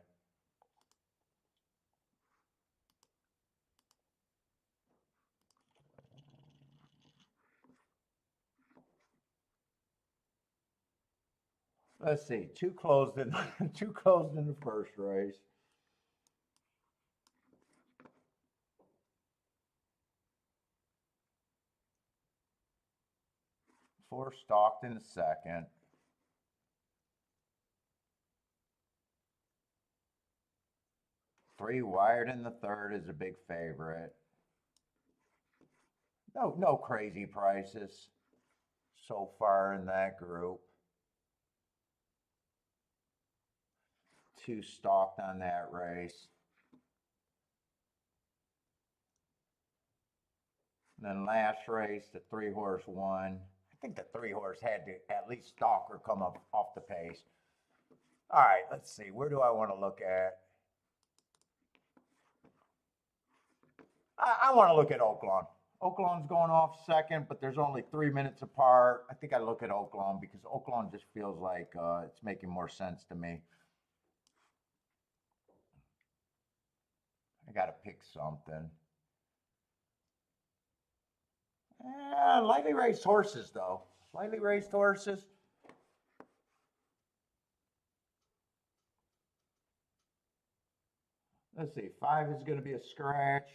Let's see, 2 closed in 2 closed in the first race. 4 stalked in the second. 3 wired in the third is a big favorite. No crazy prices so far in that group. 2 stalked on that race. And then last race, the 3-horse won. I think the 3-horse had to at least stalk or come up off the pace. All right, let's see. Where do I want to look at? I want to look at Oaklawn. Oaklawn's going off second, but there's only 3 minutes apart. I think I look at Oaklawn because Oaklawn just feels like it's making more sense to me. I got to pick something. Lightly raced horses, though. Lightly raced horses. Let's see. 5 is going to be a scratch.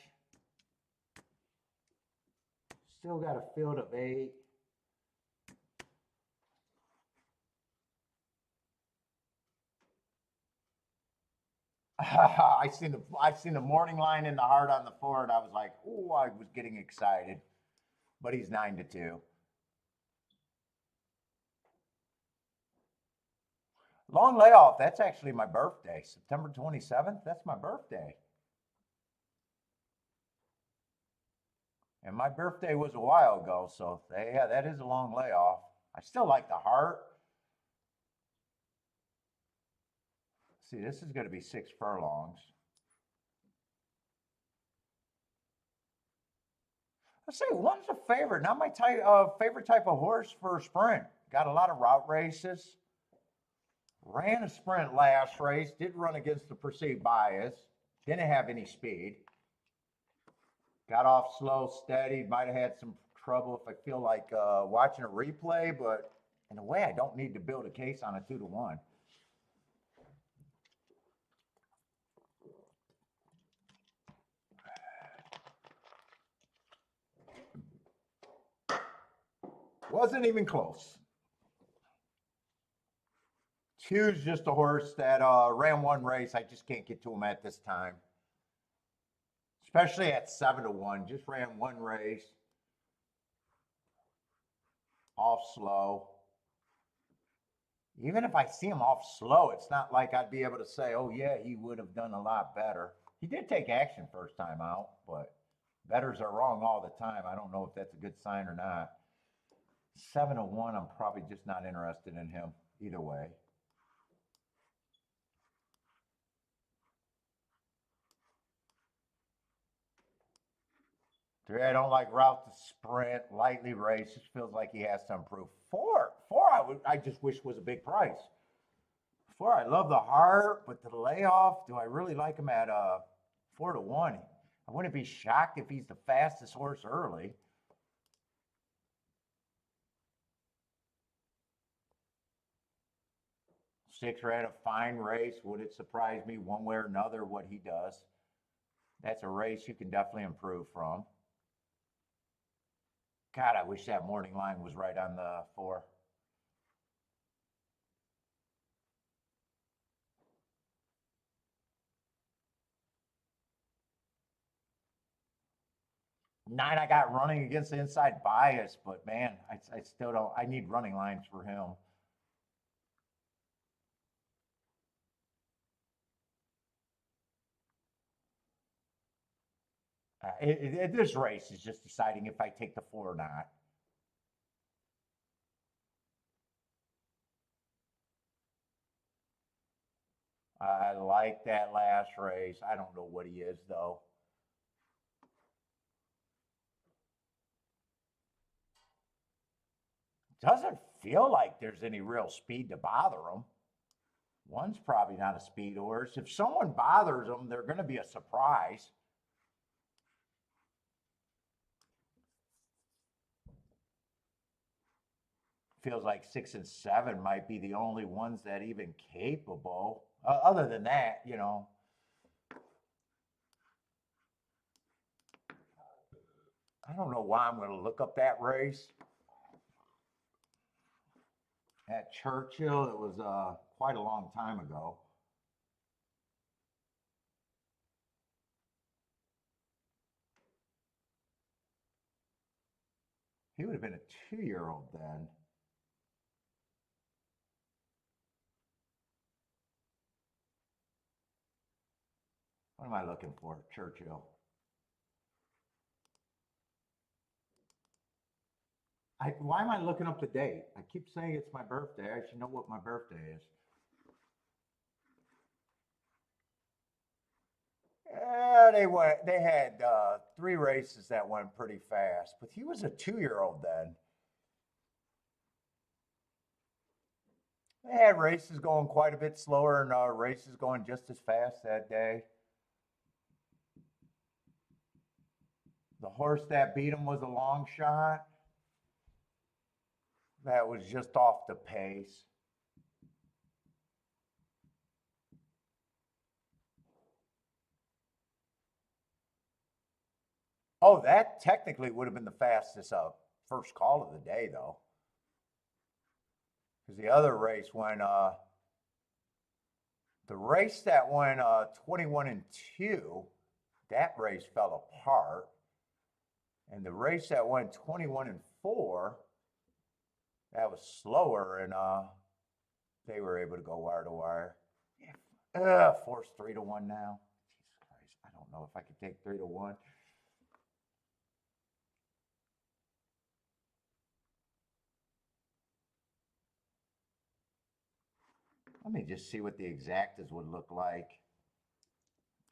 Still got a field of 8. I seen the morning line in the heart on the 4, and I was like, oh, I was getting excited. But he's 9-2. Long layoff. That's actually my birthday. September 27th. That's my birthday. And my birthday was a while ago, so yeah, that is a long layoff. I still like the heart. See, this is going to be 6 furlongs. Let's say 1's a favorite. Not my favorite type of horse for a sprint. Got a lot of route races. Ran a sprint last race. Did run against the perceived bias. Didn't have any speed. Got off slow, steady. Might have had some trouble if I feel like watching a replay, but in a way, I don't need to build a case on a 2-1. Wasn't even close. 2's just a horse that ran 1 race. I just can't get to him at this time. Especially at 7-1. Just ran 1 race. Off slow. Even if I see him off slow, it's not like I'd be able to say, oh, yeah, he would have done a lot better. He did take action first time out, but bettors are wrong all the time. I don't know if that's a good sign or not. 7-1, I'm probably just not interested in him either way. 3, I don't like route to sprint, lightly race. Just feels like he has to improve. 4, I just wish was a big price. 4, I love the heart, but the layoff, do I really like him at 4-1. I wouldn't be shocked if he's the fastest horse early. Six ran a fine race. Would it surprise me one way or another what he does? That's a race you can definitely improve from. God, I wish that morning line was right on the 4. Nine, I got running against the inside bias, but man, I still don't. I need running lines for him. This race is just deciding if I take the 4 or not. I like that last race. I don't know what he is though. Doesn't feel like there's any real speed to bother him. One's probably not a speed horse. If someone bothers them, they're going to be a surprise. Feels like 6 and 7 might be the only ones that even capable. Other than that, you know, I don't know why I'm going to look up that race. At Churchill, it was quite a long time ago. He would have been a 2-year-old then. What am I looking for? Churchill. Why am I looking up the date? I keep saying it's my birthday. I should know what my birthday is. They had 3 races that went pretty fast, but he was a 2-year-old then. They had races going quite a bit slower and races going just as fast that day. The horse that beat him was a long shot. That was just off the pace. Oh, that technically would have been the fastest first call of the day, though. Because the other race went, the race that went 21 and 2, that race fell apart. And the race that went 21 and 4, that was slower, and they were able to go wire to wire. Force 3-1 now. Jesus Christ, I don't know if I could take 3-1. Let me just see what the exactas would look like.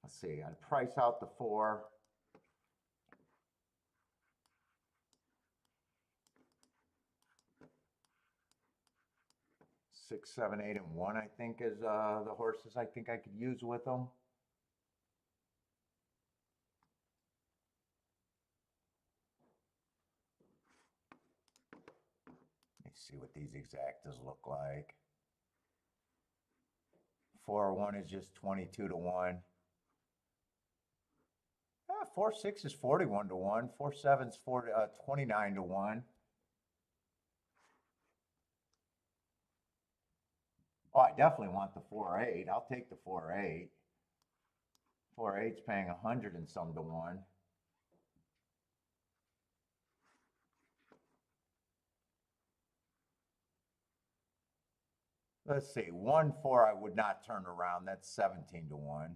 Let's see, I'd price out the 4. 6, 7, 8, and 1, I think, is the horses I think I could use with them. Let me see what these exactas look like. 4-1 is just 22-1. 4-6 is 41-1. 4-7 is 29-1. Oh, I definitely want the 4-8. I'll take the 4-8. 4-8's paying 100 and some to 1. Let's see, 1-4 I would not turn around. That's 17-1.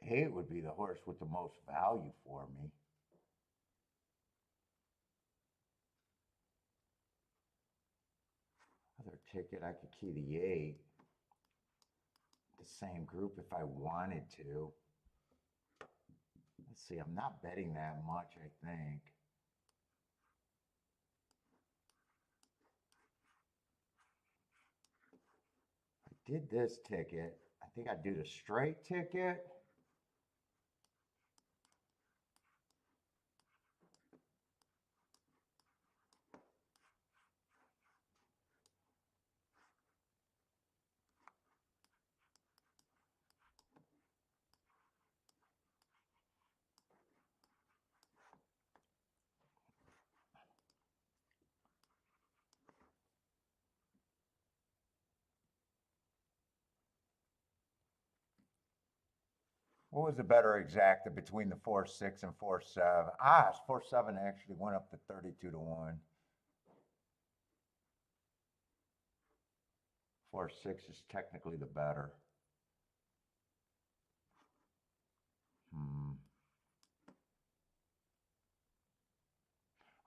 It would be the horse with the most value for me. Other ticket, I could key the 8. the same group if I wanted to. Let's see, I'm not betting that much, I think. I did this ticket. I think I'd do the straight ticket. What was the better exacta between the 4-6 and 4-7? 4-7 actually went up to 32-1. 4-6 is technically the better.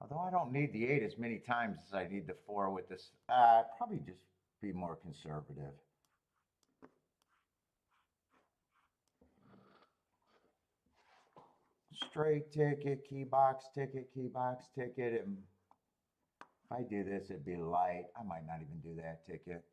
Although I don't need the 8 as many times as I need the 4 with this, probably just be more conservative. Straight ticket, key box ticket, key box ticket. And if I do this, it'd be light. I might not even do that ticket.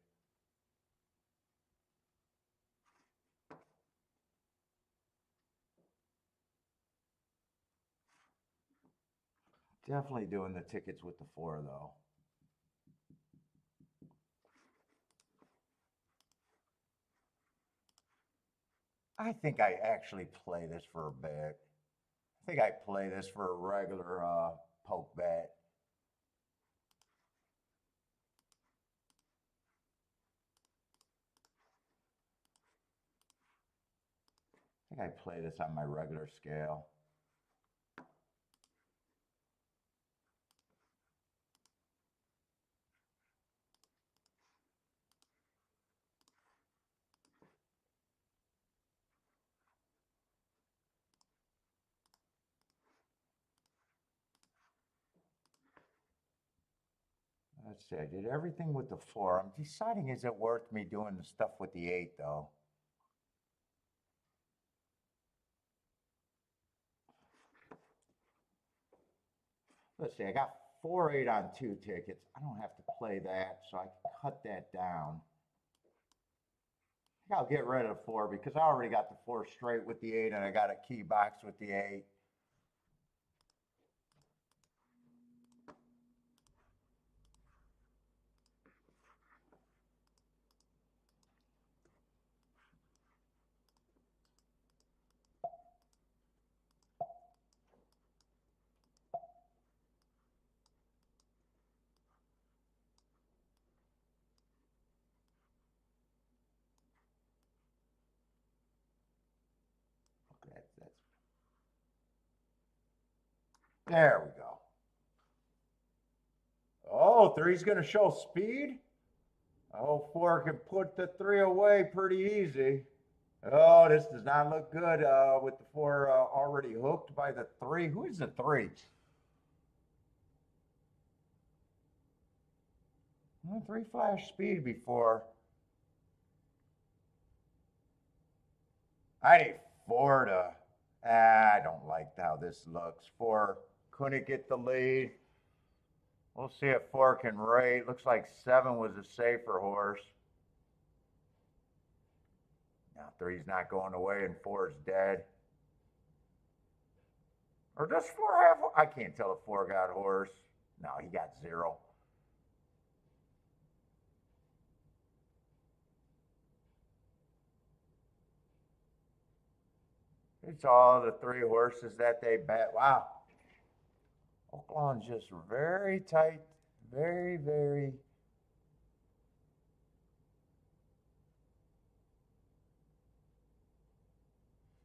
Definitely doing the tickets with the 4 though. I think I actually play this for a bet. I think I play this for a regular poke bet. I think I play this on my regular scale. Let's see, I did everything with the 4. I'm deciding, is it worth me doing the stuff with the 8 though? Let's see, I got 4-8 on 2 tickets. I don't have to play that, so I can cut that down. I think I'll get rid of the 4 because I already got the 4 straight with the 8 and I got a key box with the 8. There we go. Oh, 3's going to show speed. Oh, 4 can put the 3 away pretty easy. Oh, this does not look good with the 4 already hooked by the 3. Who is the 3? Well, 3 flash speed before. I need 4 to... I don't like how this looks. 4 couldn't get the lead. We'll see if 4 can rate. Looks like 7 was a safer horse. Now 3's not going away and 4's dead. Or does 4 have... I can't tell if 4 got horse. No, he got 0. It's all the 3 horses that they bet. Wow. Oaklawn's just very tight. Very, very...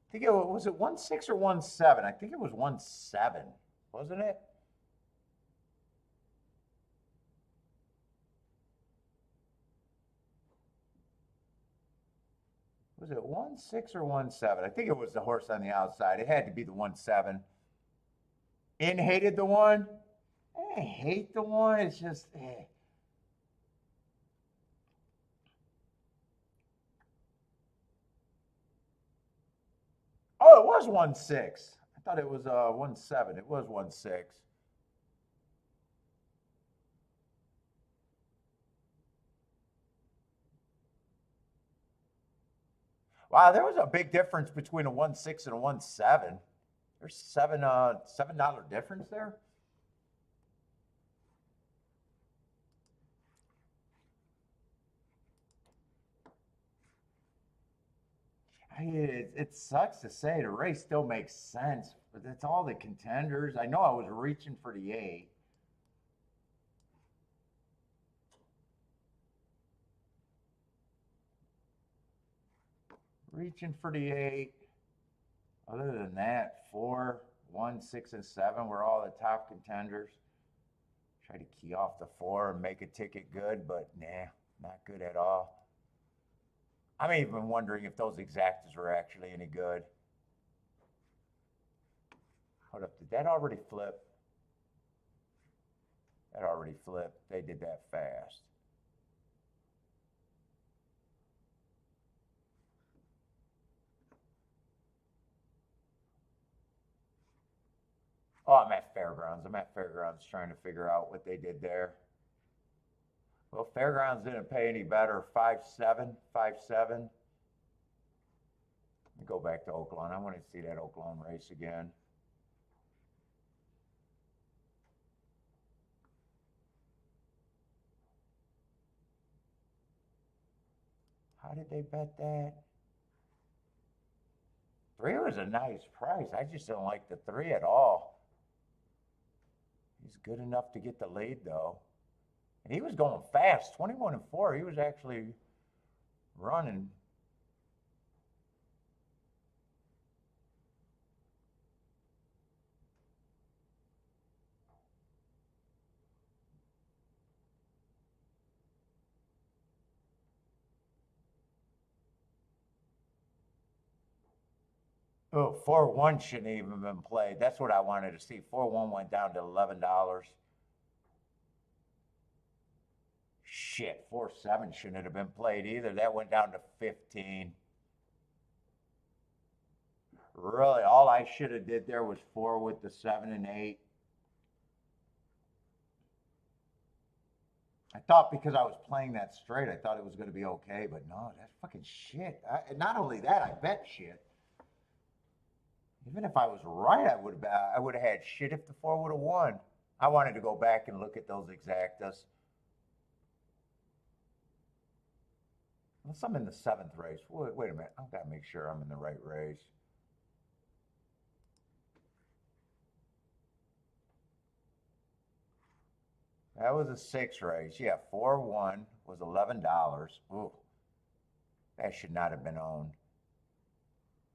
I think it was it 1-6 or 1-7? I think it was 1-7, wasn't it? Was it 1-6 or 1-7? I think it was the horse on the outside. It had to be the 1-7. In hated the 1. I hate the 1. It's just... was 1-6. I thought it was 1-7. It was 1-6. Wow, there was a big difference between a 1-6 and a 1-7. There's $7 difference there. It sucks to say the race still makes sense, but it's all the contenders. I know I was reaching for the 8. Reaching for the 8. Other than that, 4, 1, 6, and 7 were all the top contenders. Try to key off the 4 and make a ticket good, but nah, not good at all. I'm even wondering if those exactas were actually any good. Hold up, did that already flip? That already flipped. They did that fast. Oh, I'm at Fairgrounds. I'm at Fairgrounds trying to figure out what they did there. Well, Fairgrounds didn't pay any better. 5-7, 5-7. Let me go back to Oaklawn. I want to see that Oaklawn race again. How did they bet that? 3 was a nice price. I just don't like the 3 at all. He's good enough to get the lead, though. And he was going fast, 21-4. He was actually running. Oh, 4-1 shouldn't even been played. That's what I wanted to see. 4-1 went down to $11. Shit, 4-7 shouldn't have been played either. That went down to 15. Really, all I should have did there was 4 with the 7 and 8. I thought because I was playing that straight, I thought it was going to be okay, but no, that's fucking shit. Not only that, I bet shit. Even if I was right, I would have had shit if the 4 would have won. I wanted to go back and look at those exactas. Unless I'm in the 7th race. Wait a minute. I've got to make sure I'm in the right race. That was a 6 race. Yeah, 4-1 was $11. Ooh, that should not have been owned.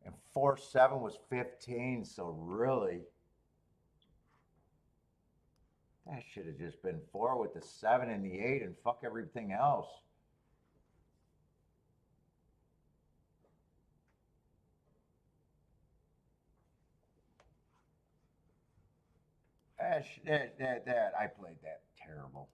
And 4-7 was 15, so really, that should have just been 4 with the 7 and the 8 and fuck everything else. I played that terrible.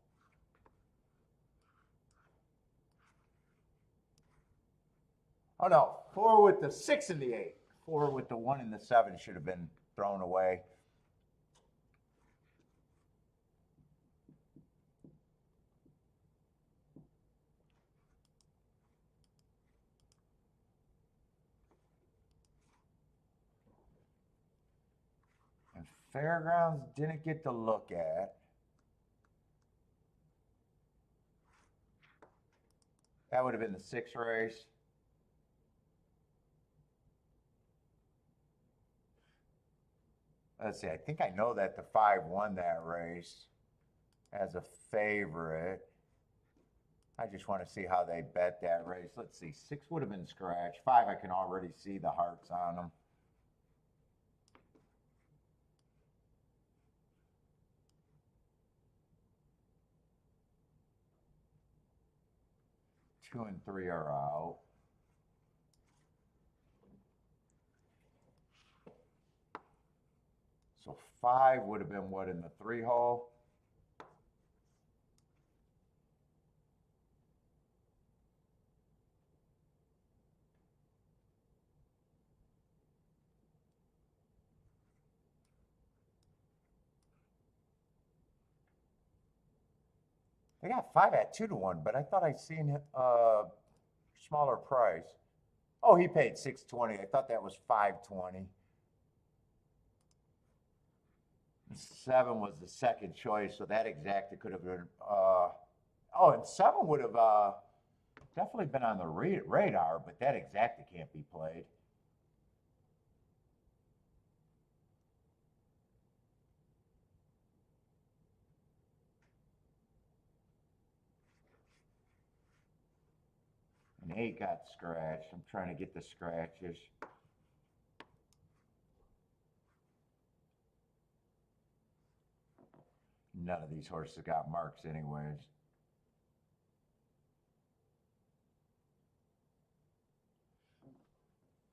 Oh no, 4 with the 6 and the 8. 4 with the 1 and the 7 should have been thrown away. And Fairgrounds didn't get to look at. That would have been the 6 race. Let's see, I think I know that the 5 won that race as a favorite. I just want to see how they bet that race. Let's see, 6 would have been scratch. 5, I can already see the hearts on them. Two and 3 are out. So 5 would have been what in the 3 hole? They got 5 at 2-1, but I thought I seen smaller price. Oh, he paid 620. I thought that was 520. 7 was the second choice, so that exacta could have been. Oh, and 7 would have definitely been on the radar, but that exacta can't be played. And 8 got scratched. I'm trying to get the scratches. None of these horses got marks anyways.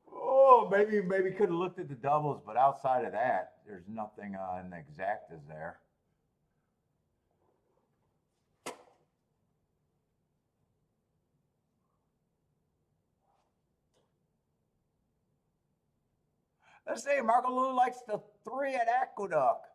Oh, maybe could have looked at the doubles, but outside of that, there's nothing on the exactas there. Let's see, Marco Lou likes the 3 at Aqueduct.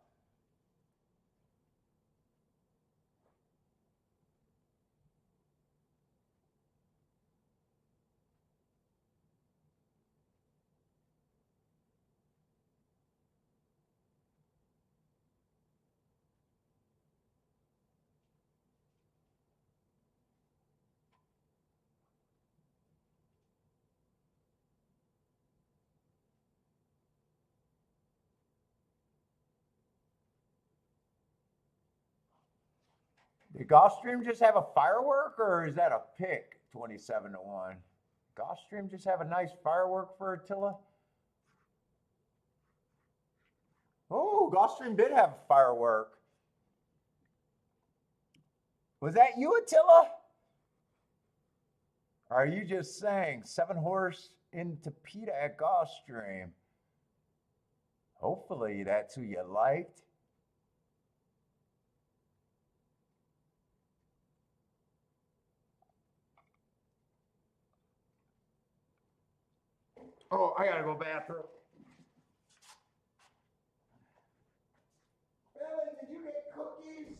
Did Gulfstream just have a firework, or is that a pick? 27-1. Gulfstream just have a nice firework for Attila. Oh, Gulfstream did have a firework. Was that you, Attila? Or are you just saying 7 horse into PETA at Gulfstream? Hopefully that's who you liked. Oh, I gotta go bathroom. Billy, did you get cookies?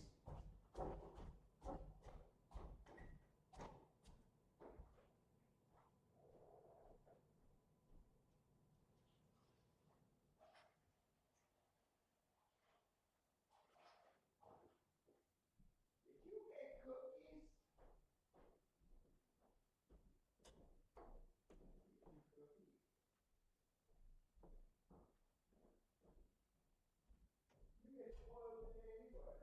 Did you get cookies? You get spoiled today anyway.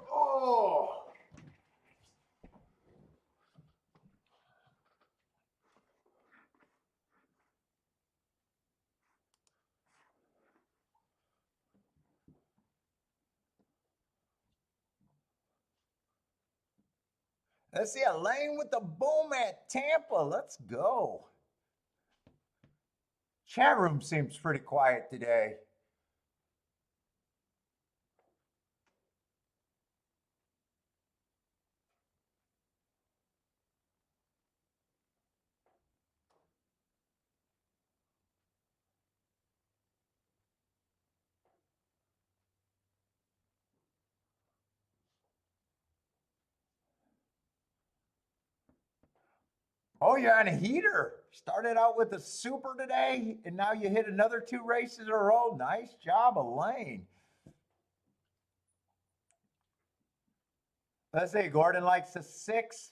Oh! Let's see a lane with the boom at Tampa. Let's go. Chat room seems pretty quiet today. Oh, you're on a heater. Started out with a super today, and now you hit another 2 races in a row. Nice job, Elaine. Let's see, Gordon likes a 6.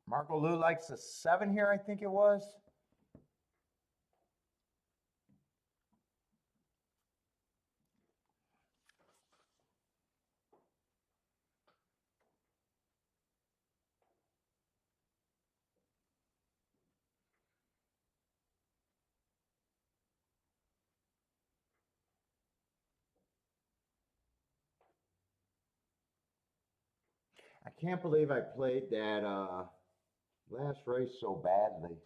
Marco Lou likes a 7 here, I think it was. I can't believe I played that last race so badly.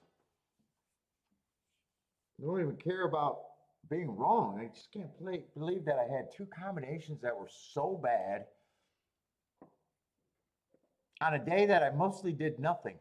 I don't even care about being wrong. I just can't believe that I had two combinations that were so bad on a day that I mostly did nothing.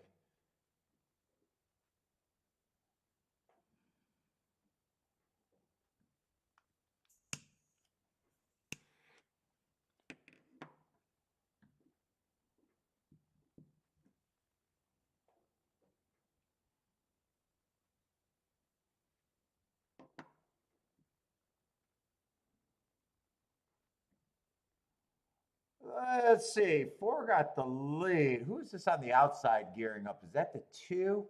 Let's see. Four got the lead. Who's this on the outside gearing up? Is that the two?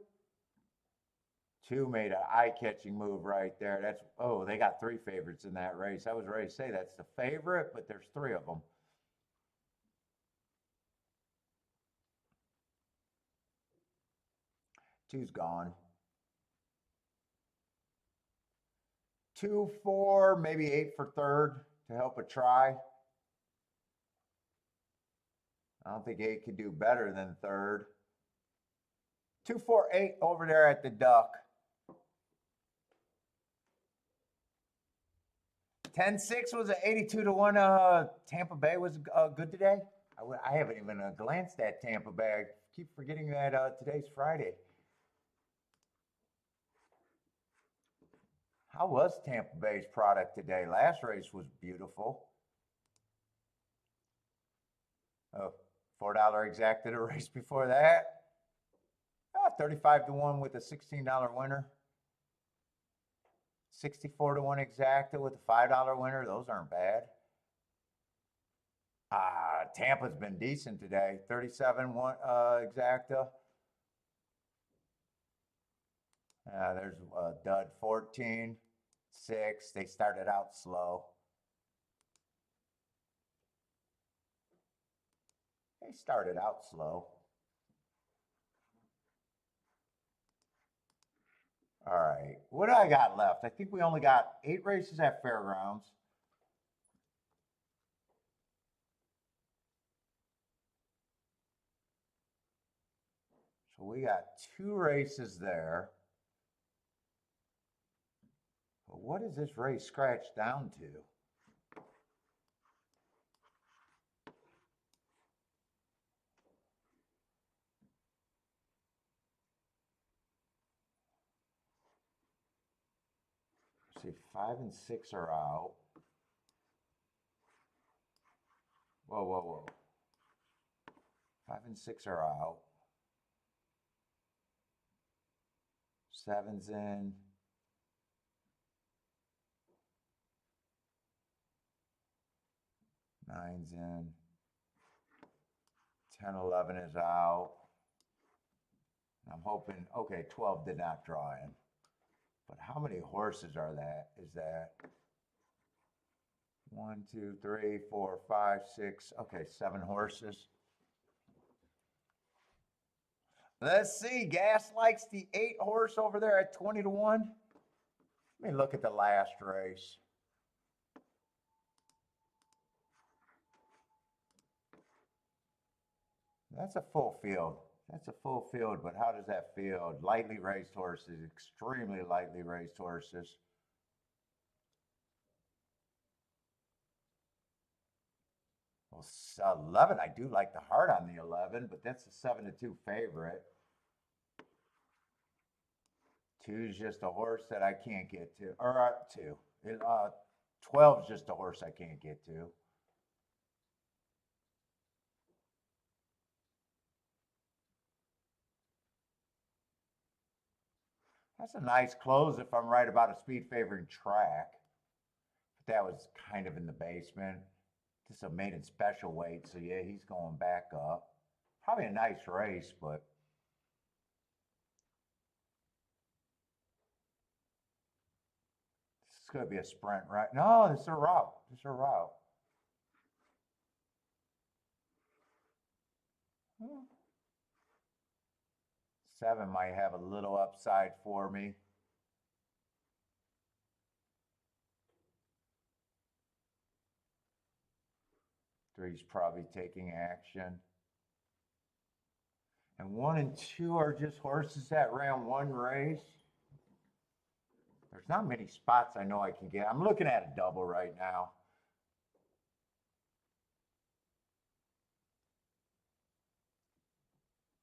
Two made an eye-catching move right there. That's, oh, they got three favorites in that race. I was ready to say that's the favorite, but there's three of them. Two's gone. 2, 4, maybe 8 for third to help a try. I don't think 8 could do better than third. 2, 4, 8 over there at the duck. 10-6 was an 82 to 1. Tampa Bay was good today. I haven't even glanced at Tampa Bay. I keep forgetting that today's Friday. How was Tampa Bay's product today? Last race was beautiful. Oh, $4 exacta the race before that. 35 to 1 with a $16 winner. 64 to 1 exacta with a $5 winner. Those aren't bad. Tampa's been decent today. 37 1 exacta. There's dud 14, 6. They started out slow. They started out slow. All right, what do I got left? I think we only got 8 races at Fairgrounds. So we got 2 races there. But what is this race scratched down to? See, 5 and 6 are out. Whoa, whoa, whoa. 5 and 6 are out. 7's in. 9's in. 10, 11 is out. I'm hoping, okay, 12 did not draw in. But how many horses are that? Is that 1, 2, 3, 4, 5, 6? Okay, 7 horses. Let's see. Gas likes the 8 horse over there at 20 to 1. Let me look at the last race. That's a full field. That's a full field, but how does that field? Lightly raced horses, extremely lightly raced horses. Well, 11, I do like the heart on the 11, but that's a 7 to 2 favorite. 2's just a horse that I can't get to, or 2. 12's just a horse I can't get to. That's a nice close if I'm right about a speed favoring track. But that was kind of in the basement. This is a maiden special weight, so yeah, he's going back up. Probably a nice race, but this is going to be a sprint, right? No, this is a route. This is a route. 7 might have a little upside for me. 3's probably taking action. And 1 and 2 are just horses that ran one race. There's not many spots I know I can get. I'm looking at a double right now.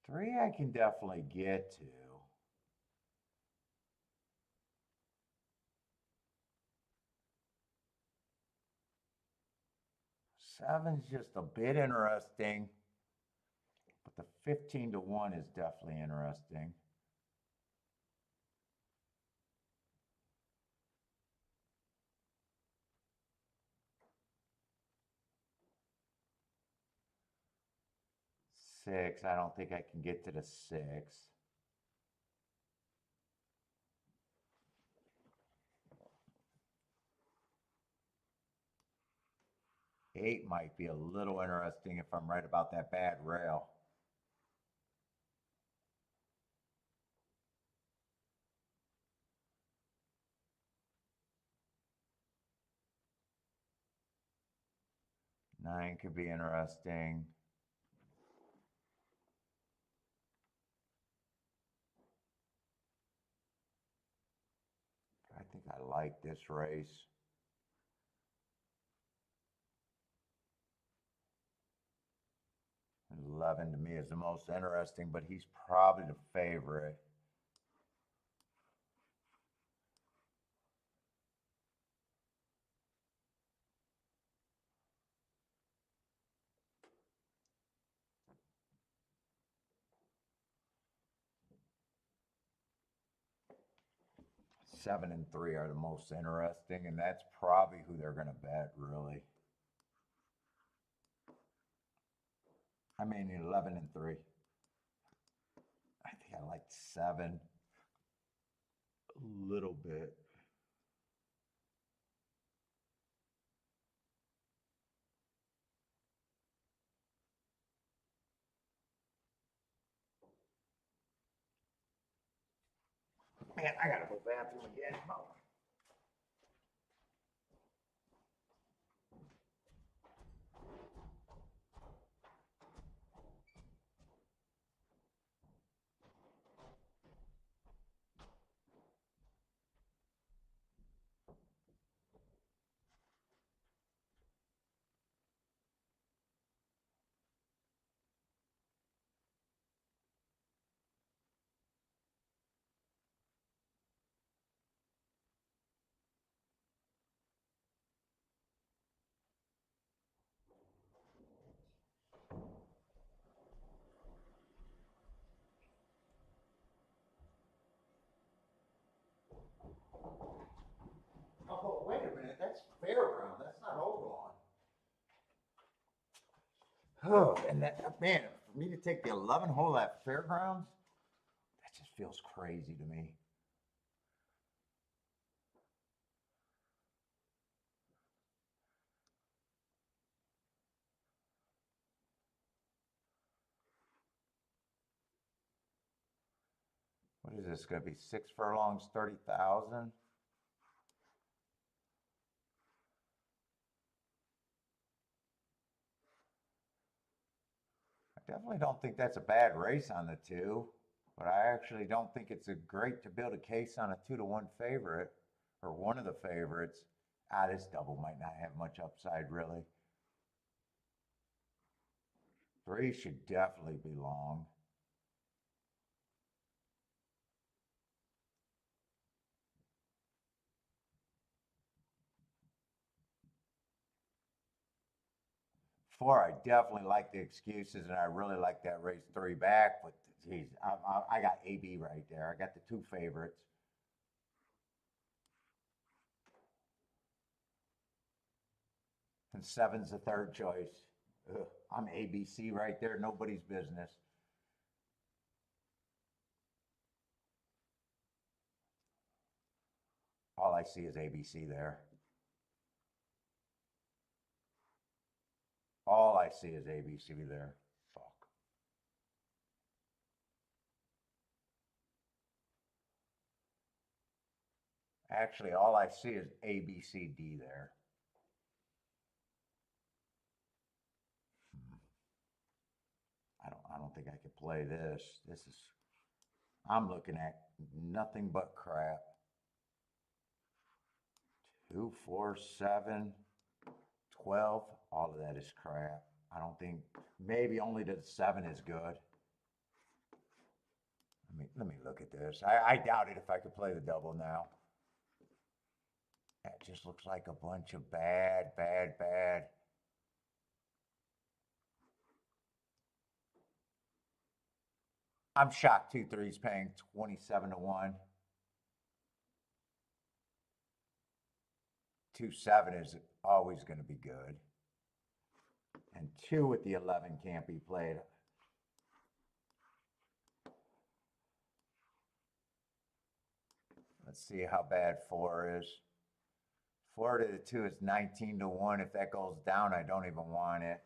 Three I can definitely get to. Seven's just a bit interesting, but the 15 to 1 is definitely interesting. Six, I don't think I can get to the six. Eight might be a little interesting if I'm right about that bad rail. Nine could be interesting. I think I like this race. 11 to me is the most interesting, but he's probably the favorite. Seven and three are the most interesting, and that's probably who they're going to bet, really. I mean, 11 and three. I think I like seven a little bit. Man, I gotta go bathroom again. Oh, wait a minute. That's Fairground. That's not Oaklawn. Oh, and that, man, for me to take the 11 hole at Fairgrounds, that just feels crazy to me. What is this going to be? 6 furlongs, 30,000? I definitely don't think that's a bad race on the two, but I actually don't think it's a great to build a case on a 2 to 1 favorite or one of the favorites. This double might not have much upside, really. Three should definitely be long. Four, I definitely like the excuses, and I really like that race three back. But geez, I got AB right there. I got the two favorites. And seven's the third choice. Ugh, I'm ABC right there. Nobody's business. All I see is ABC there. All I see is ABC there. Fuck. Actually, all I see is ABCD there. I don't think I could play this. I'm looking at nothing but crap. 2, 4, 7, 12. All of that is crap. I don't think, maybe only the 7 is good. Let me look at this. I doubt it if I could play the double now. That just looks like a bunch of bad. I'm shocked 2-3's paying 27 to 1. 2-7 is always going to be good. And 2 with the 11 can't be played. Let's see how bad 4 is. 4 to the 2 is 19 to 1. If that goes down, I don't even want it.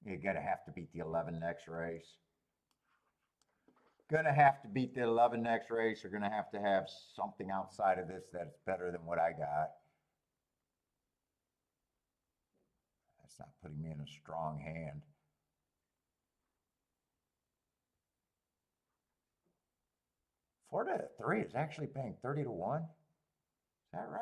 You're going to have to beat the 11 next race. Going to have to beat the 11 next race. You're going to have something outside of this that's better than what I got. That's not putting me in a strong hand. Four to 3 is actually paying 30 to 1. Is that right?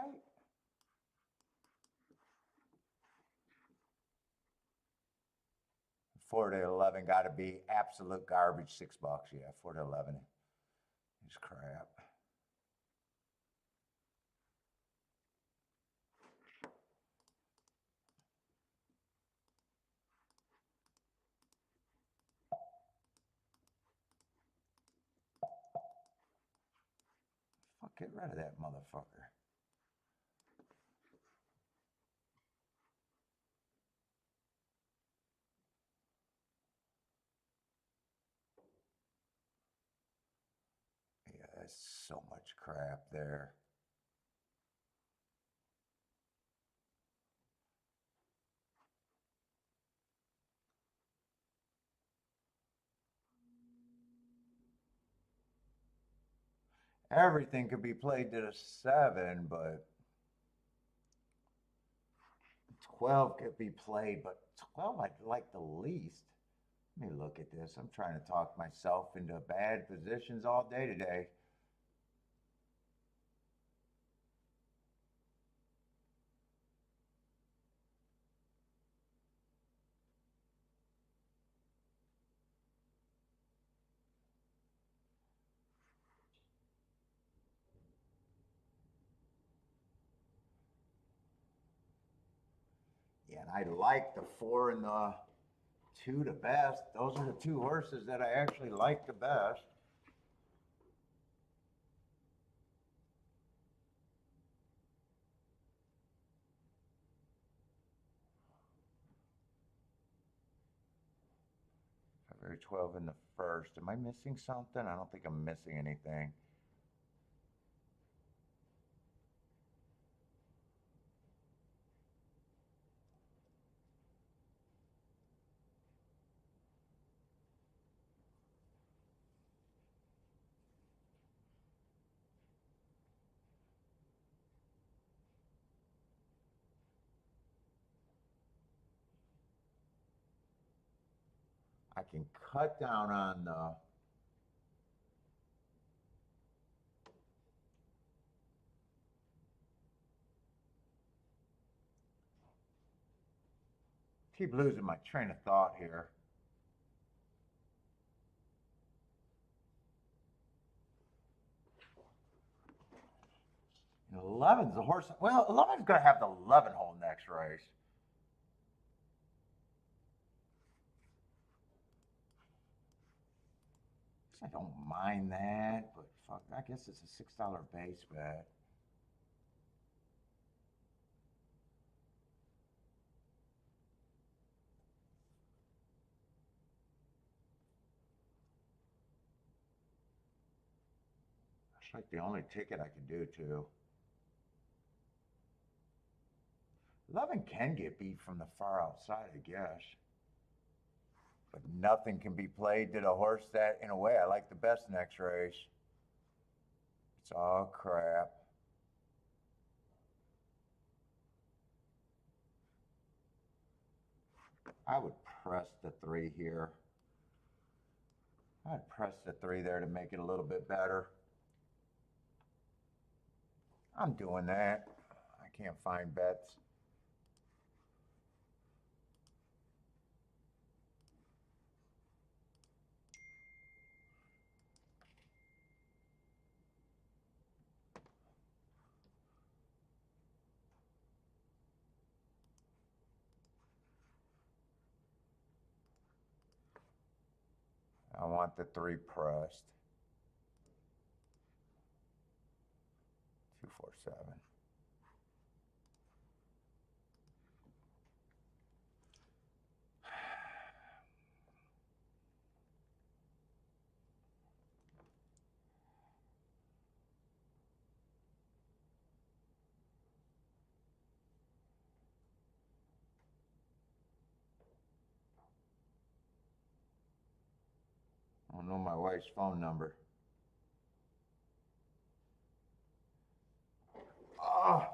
$4 to 11 got to be absolute garbage. $6. Yeah, 4 to 11 is crap. Fuck, get rid of that motherfucker. So much crap there. Everything could be played to the 7, but 12 could be played, but 12 I'd like the least. Let me look at this. I'm trying to talk myself into bad positions all day today. Yeah, and I like the 4 and the 2 the best. Those are the 2 horses that I actually like the best. February 12 in the first. Am I missing something? I don't think I'm missing anything. I can cut down on the keep losing my train of thought here. 11's the horse. Well, 11's going to have the 11 hole next race. I don't mind that, but fuck, I guess it's a $6 base bet. That's like the only ticket I can do too. 11 can get beat from the far outside, I guess. But nothing can be played to the horse that, in a way, I like the best next race. It's all crap. I would press the 3 here. I'd press the 3 there to make it a little bit better. I'm doing that. I can't find bets. I want the 3 pressed. 2, 4, 7. I don't know my wife's phone number. Oh.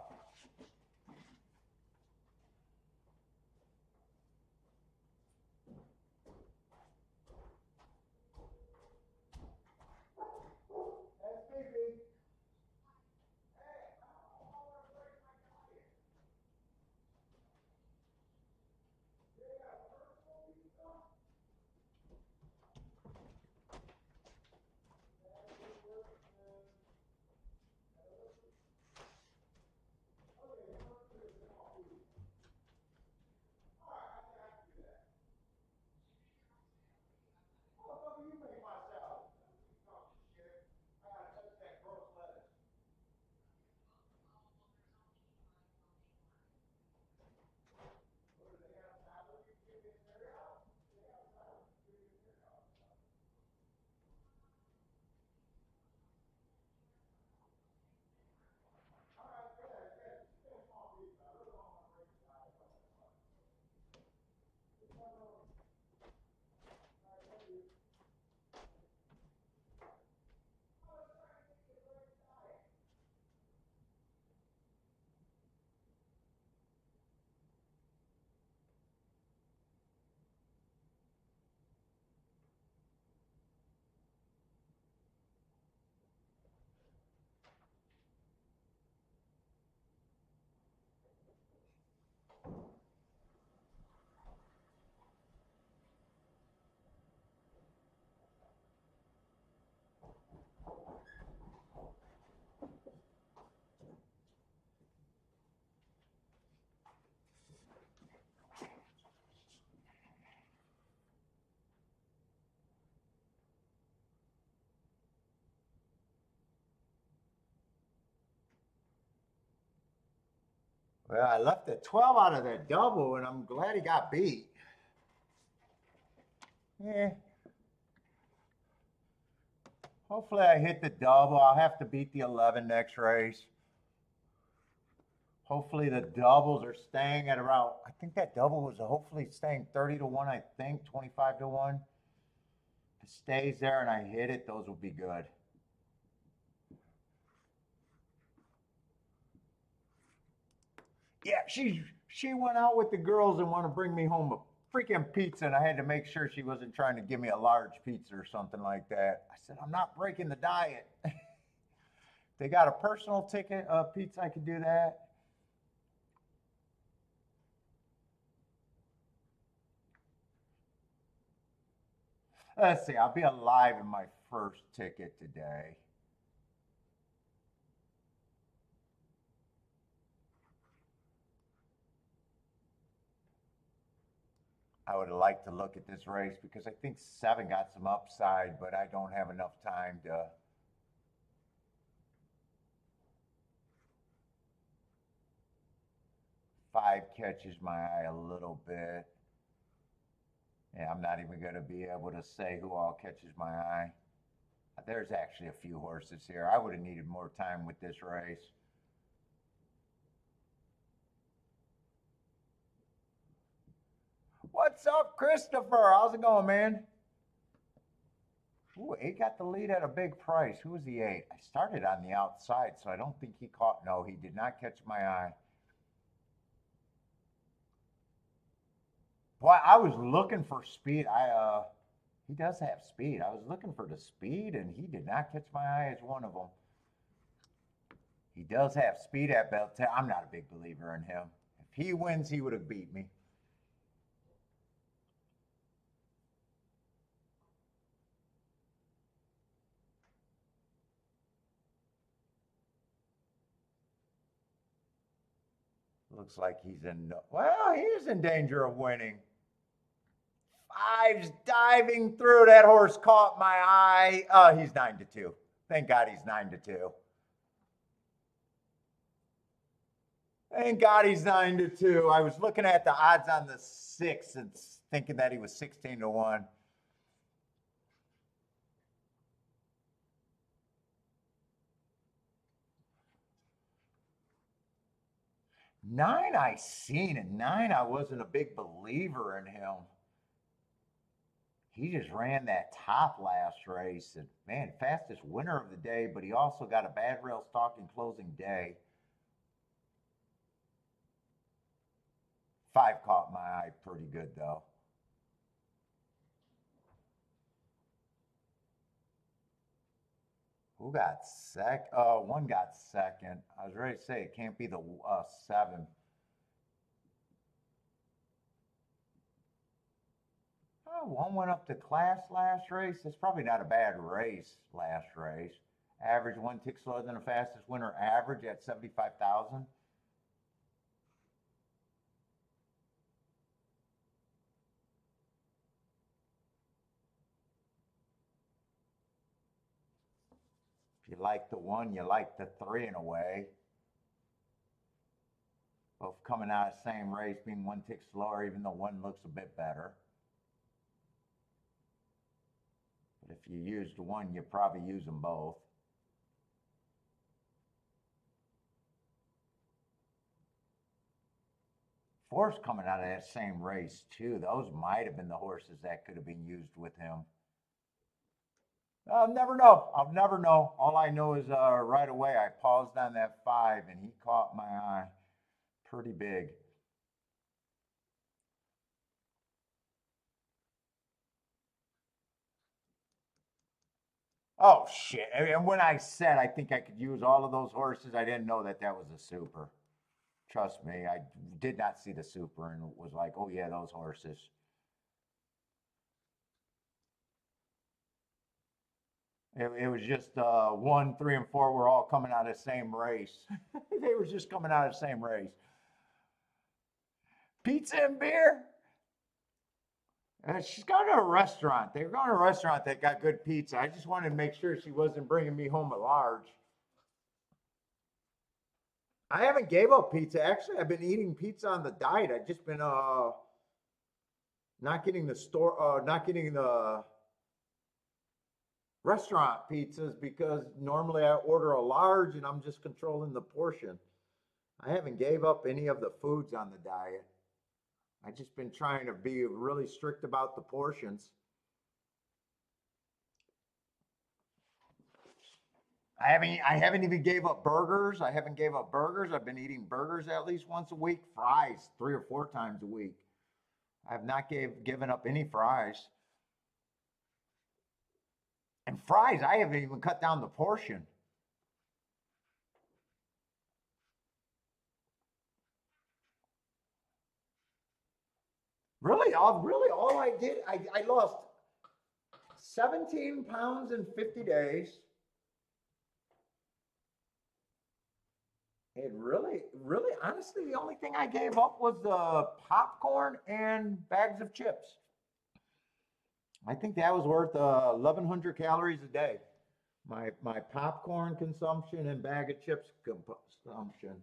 Well, I left a 12 out of that double, and I'm glad he got beat. Yeah. Hopefully I hit the double. I'll have to beat the 11 next race. Hopefully the doubles are staying at around, I think that double was hopefully staying 30 to 1, I think, 25 to 1. If it stays there and I hit it, those will be good. Yeah, she went out with the girls and wanted to bring me home a freaking pizza, and I had to make sure she wasn't trying to give me a large pizza or something like that. I said, I'm not breaking the diet. They got a personal ticket pizza, I could do that. Let's see, I'll be alive in my first ticket today. I would like to look at this race because I think 7 got some upside, but I don't have enough time to. 5 catches my eye a little bit. Yeah, I'm not even going to be able to say who all catches my eye. There's actually a few horses here. I would have needed more time with this race. What's up, Christopher? How's it going, man? Ooh, 8 got the lead at a big price. Who was the 8? I started on the outside, so I don't think he caught. No, he did not catch my eye. Boy, I was looking for speed. He does have speed. I was looking for the speed, and he did not catch my eye as one of them. He does have speed at belt 10. I'm not a big believer in him. If he wins, he would have beat me. Looks like he's in. Well, he is in danger of winning. Five's diving through. That horse caught my eye. He's 9-2. Thank God he's 9-2. Thank God he's 9-2. I was looking at the odds on the 6 and thinking that he was 16-1. Nine I seen, and nine I wasn't a big believer in him. He just ran that top last race, and man, fastest winner of the day, but he also got a bad rail stalking closing day. Five caught my eye pretty good though. Who got second? One got second. I was ready to say it can't be the seven. Oh, one went up to class last race. That's probably not a bad race last race. Average one tick slower than the fastest winner average at 75,000. If you like the one, you like the three in a way. Both coming out of the same race, being one tick slower, even though one looks a bit better. But if you used one, you probably use them both. Four's coming out of that same race too. Those might have been the horses that could have been used with him. I'll never know. I'll never know. All I know is right away I paused on that five and he caught my eye pretty big. Oh shit! And when I said I think I could use all of those horses, I didn't know that that was a super. Trust me, I did not see the super and was like, oh yeah, those horses. It was just one, three, and four were all coming out of the same race. They were just coming out of the same race. Pizza and beer. She's going to a restaurant. They were going to a restaurant that got good pizza. I just wanted to make sure she wasn't bringing me home a large. I haven't gave up pizza. Actually, I've been eating pizza on the diet. I've just been not getting the not getting the restaurant pizzas because normally I order a large and I'm just controlling the portion. I haven't gave up any of the foods on the diet. I just been trying to be really strict about the portions. I haven't even gave up burgers. I haven't gave up burgers. I've been eating burgers at least once a week, fries 3 or 4 times a week. I have not given up any fries. And fries, I haven't even cut down the portion. Really, all I did, I lost 17 pounds in 50 days. It really, honestly, the only thing I gave up was the popcorn and bags of chips. I think that was worth 1,100 calories a day. My popcorn consumption and bag of chips consumption.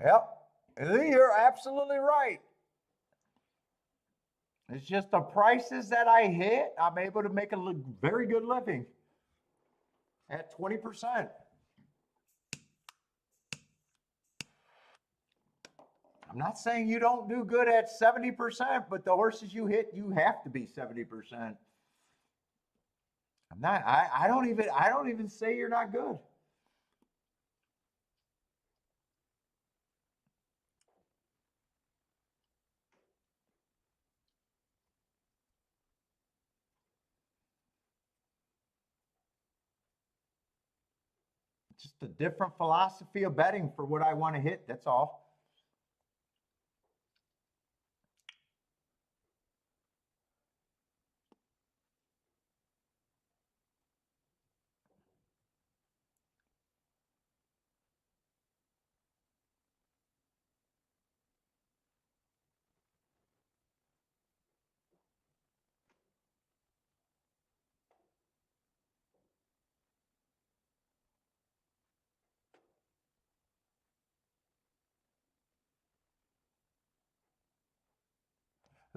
Yep, you're absolutely right. It's just the prices that I hit, I'm able to make a very good living at 20%. I'm not saying you don't do good at 70%, but the horses you hit, you have to be 70%. I'm not, I don't even say you're not good. It's just a different philosophy of betting for what I want to hit. That's all.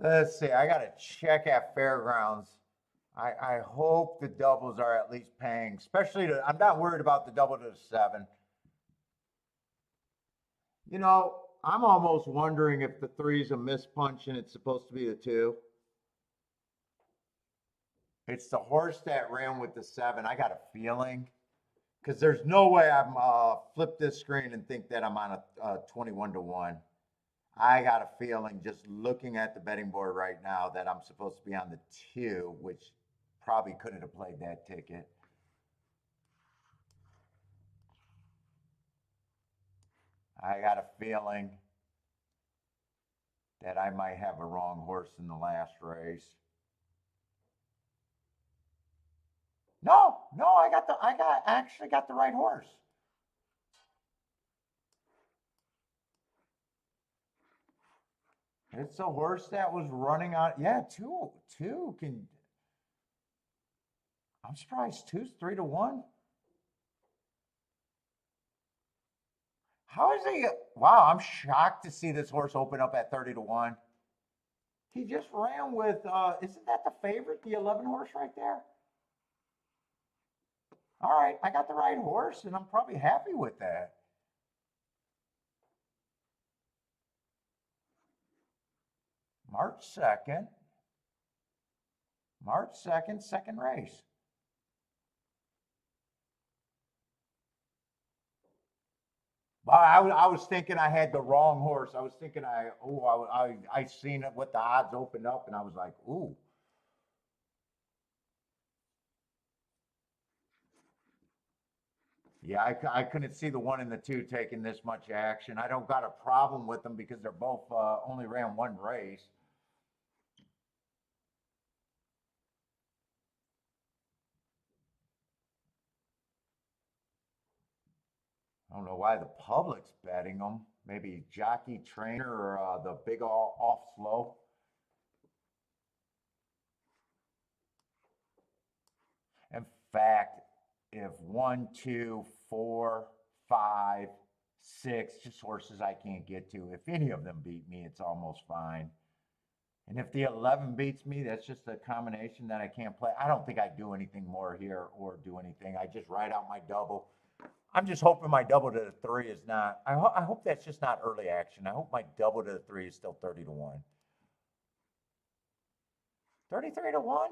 Let's see. I got to check at Fairgrounds. I hope the doubles are at least paying, especially I'm not worried about the double to the 7. You know, I'm almost wondering if the 3's a mispunch and it's supposed to be the 2. It's the horse that ran with the 7. I got a feeling because there's no way I'm flip this screen and think that I'm on a 21 to 1. I got a feeling just looking at the betting board right now that I'm supposed to be on the 2, which probably couldn't have played that ticket. I got a feeling that I might have a wrong horse in the last race. No, I actually got the right horse. It's a horse that was running on. Yeah, two can. I'm surprised two's 3 to 1. How is he? Wow, I'm shocked to see this horse open up at 30 to 1. He just ran with. Isn't that the favorite, the 11 horse right there? All right, I got the right horse, and I'm probably happy with that. March 2nd. March 2nd, second race. I was thinking I had the wrong horse. I was thinking I seen it with the odds opened up, and I was like, ooh. Yeah, I couldn't see the 1 and the 2 taking this much action. I don't got a problem with them because they're both only ran one race. I don't know why the public's betting them. Maybe jockey trainer or the big off slow. In fact, if 1, 2, 4, 5, 6, just horses I can't get to, if any of them beat me, it's almost fine. And if the 11 beats me, that's just a combination that I can't play. I don't think I do anything more here or do anything. I just ride out my double. I'm just hoping my double to the 3 is not. I hope that's just not early action. I hope my double to the 3 is still 30 to 1. 33 to 1?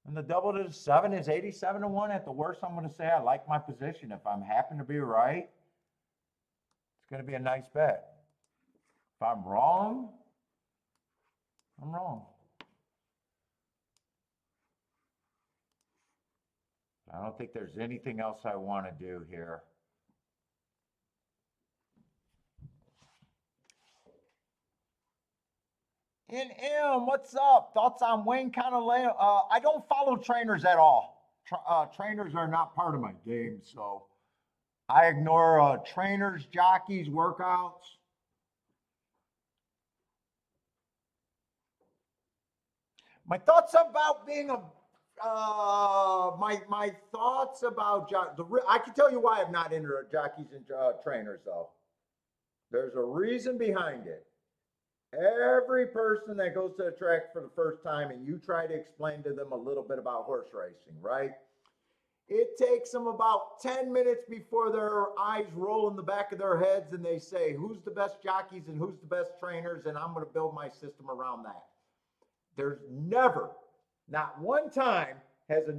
And the double to the 7 is 87 to 1. At the worst, I'm going to say I like my position. If I'm happen to be right, it's going to be a nice bet. If I'm wrong, I'm wrong. I don't think there's anything else I want to do here. NM, what's up? Thoughts on Wayne Canaleo? I don't follow trainers at all. Trainers are not part of my game, so I ignore trainers, jockeys, workouts. My thoughts about being my thoughts about I can tell you why I'm not into jockeys and trainers though. There's a reason behind it. Every person that goes to the track for the first time and you try to explain to them a little bit about horse racing, right? It takes them about 10 minutes before their eyes roll in the back of their heads and they say, who's the best jockeys and who's the best trainers, and I'm going to build my system around that. There's never, not one time, has a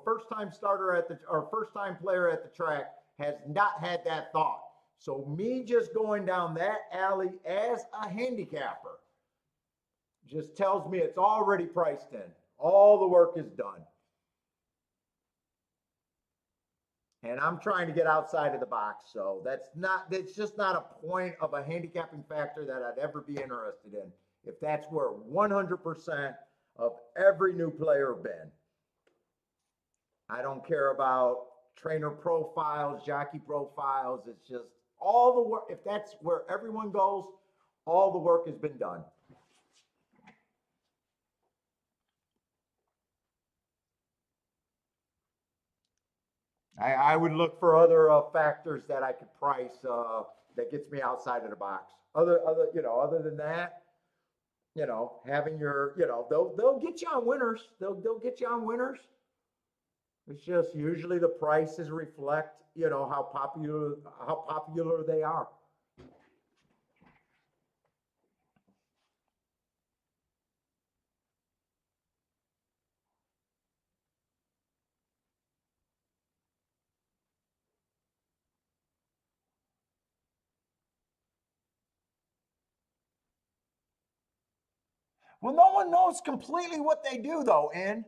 first time starter or first time player at the track has not had that thought. So me just going down that alley as a handicapper just tells me it's already priced in. All the work is done. And I'm trying to get outside of the box. So that's just not a point of a handicapping factor that I'd ever be interested in. If that's where 100% of every new player been. I don't care about trainer profiles, jockey profiles. It's just all the work. If that's where everyone goes, all the work has been done. I would look for other factors that I could price that gets me outside of the box. Other than that, having your, they'll get you on winners. They'll get you on winners. It's just usually the prices reflect, how popular they are. Well, no one knows completely what they do though, and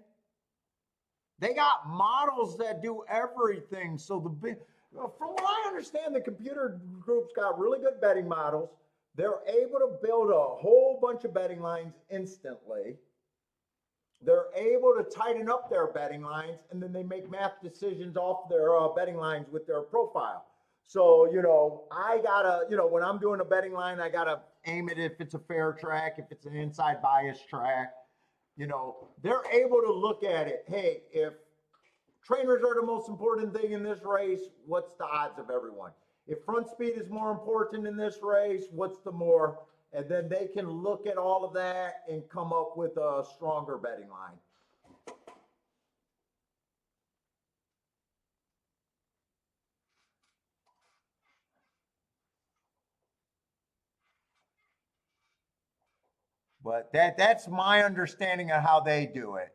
they got models that do everything. So from what I understand, the computer group's got really good betting models. They're able to build a whole bunch of betting lines instantly. They're able to tighten up their betting lines, and then they make math decisions off their betting lines with their profile. So, I gotta, when I'm doing a betting line, I gotta aim it if it's a fair track, if it's an inside bias track. They're able to look at it. Hey, if trainers are the most important thing in this race, what's the odds of everyone? If front speed is more important in this race, what's the more? And then they can look at all of that and come up with a stronger betting line. But that's my understanding of how they do it.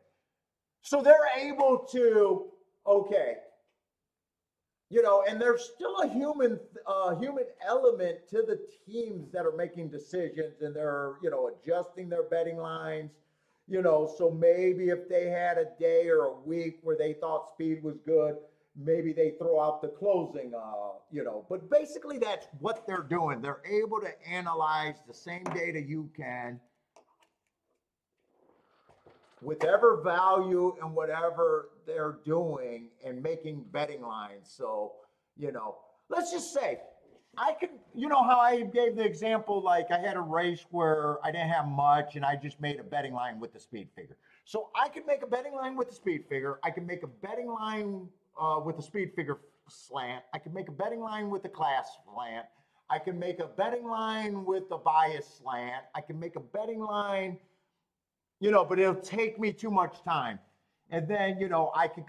So they're able to, okay, and there's still a human element to the teams that are making decisions, and they're, adjusting their betting lines. So maybe if they had a day or a week where they thought speed was good, maybe they throw out the closing, but basically that's what they're doing. They're able to analyze the same data you can whatever value and whatever they're doing and making betting lines. So, let's just say I could, how I gave the example, like I had a race where I didn't have much and I just made a betting line with the speed figure. So I could make a betting line with the speed figure. I can make a betting line with the speed figure slant. I can make a betting line with the class slant. I can make a betting line with the bias slant. I can make a betting line, but it'll take me too much time. And then, I can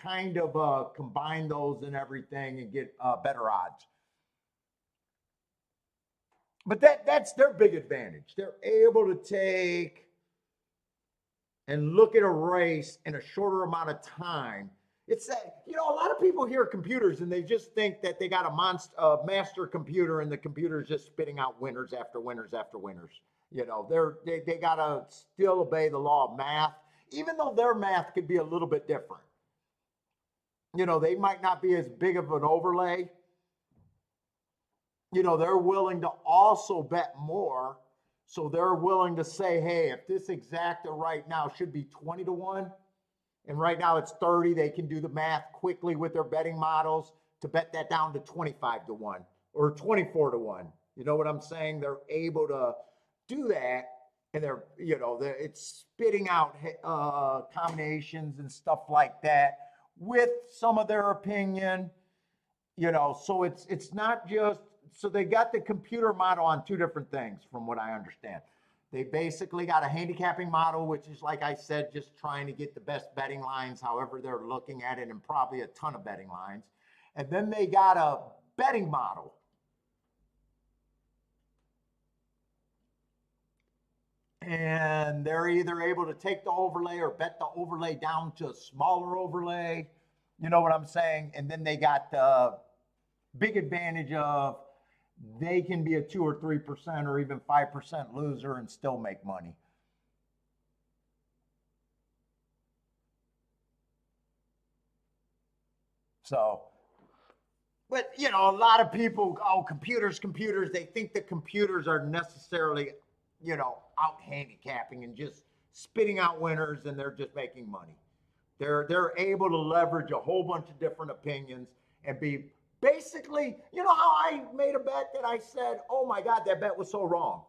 kind of combine those and everything and get better odds. But that's their big advantage. They're able to take and look at a race in a shorter amount of time. It's that, a lot of people hear computers and they just think that they got a master computer and the computer is just spitting out winners after winners after winners. They gotta still obey the law of math, even though their math could be a little bit different. They might not be as big of an overlay. They're willing to also bet more. So they're willing to say, hey, if this exacta right now should be 20 to 1, and right now it's 30, they can do the math quickly with their betting models to bet that down to 25 to 1 or 24 to 1. You know what I'm saying? They're able to do that and they're, it's spitting out combinations and stuff like that with some of their opinion, so it's not just, so they got the computer model on two different things from what I understand. They basically got a handicapping model, which is, like I said, just trying to get the best betting lines, however they're looking at it, and probably a ton of betting lines. And then they got a betting model. And they're either able to take the overlay or bet the overlay down to a smaller overlay. You know what I'm saying? And then they got the big advantage of they can be a 2 or 3% or even 5% loser and still make money. So, but a lot of people, oh, computers, they think that computers are necessarily, out handicapping and just spitting out winners, and they're just making money. They're able to leverage a whole bunch of different opinions and be basically, how I made a bet that I said, oh my God, that bet was so wrong.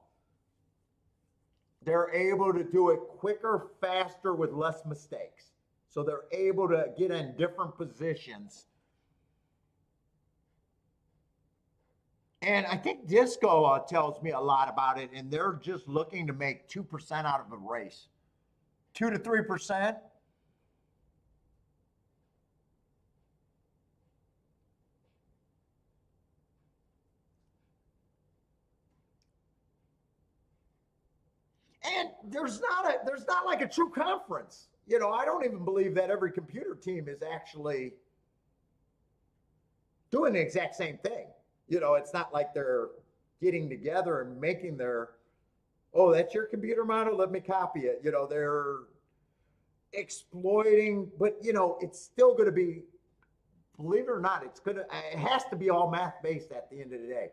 They're able to do it quicker, faster, with less mistakes. So they're able to get in different positions. And I think Disco tells me a lot about it, and they're just looking to make 2% out of a race. 2 to 3%. And there's not like a true conference. I don't even believe that every computer team is actually doing the exact same thing. It's not like they're getting together and making their, oh, that's your computer model, let me copy it. They're exploiting, but it's still going to be, believe it or not, it has to be all math based at the end of the day.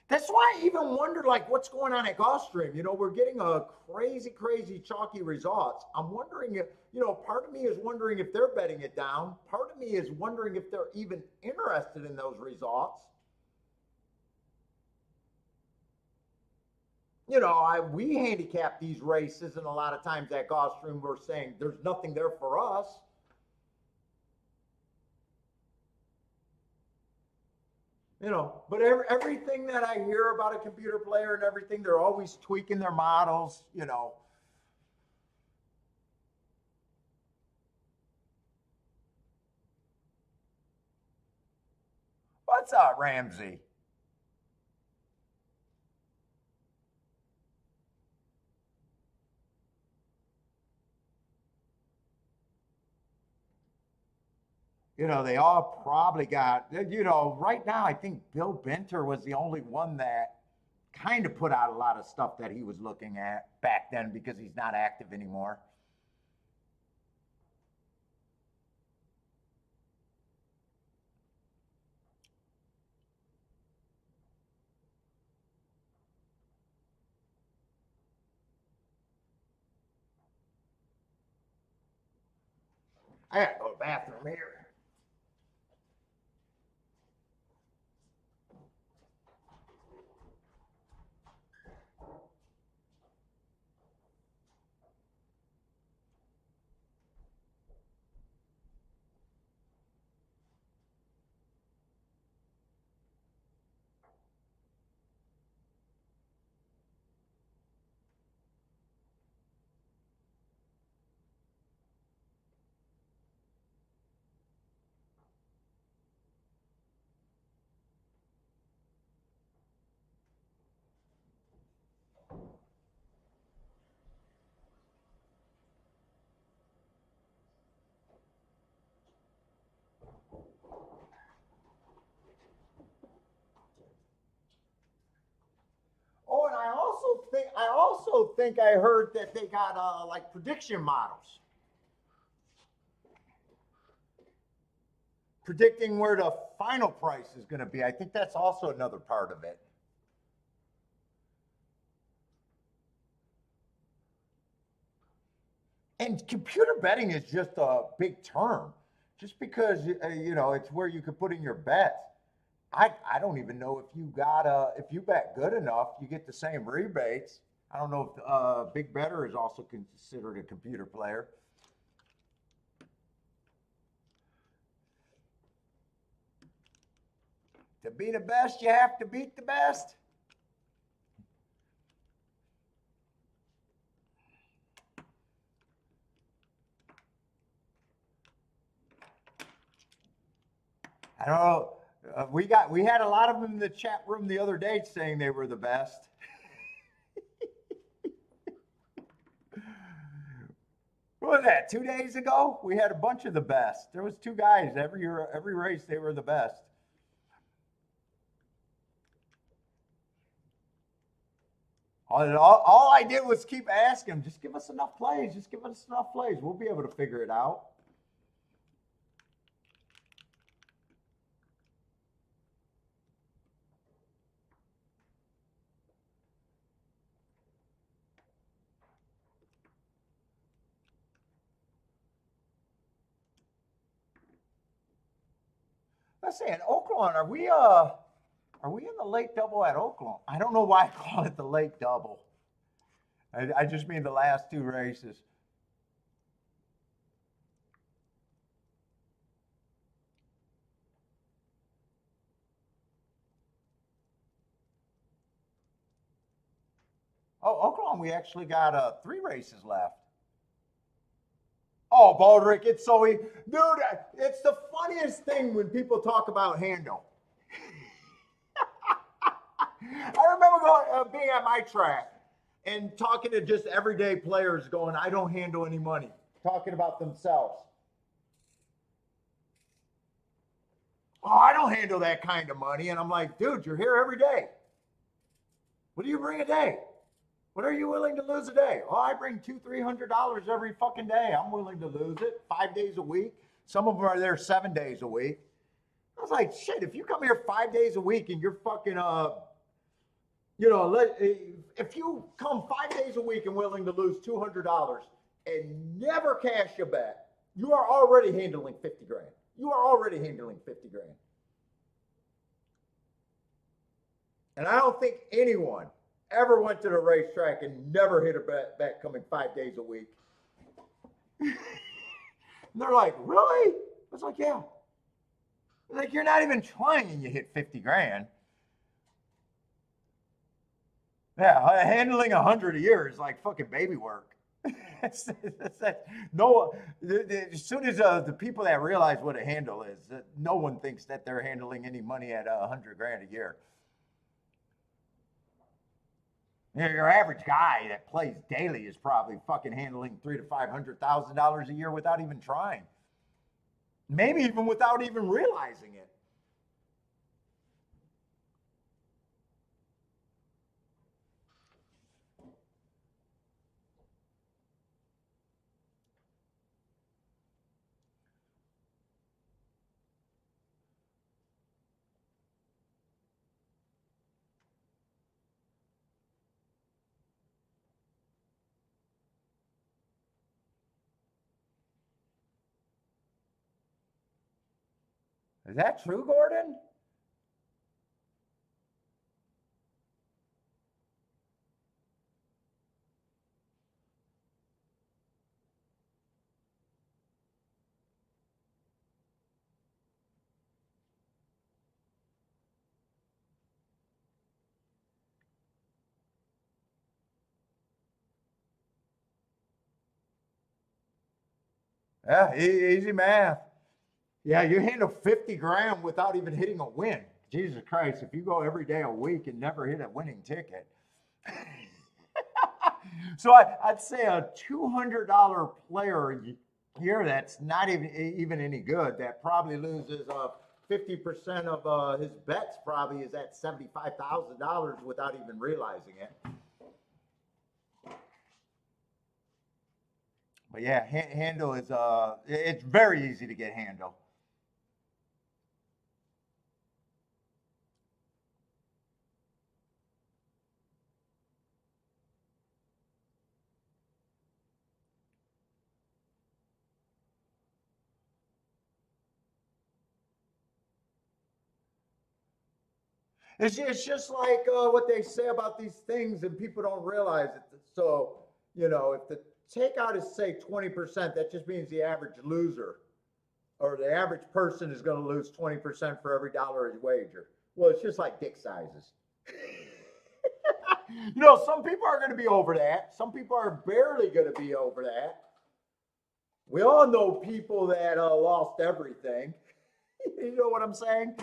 That's why I even wonder, like, what's going on at Gulfstream. We're getting a crazy chalky results. I'm wondering if, part of me is wondering if they're betting it down. Part of me is wondering if they're even interested in those results. We handicap these races, and a lot of times at Gulfstream, we're saying there's nothing there for us. But everything that I hear about a computer player and everything, they're always tweaking their models. What's up, Ramsey? They all probably got, right now, I think Bill Benter was the only one that kind of put out a lot of stuff that he was looking at back then because he's not active anymore. I gotta go to the bathroom here. Oh, and I also think I heard that they got like prediction models predicting where the final price is going to be. I think that's also another part of it. And computer betting is just a big term, just because it's where you could put in your bets. I don't even know if you if you bet good enough, you get the same rebates. I don't know if Big Better is also considered a computer player. To be the best, you have to beat the best. I don't know. We had a lot of them in the chat room the other day saying they were the best. What was that? 2 days ago, we had a bunch of the best. There was two guys every year, every race they were the best. All I did was keep asking them, just give us enough plays, just give us enough plays. We'll be able to figure it out. Let's say in Oaklawn, are we in the late double at Oaklawn? I don't know why I call it the late double. I just mean the last two races. Oh, Oaklawn, we actually got 3 races left. Oh, Baldrick, it's so dude. It's the funniest thing when people talk about handle. I remember being at my track and talking to just everyday players, going, "I don't handle any money," talking about themselves. Oh, I don't handle that kind of money, and I'm like, dude, you're here every day. What do you bring a day? What are you willing to lose a day? Oh, I bring $200-300 every fucking day. I'm willing to lose it 5 days a week. Some of them are there 7 days a week. I was like, shit, if you come here 5 days a week and you're fucking, if you come 5 days a week and willing to lose $200 and never cash a bet, you are already handling 50 grand. You are already handling 50 grand. And I don't think anyone ever went to the racetrack and never hit a bet coming 5 days a week. And they're like, really? I was like, yeah. Like, you're not even trying and you hit 50 grand. Yeah, handling 100 a year is like fucking baby work. No, as soon as the people that realize what a handle is, no one thinks that they're handling any money at 100 grand a year. You know, your average guy that plays daily is probably fucking handling $300,000 to $500,000 a year without even trying. Maybe even without even realizing it. Is that true, Gordon? Yeah, easy math. Yeah, you handle 50 grand without even hitting a win. Jesus Christ, if you go every day a week and never hit a winning ticket. So I'd say a $200 player here that's not even any good, that probably loses 50% of his bets, probably is at $75,000 without even realizing it. But yeah, handle is it's very easy to get handle. It's just like what they say about these things, and people don't realize it. So, if the takeout is, say, 20%, that just means the average loser or the average person is going to lose 20% for every dollar he wager. Well, it's just like dick sizes. Some people are going to be over that. Some people are barely going to be over that. We all know people that lost everything. You know what I'm saying?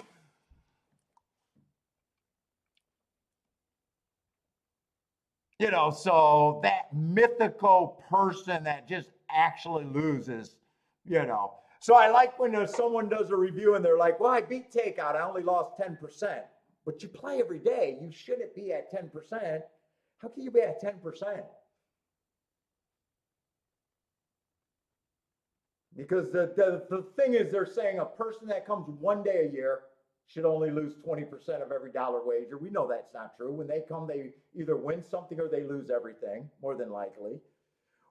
So that mythical person that just actually loses, you know. So I like when someone does a review and they're like, well, I beat takeout. I only lost 10%. But you play every day. You shouldn't be at 10%. How can you be at 10%? Because the thing is, they're saying a person that comes one day a year should only lose 20% of every dollar wager. We know that's not true. When they come, they either win something or they lose everything, more than likely.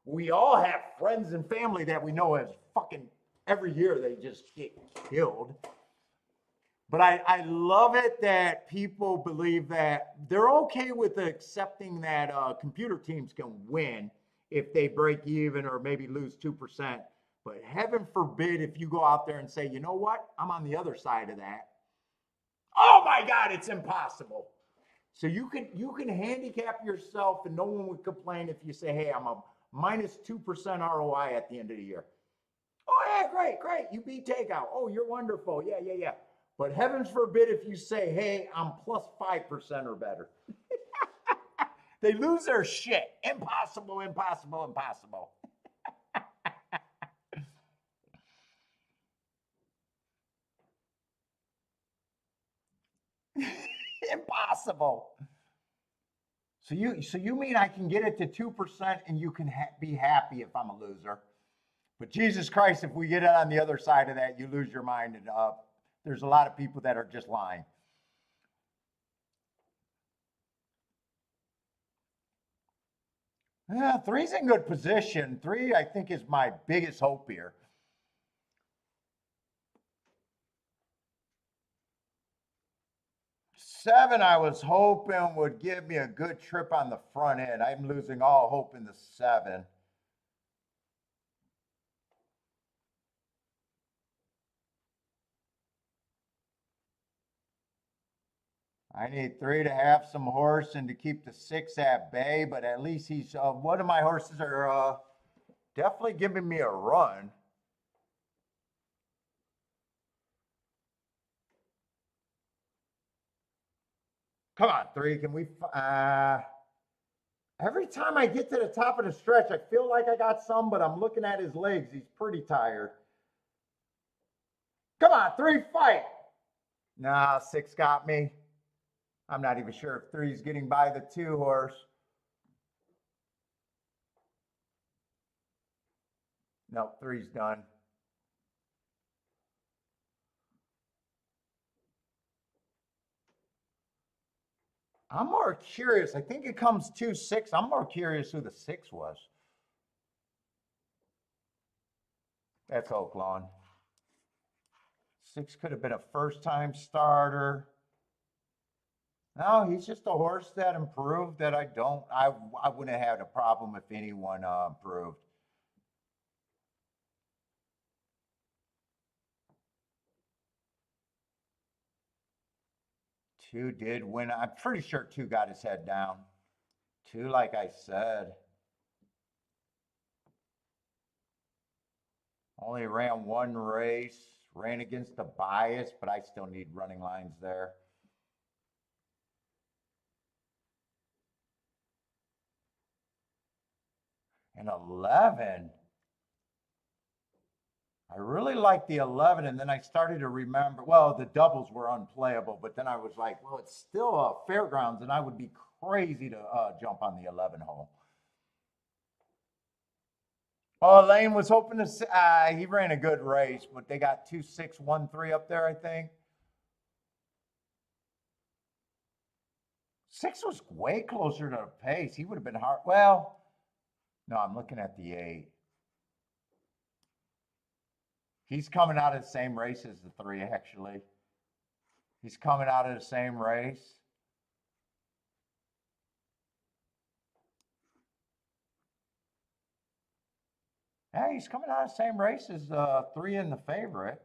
We all have friends and family that we know as fucking every year they just get killed. But I love it that people believe that they're okay with accepting that computer teams can win if they break even or maybe lose 2%. But heaven forbid if you go out there and say, you know what, I'm on the other side of that. Oh my God, it's impossible. So you can handicap yourself and no one would complain if you say, hey, I'm a minus 2% ROI at the end of the year. Oh yeah, great. You beat takeout. Oh, you're wonderful. Yeah. But heavens forbid if you say, hey, I'm plus 5% or better. They lose their shit. Impossible. Impossible. So you mean I can get it to 2% and you can be happy if I'm a loser? But Jesus Christ, if we get it on the other side of that, you lose your mind. And there's a lot of people that are just lying. Yeah, three's in good position. Three, I think, is my biggest hope here. Seven, I was hoping would give me a good trip on the front end. I'm losing all hope in the seven. I need three to have some horse and to keep the six at bay, but at least he's one of my horses are definitely giving me a run. Come on, three. Can we? Every time I get to the top of the stretch, I feel like I got some, but I'm looking at his legs. He's pretty tired. Come on, three, fight. Nah, six got me. I'm not even sure if three's getting by the two horse. No, three's done. I'm more curious. I think it comes 2-6. I'm more curious who the six was. That's Oaklawn. Six could have been a first time starter. No, he's just a horse that improved that I wouldn't have had a problem if anyone improved. Two did win. I'm pretty sure two got his head down. Two, like I said, only ran one race, ran against the bias, but I still need running lines there. And 11. I really liked the 11, and then I started to remember, well, the doubles were unplayable, but then I was like, well, it's still a fairgrounds, and I would be crazy to jump on the 11 hole. Oh, Lane was hoping to. He ran a good race, but they got 2-6-1-3 up there, I think. Six was way closer to the pace. He would have been hard. Well, no, I'm looking at the eight. He's coming out of the same race as the three, actually. He's coming out of the same race. Yeah, he's coming out of the same race as 3 in the favorite.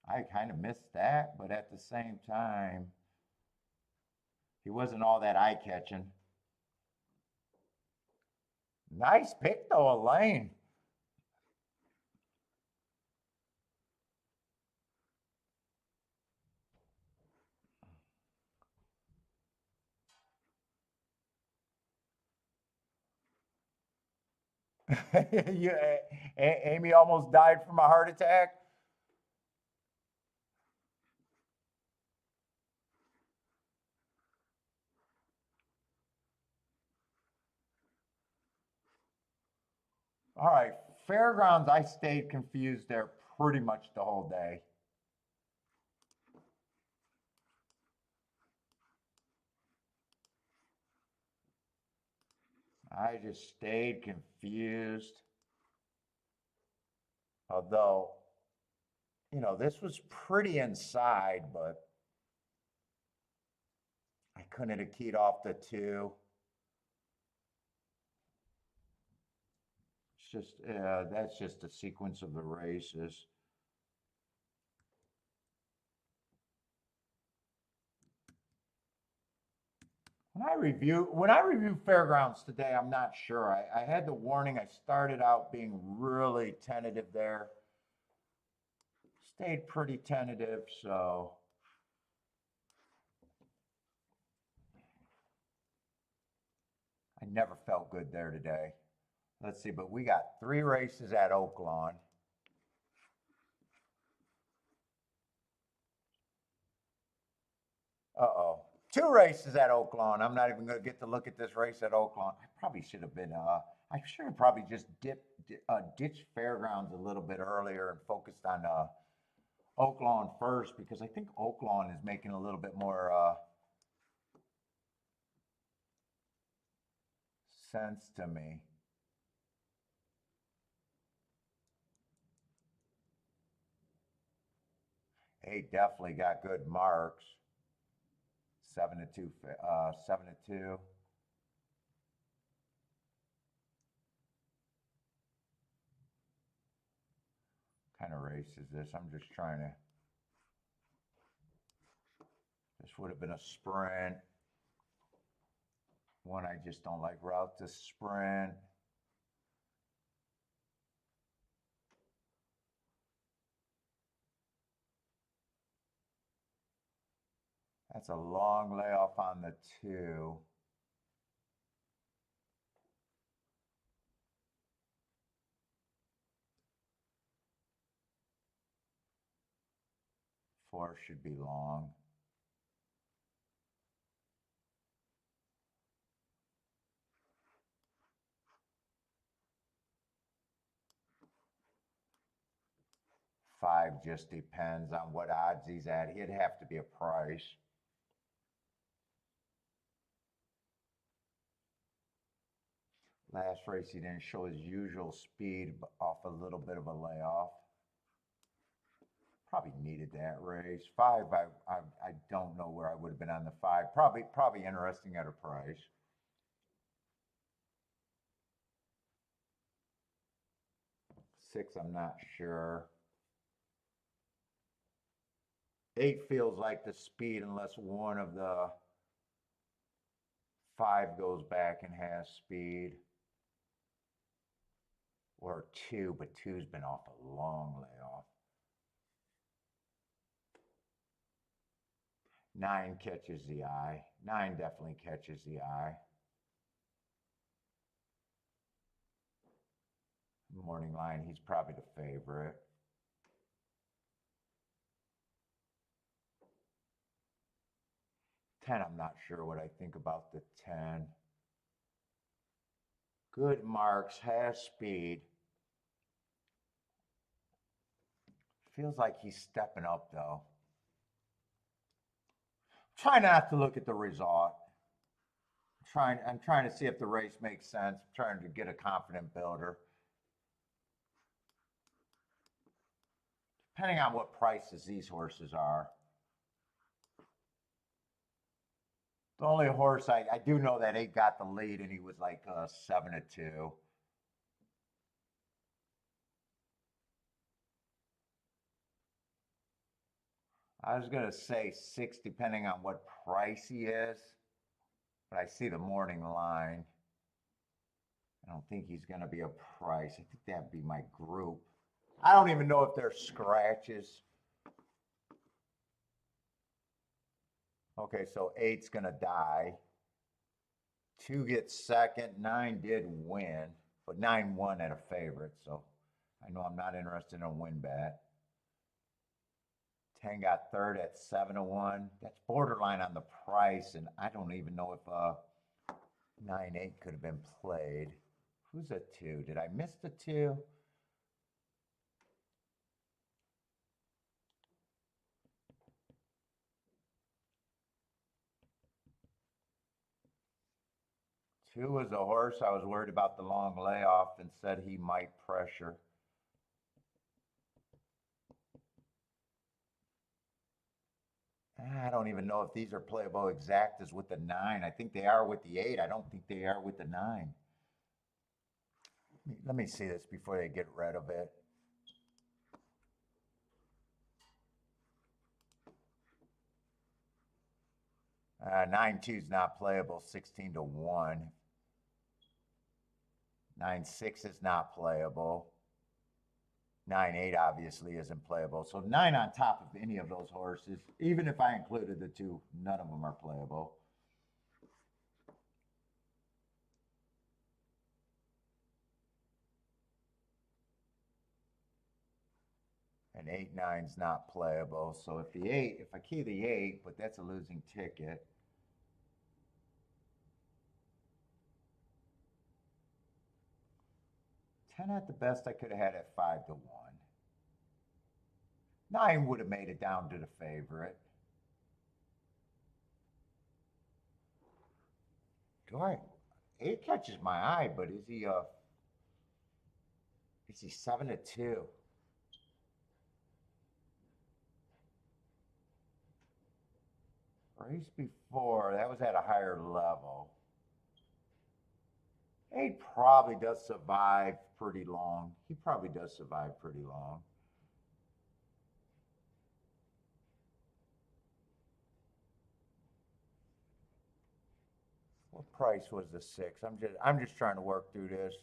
I kind of missed that, but at the same time, he wasn't all that eye-catching. Nice pick, though, Elaine. you, Amy almost died from a heart attack. All right, fairgrounds, I stayed confused there pretty much the whole day. I just stayed confused. Although, you know, this was pretty inside, but I couldn't have keyed off the 2. It's just, that's just a sequence of the races. When I review fairgrounds today, I'm not sure. I had the warning. I started out being really tentative there. Stayed pretty tentative, so I never felt good there today. Let's see, but we got 3 races at Oaklawn. Uh-oh. 2 races at Oaklawn. I'm not even going to get to look at this race at Oaklawn. I probably should have been, I should have probably just ditched fairgrounds a little bit earlier and focused on Oaklawn first, because I think Oaklawn is making a little bit more sense to me. He definitely got good marks. 7-2, 7-2. What kind of race is this? I'm just trying to. This would have been a sprint. One I just don't like, route to sprint. That's a long layoff on the 2. 4 should be long. Five just depends on what odds he's at. He'd have to be a price. Last race, he didn't show his usual speed off a little bit of a layoff. Probably needed that race. 5, I don't know where I would have been on the 5. Probably interesting at a price. 6, I'm not sure. 8 feels like the speed unless one of the 5 goes back and has speed. Or 2, but 2's been off a long layoff. 9 catches the eye. 9 definitely catches the eye. Morning line, he's probably the favorite. 10, I'm not sure what I think about the 10. Good marks, has speed. Feels like he's stepping up though. Try not to look at the result. I'm trying to see if the race makes sense. I'm trying to get a confident builder. depending on what prices these horses are. The only horse I do know that he got the lead and he was like 7-2. I was gonna say 6 depending on what price he is, but I see the morning line. I don't think he's gonna be a price. I think that'd be my group. I don't even know if they're scratches. Okay, so 8's gonna die. 2 gets second, 9 did win, but 9 won at a favorite, so I know I'm not interested in a win bet. 10 got third at 7-1. That's borderline on the price, and I don't even know if 9-8 could have been played. Who's a 2? Did I miss the 2? Two was a horse I was worried about the long layoff and said he might pressure. I don't even know if these are playable exactas with the 9. I think they are with the 8. I don't think they are with the 9. Let me see this before they get rid of it. Uh, 9-2 is not playable, 16-1. 9-6 is not playable. 9-8 obviously isn't playable. So 9 on top of any of those horses, even if I included the 2, none of them are playable. And 8-9's not playable. So if the 8, if I key the 8, but that's a losing ticket. Ten at the best I could have had at 5-1. 9 would have made it down to the favorite. Do I? 8 catches my eye, but is he 7-2? Race before, that was at a higher level. 8 probably does survive pretty long. He probably does survive pretty long. What price was the 6? I'm just trying to work through this.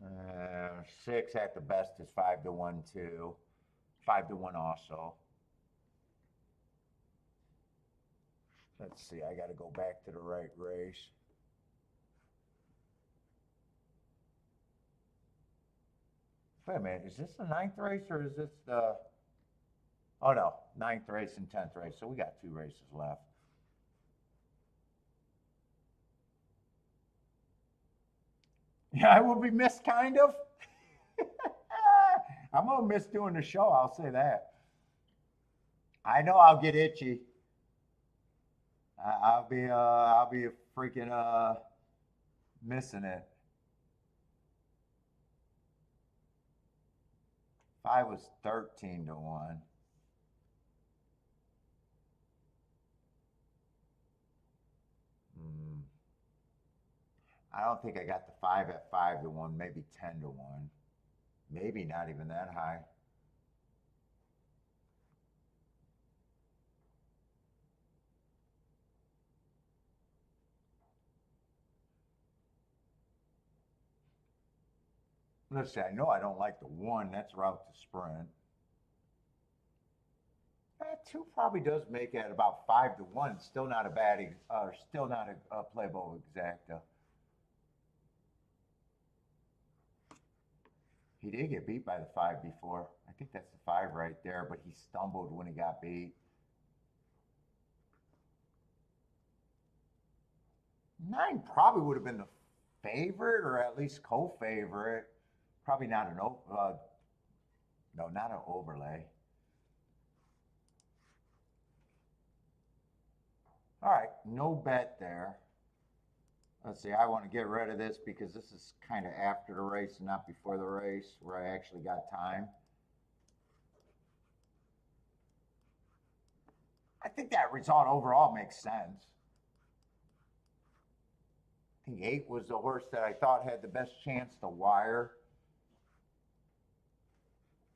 Uh, 6 at the best is 5-1 too. 5-1 also. Let's see, I got to go back to the right race. Wait a minute, is this the 9th race or is this the... Oh no, 9th race and 10th race, so we got 2 races left. Yeah, I will be missed, kind of. I'm gonna miss doing the show. I'll say that. I know I'll get itchy. I'll be freaking missing it. 5 was 13-1. I don't think I got the 5 at 5-1, maybe 10-1. Maybe not even that high. Let's see, I know I don't like the 1. That's route to sprint. 2 probably does make it at about 5-1. Still not a bad, still not a playable exacta. He did get beat by the 5 before. I think that's the 5 right there, but he stumbled when he got beat. 9 probably would have been the favorite or at least co-favorite. Probably not an no, not an overlay. All right, no bet there. Let's see, I want to get rid of this because this is kind of after the race and not before the race where I actually got time. I think that result overall makes sense. I think 8 was the horse that I thought had the best chance to wire.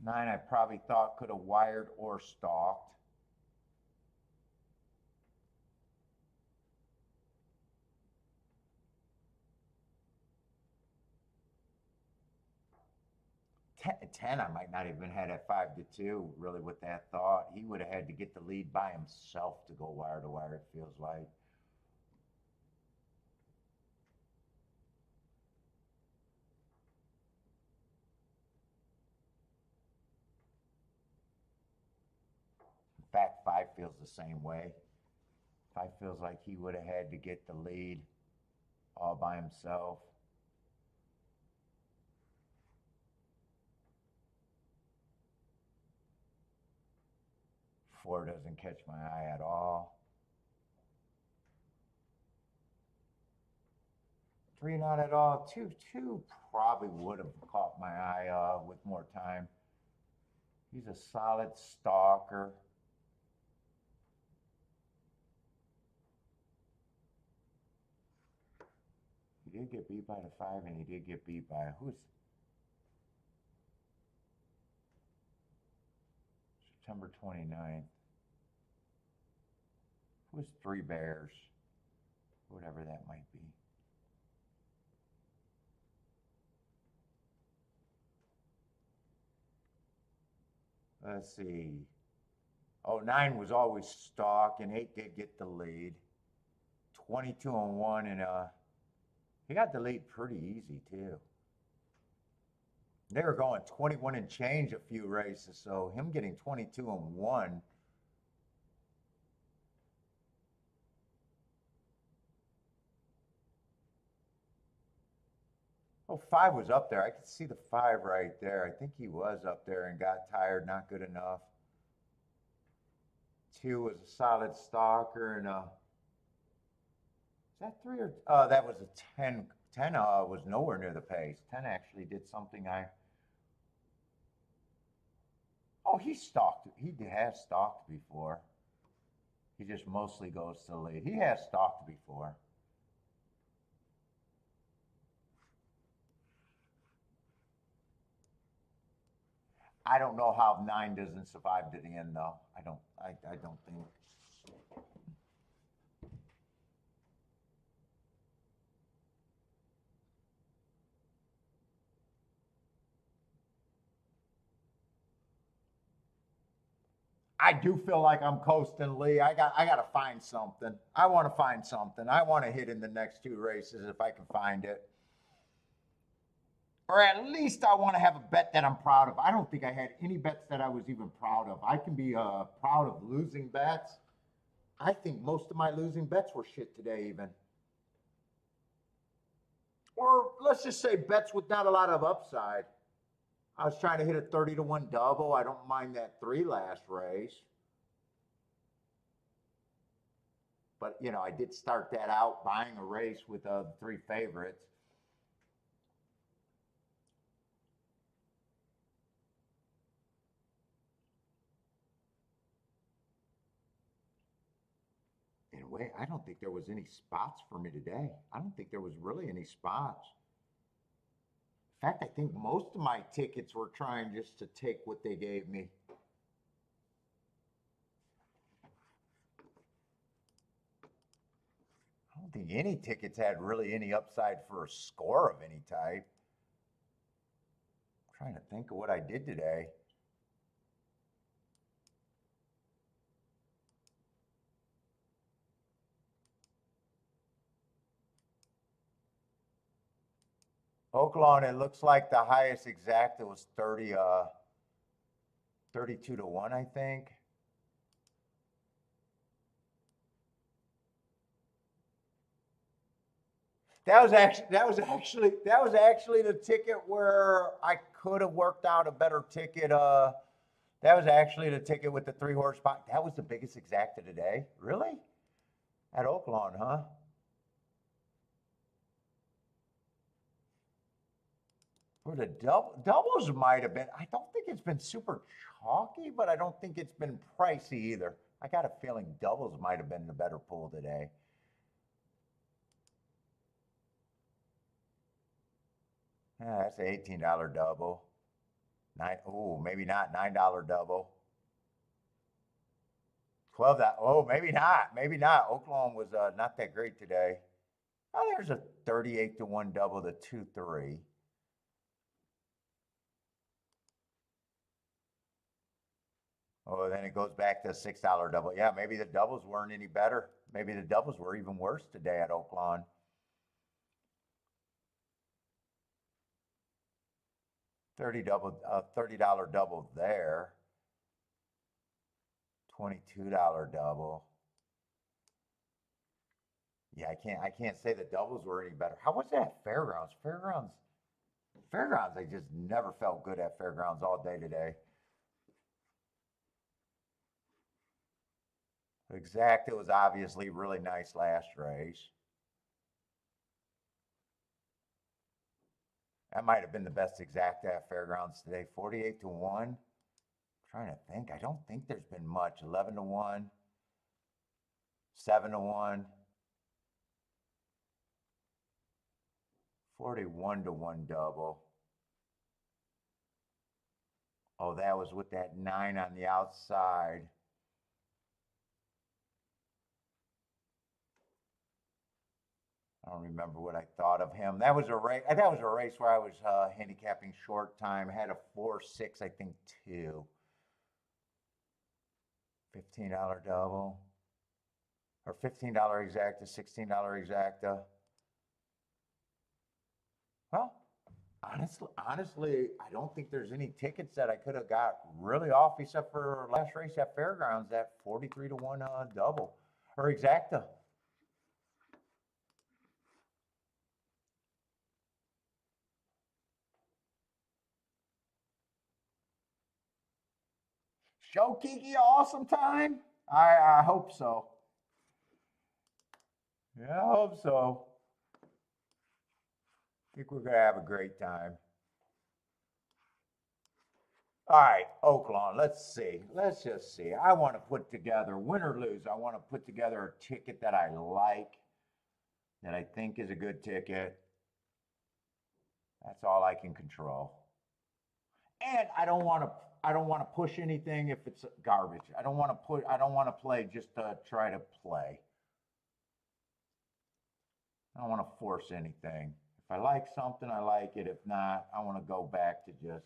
9 I probably thought could have wired or stalked. Ten, I might not even had at 5-2, really, with that thought. He would have had to get the lead by himself to go wire to wire, it feels like. In fact, 5 feels the same way. 5 feels like he would have had to get the lead all by himself. Four doesn't catch my eye at all. 3 not at all. 2 probably would have caught my eye with more time. He's a solid stalker. He did get beat by the 5, and he did get beat by who's September 29th. Who's 3 Bears? Whatever that might be. Let's see. Oh, 9 was always stalk, and 8 did get the lead. 22-1, and he got the lead pretty easy too. They were going 21 and change a few races, so him getting 22-1. Oh, 5 was up there. I could see the 5 right there. I think he was up there and got tired, not good enough. 2 was a solid stalker, and is that 3 or that was a 10. 10 was nowhere near the pace. 10 actually did something oh, he stalked. He has stalked before. He just mostly goes to the lead. He has stalked before. I don't know how 9 doesn't survive to the end, though. I don't think. I do feel like I'm coasting, Lee. I got to find something. I want to find something. I want to hit in the next 2 races if I can find it. Or at least I want to have a bet that I'm proud of. I don't think I had any bets that I was even proud of. I can be proud of losing bets. I think most of my losing bets were shit today, even. Or let's just say bets with not a lot of upside. I was trying to hit a 30-1 double. I don't mind that 3 last race. But, you know, I did start that out buying a race with the 3 favorites. In a way, I don't think there was any spots for me today. I don't think there was really any spots. In fact, I think most of my tickets were trying just to take what they gave me. I don't think any tickets had really any upside for a score of any type. I'm trying to think of what I did today. Oaklawn, it looks like the highest exact, it was 32-1, I think. That was actually the ticket where I could have worked out a better ticket. That was actually the ticket with the 3 horsepower. That was the biggest exacta today. Really? At Oaklawn, huh? For the doubles might have been, I don't think it's been super chalky, but I don't think it's been pricey either. I got a feeling doubles might have been the better pool today. Yeah, that's an $18 double. Oh, maybe not $9 double. 12 that. Oh, maybe not. Maybe not. Oaklawn was not that great today. Oh, there's a 38 to 1 double to 2-3. Oh, then it goes back to a $6 double. Yeah, maybe the doubles weren't any better. Maybe the doubles were even worse today at Oaklawn. 30 double there. $22 double. Yeah, I can't say the doubles were any better. How was that Fairgrounds? Fairgrounds, I just never felt good at Fairgrounds all day today. Exact, it was obviously really nice last race. That might have been the best exact at Fairgrounds today. 48 to 1. Trying to think. I don't think there's been much. 11 to 1. 7 to 1. 41 to 1 double. Oh, that was with that 9 on the outside. I don't remember what I thought of him. That was a race. That was a race where I was handicapping short time. Had a 4-6, I think 2. $15 double, or $15 exacta, $16 exacta. Well, honestly, I don't think there's any tickets that I could have got really off except for last race at Fairgrounds, that 43 to 1 double or exacta. Show Kiki awesome time? I hope so. Yeah, I hope so. I think we're going to have a great time. All right, Oaklawn, let's see. Let's just see. I want to put together, win or lose, I want to put together a ticket that I like, that I think is a good ticket. That's all I can control. And I don't want to push anything if it's garbage. I don't want to play just to try to play. I don't want to force anything. If I like something, I like it. If not, I want to go back to just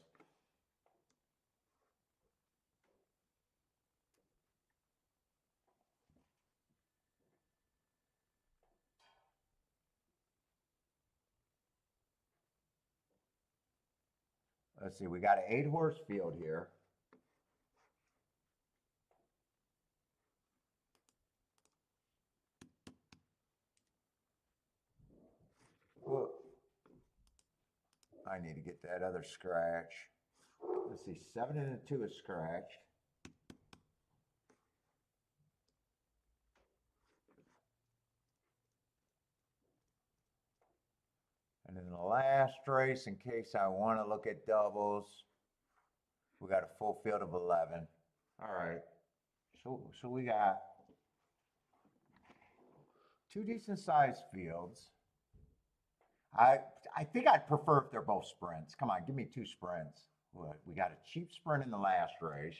let's see, we got an 8-horse field here. Whoa. I need to get that other scratch. Let's see, 7 and a 2 is scratched. And in the last race, in case I want to look at doubles, we got a full field of 11. All right. So we got 2 decent sized fields. I think I'd prefer if they're both sprints. Come on, give me 2 sprints. We got a cheap sprint in the last race.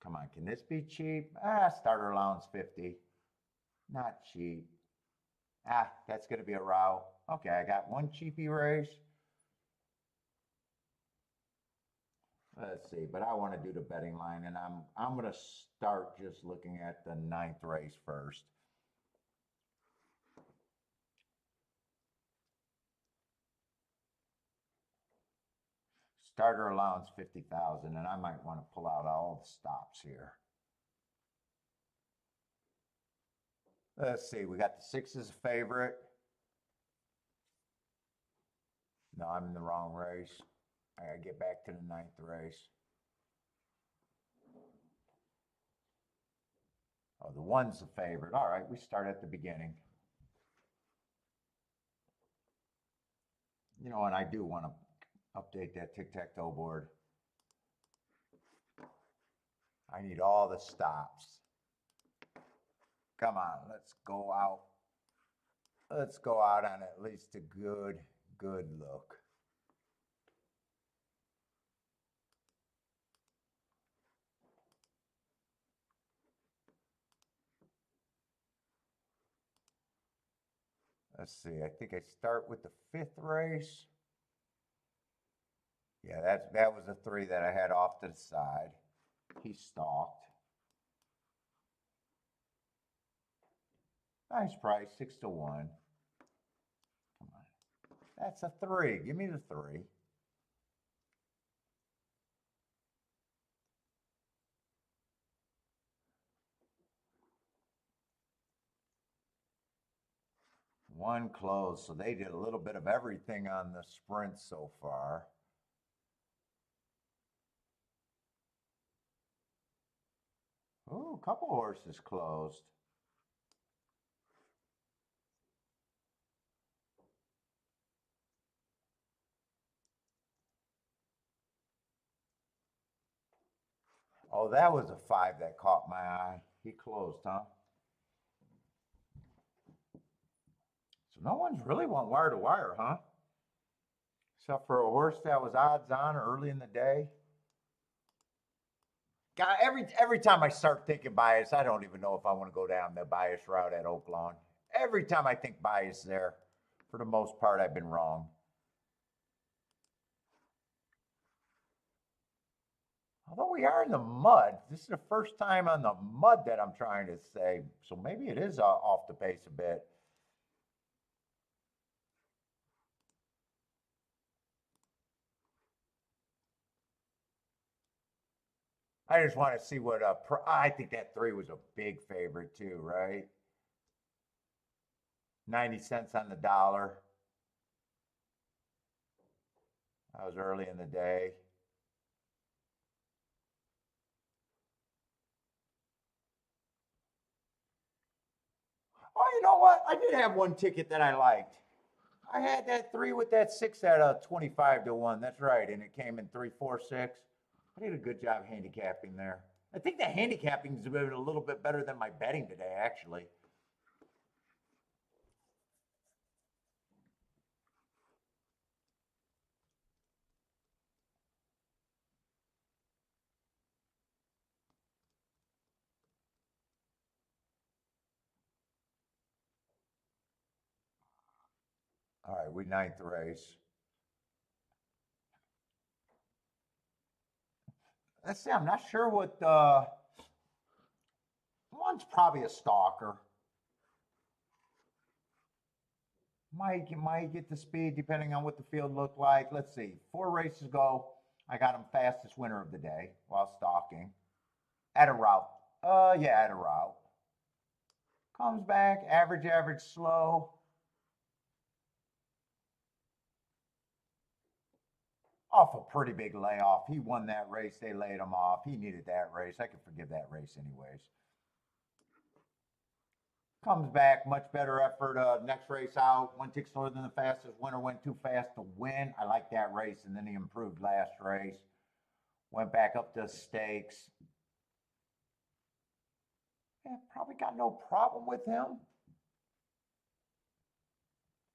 Come on, can this be cheap? Starter allowance 50. Not cheap. That's going to be a route. Okay, I got 1 cheapy race. Let's see, but I want to do the betting line, and I'm going to start just looking at the 9th race first. Starter allowance 50,000, and I might want to pull out all the stops here. Let's see, we got the 6 as a favorite. No, I'm in the wrong race. I gotta get back to the 9th race. Oh, the 1's the favorite. All right, we start at the beginning. You know, and I do want to update that tic-tac-toe board. I need all the stops. Come on, let's go out. Let's go out on at least a good look. Let's see, I think I start with the 5th race. Yeah, that was the 3 that I had off to the side. He stalked. Nice price, 6 to 1. Come on. That's a 3. Give me the 3. One closed, so they did a little bit of everything on the sprint so far. Oh, a couple horses closed. Oh, that was a 5 that caught my eye. He closed, huh? So no one's really went wire to wire, huh? Except for a horse that was odds on early in the day. God, every time I start thinking bias, I don't even know if I want to go down the bias route at Oaklawn. Every time I think bias there, for the most part, I've been wrong. Although we are in the mud, this is the first time on the mud that I'm trying to say, so maybe it is off the pace a bit. I just want to see what I think that 3 was a big favorite too, right? 90 cents on the dollar. That was early in the day. Oh, you know what? I did have one ticket that I liked. I had that 3 with that 6 at 25 to 1. That's right. And it came in 3, 4, 6. I did a good job handicapping there. I think the handicapping has been a little bit better than my betting today, actually. All right, we 9th race. Let's see, I'm not sure what one's probably a stalker. Might get the speed depending on what the field looked like. Let's see, 4 races ago, I got him fastest winner of the day while stalking. At a route. Yeah, at a route. Comes back, average, slow. Off a pretty big layoff. He won that race. They laid him off. He needed that race. I could forgive that race anyways. Comes back, much better effort. Next race out, 1 tick slower than the fastest winner, went too fast to win. I like that race, and then he improved last race. Went back up to stakes. Yeah, probably got no problem with him.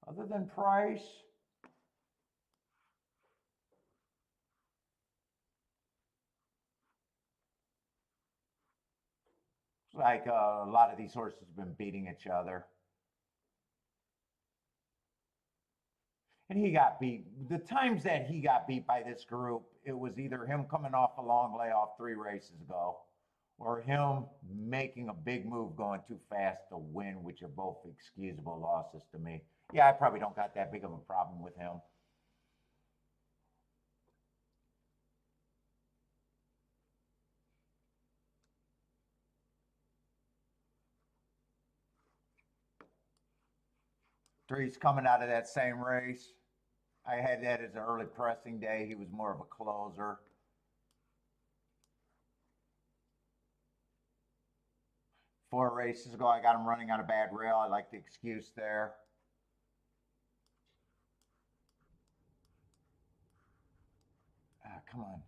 Other than price. Like a lot of these horses have been beating each other. And he got beat. The times that he got beat by this group, it was either him coming off a long layoff 3 races ago or him making a big move going too fast to win, which are both excusable losses to me. Yeah, I probably don't got that big of a problem with him. Three's coming out of that same race. I had that as an early pressing day. He was more of a closer. 4 races ago, I got him running on a bad rail. I like the excuse there. come on.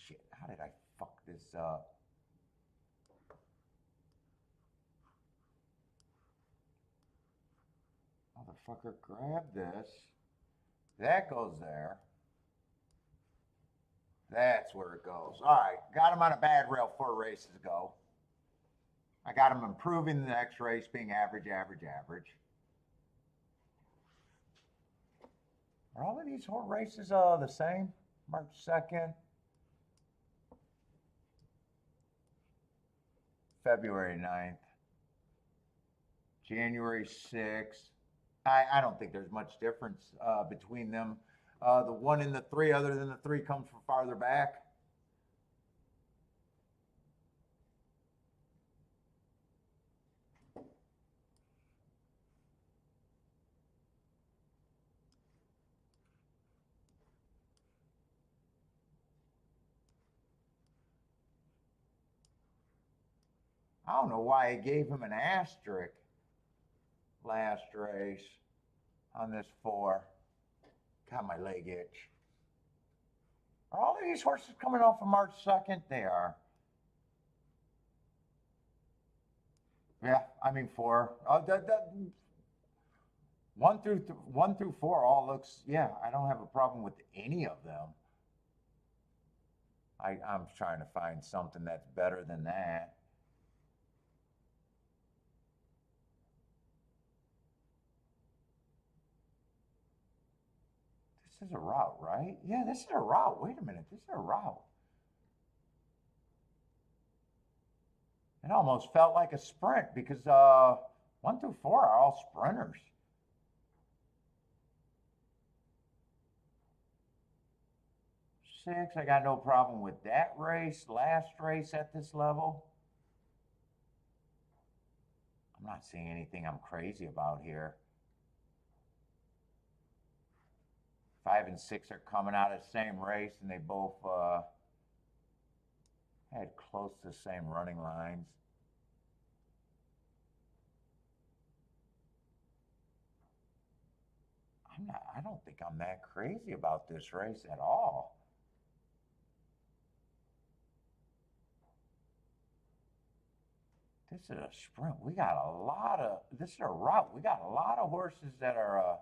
Shit, how did I fuck this up? Motherfucker, grab this. That goes there. That's where it goes. All right, got him on a bad rail 4 races ago. I got him improving the next race, being average, average, average. Are all of these races the same? March 2nd. February 9th. January 6th. I don't think there's much difference between them. The 1 and the 3, other than the 3, comes from farther back. I don't know why I gave him an asterisk last race on this 4. Got my leg itch. Are all of these horses coming off of March 2nd? They are. Yeah, I mean 4. 1 through 4 all looks, yeah, I don't have a problem with any of them. I'm trying to find something that's better than that. This is a route, right? Yeah, this is a route. Wait a minute, this is a route. It almost felt like a sprint because 1 through 4 are all sprinters. I got no problem with that race. Last race at this level. I'm not seeing anything I'm crazy about here. 5 and 6 are coming out of the same race, and they both had close to the same running lines. I don't think I'm that crazy about this race at all. This is a sprint. We got a lot of, this is a route. We got a lot of horses that are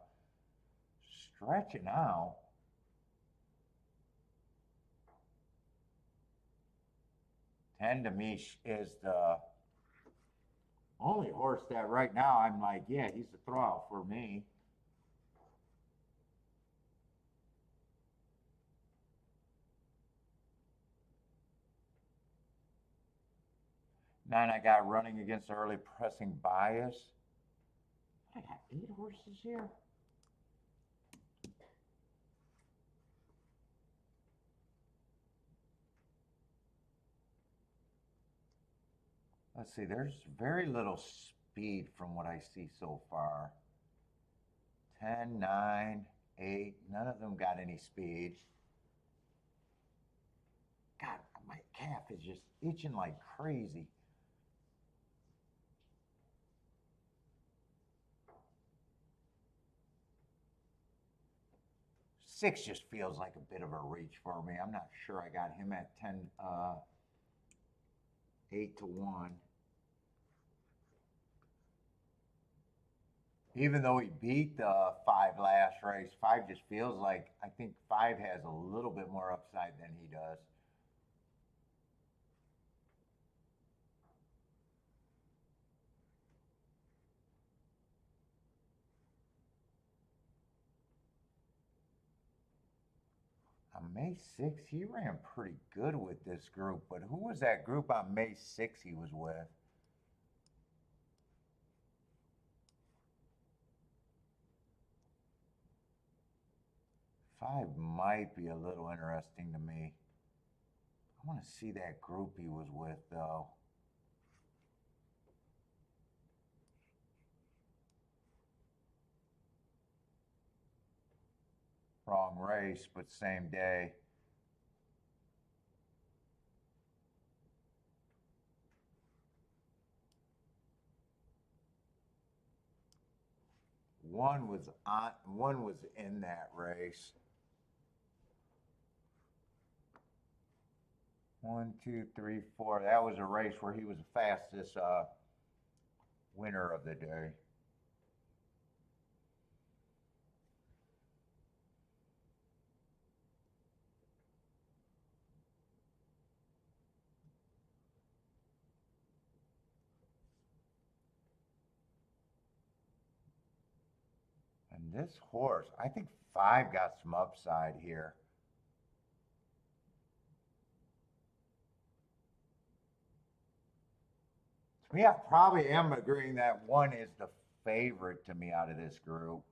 stretching out. Ten to me is the only horse that right now I'm like, yeah, he's a throw for me. Nine I got running against early pressing bias. I got 8 horses here. Let's see, there's very little speed from what I see so far. 10, 9, 8, none of them got any speed. God, my calf is just itching like crazy. Six just feels like a bit of a reach for me. I'm not sure I got him at 10, 8 to 1. Even though he beat 5 last race, 5 just feels like, I think 5 has a little bit more upside than he does. On May 6th, he ran pretty good with this group, but who was that group on May 6th he was with? Five might be a little interesting to me. I want to see that group he was with, though. Wrong race, but same day. one was in that race. 1, 2, 3, 4. That was a race where he was the fastest winner of the day. And this horse, I think 5 got some upside here. To me, I probably am agreeing that 1 is the favorite to me out of this group.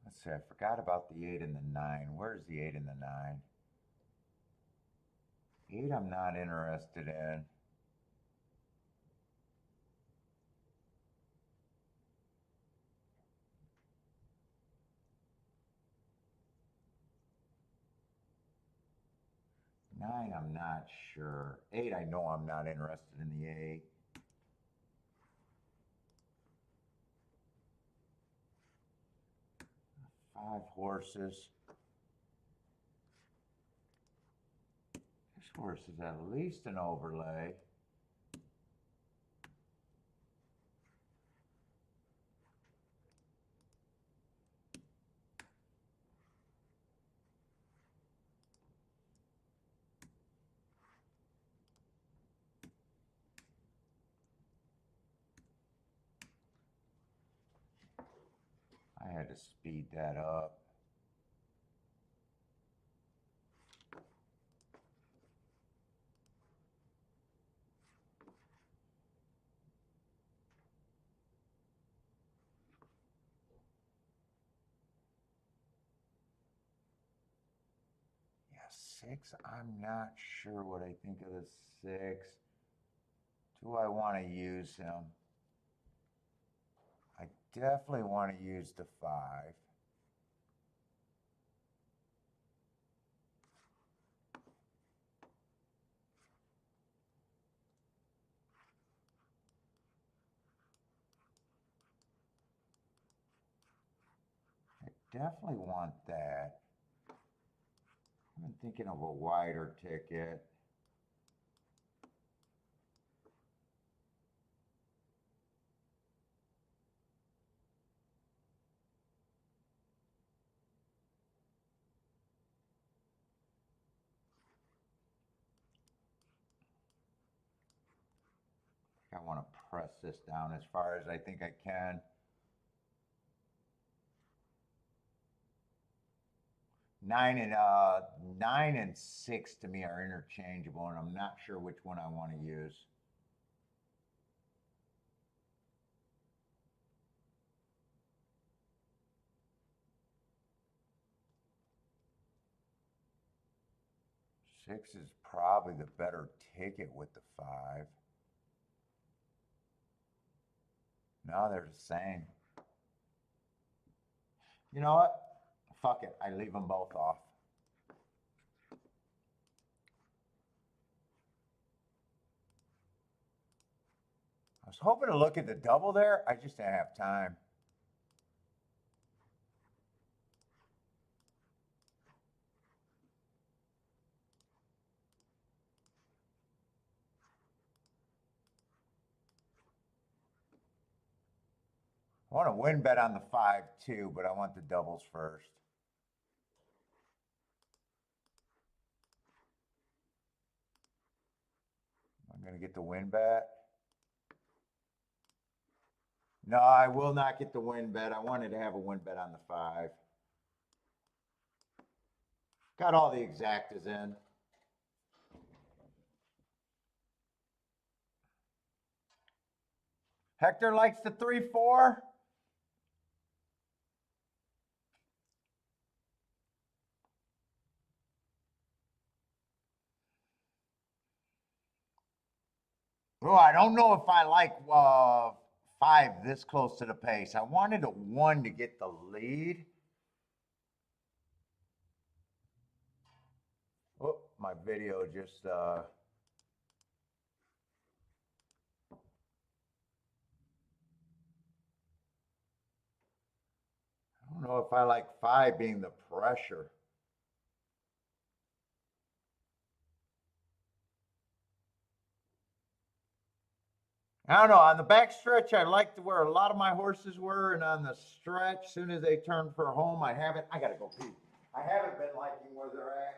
Let's see, I forgot about the 8 and the 9. Where's the 8 and the 9? 8 I'm not interested in. Nine, I'm not sure. 8, I know I'm not interested in the 8. Five horses. This horse is at least an overlay. I had to speed that up. Yeah, 6, I'm not sure what I think of the 6. Do I want to use him? I definitely want to use the 5. Definitely want that. I'm thinking of a wider ticket. I want to press this down as far as I think I can. 9 and 6 to me are interchangeable, and I'm not sure which one I want to use. Six is probably the better ticket with the 5. No, they're the same. You know what? Fuck it. I leave them both off. I was hoping to look at the double there. I just didn't have time. I want to win bet on the 5 too, but I want the doubles first. I'm going to get the win bet. No, I will not get the win bet. I wanted to have a win bet on the 5. Got all the exactas in. Hector likes the 3-4. Oh, I don't know if I like 5 this close to the pace. I wanted a 1 to get the lead. Oh, my video just I don't know if I like 5 being the pressure. I don't know. On the back stretch, I liked where a lot of my horses were, and on the stretch, as soon as they turn for home, I gotta go pee. I haven't been liking where they're at.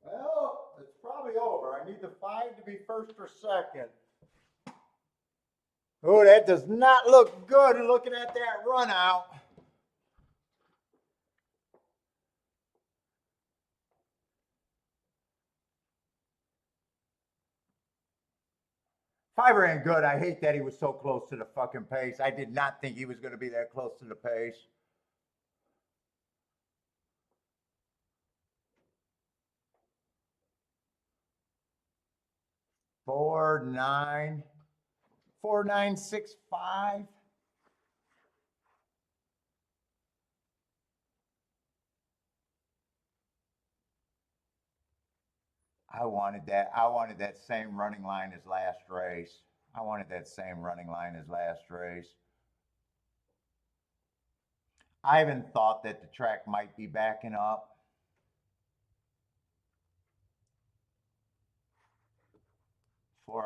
Well, it's probably over. I need the 5 to be first or second. Oh, that does not look good looking at that run out. Five ran good. I hate that he was so close to the fucking pace. I did not think he was going to be that close to the pace. 4.9, 4.965. I wanted that. I wanted that same running line as last race. I wanted that same running line as last race. I even thought that the track might be backing up.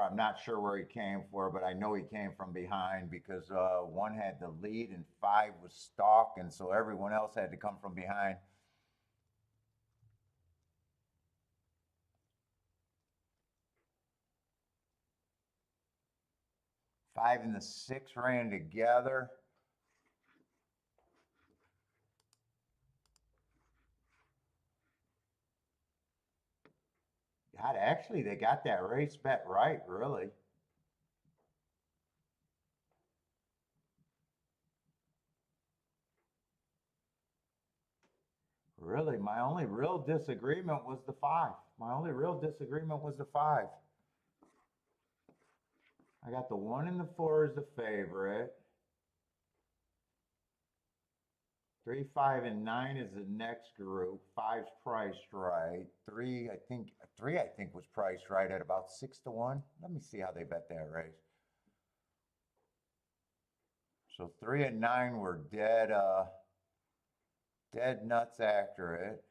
I'm not sure where he came for, but I know he came from behind because 1 had the lead and 5 was stalking, so everyone else had to come from behind. Five and the 6 ran together. God, actually, they got that race bet right, really. Really, my only real disagreement was the 5. My only real disagreement was the 5. I got the 1 and the 4 as the favorite. 3, 5, and 9 is the next group. 5's priced right. 3, I think was priced right at about 6-1. Let me see how they bet that race. So 3 and 9 were dead nuts accurate.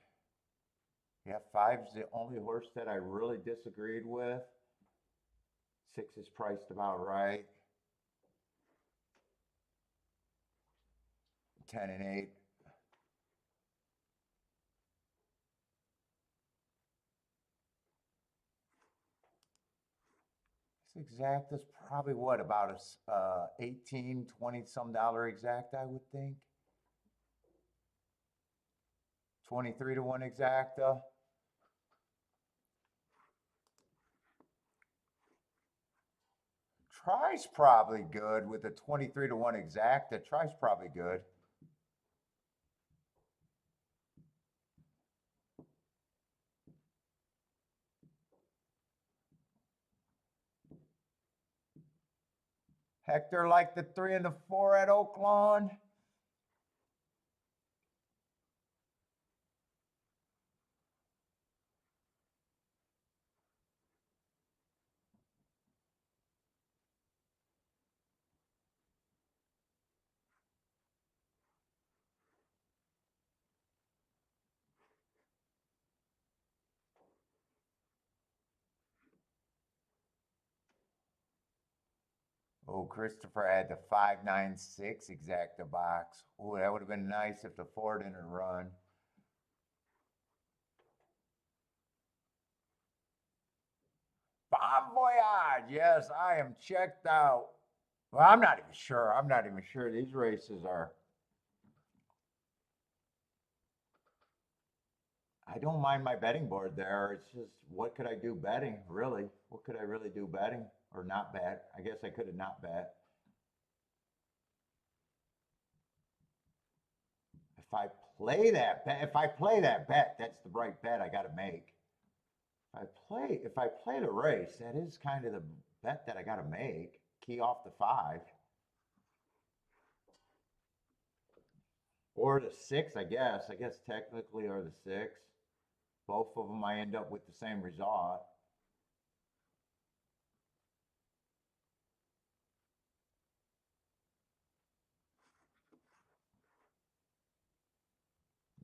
Yeah, 5's the only horse that I really disagreed with. 6 is priced about right. 10 and 8. This exact is probably what, about a 18, 20 some dollar exact, I would think. 23-1 exacta. Try's probably good with a 23-1 exacta. Try's probably good. Hector liked the 3 and the 4 at Oaklawn. Oh, Christopher had the 596 exacta box. Oh, that would have been nice if the 4 didn't run. Bon voyage. Yes, I am checked out. Well, I'm not even sure. I'm not even sure. These races are. I don't mind my betting board there. It's just, what could I do betting, really? What could I really do betting or not bet? I guess I could have not bet. If I play that bet, if I play that bet, that's the right bet I got to make. If I play the race, that is kind of the bet that I got to make. Key off the 5 or the 6, I guess. I guess technically, or the 6. Both of them, I end up with the same result.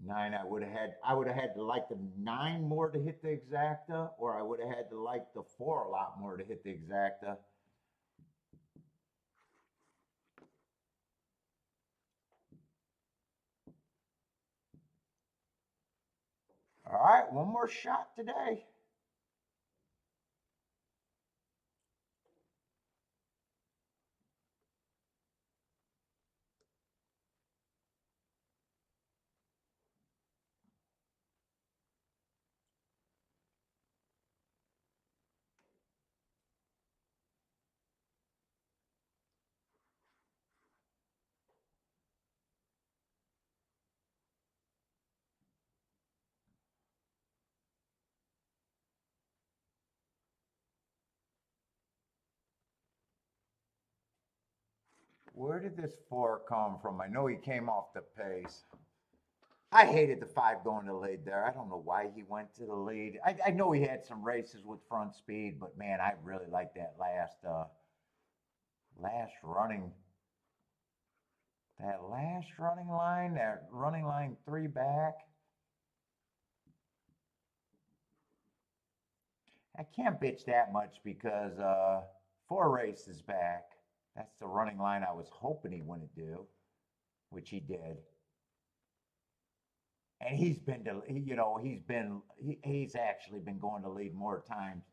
Nine, I would have had to like the 9 more to hit the exacta, or I would have had to like the 4 a lot more to hit the exacta. All right, one more shot today. Where did this 4 come from? I know he came off the pace. I hated the 5 going to the lead there. I don't know why he went to the lead. I know he had some races with front speed, but man, I really like that last running that running line 3 back. I can't bitch that much because 4 races back. That's the running line I was hoping he wouldn't do, which he did. And he's been to, he's actually been going to lead more times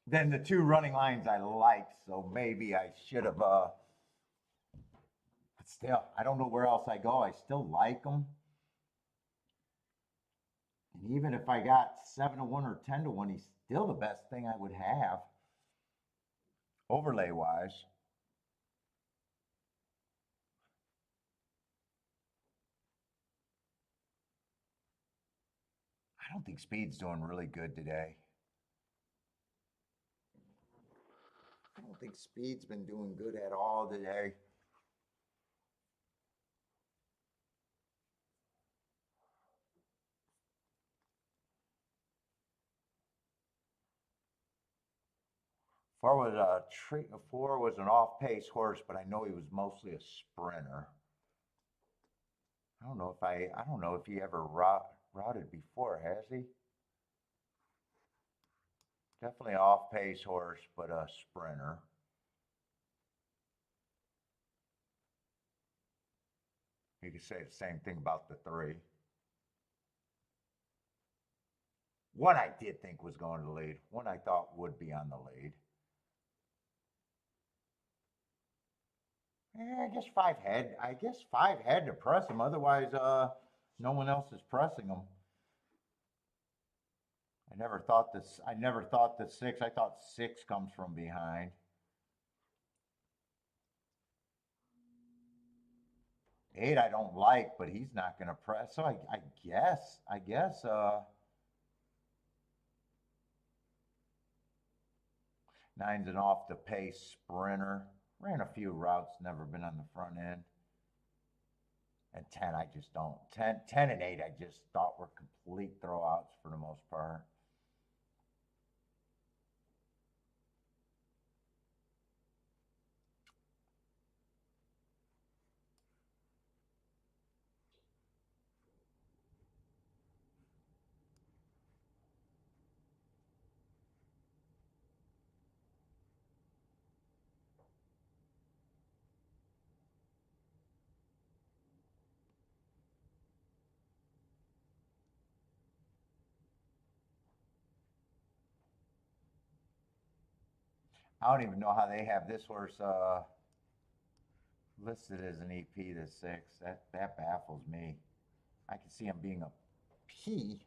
than the 2 running lines I liked. So maybe I should have. But still, I don't know where else I go. I still like them. And even if I got 7-1 or 10-1, he's still the best thing I would have, overlay wise. I don't think Speed's doing really good today. I don't think Speed's been doing good at all today. Four was an off-pace horse, but I know he was mostly a sprinter. I don't know if he ever routed before, has he? Definitely off-pace horse, but a sprinter. You could say the same thing about the 3. One I did think was going to the lead. One I thought would be on the lead. Yeah, I guess 5 had. I guess 5 had to press him. Otherwise, no one else is pressing him. I never thought this. I never thought the 6. I thought 6 comes from behind. 8 I don't like, but he's not going to press. So I guess 9's an off the pace sprinter. Ran a few routes, never been on the front end. And 10, I just don't. 10 and 8, I just thought were complete throwouts for the most part. I don't even know how they have this horse listed as an EP to 6. That baffles me. I can see him being a P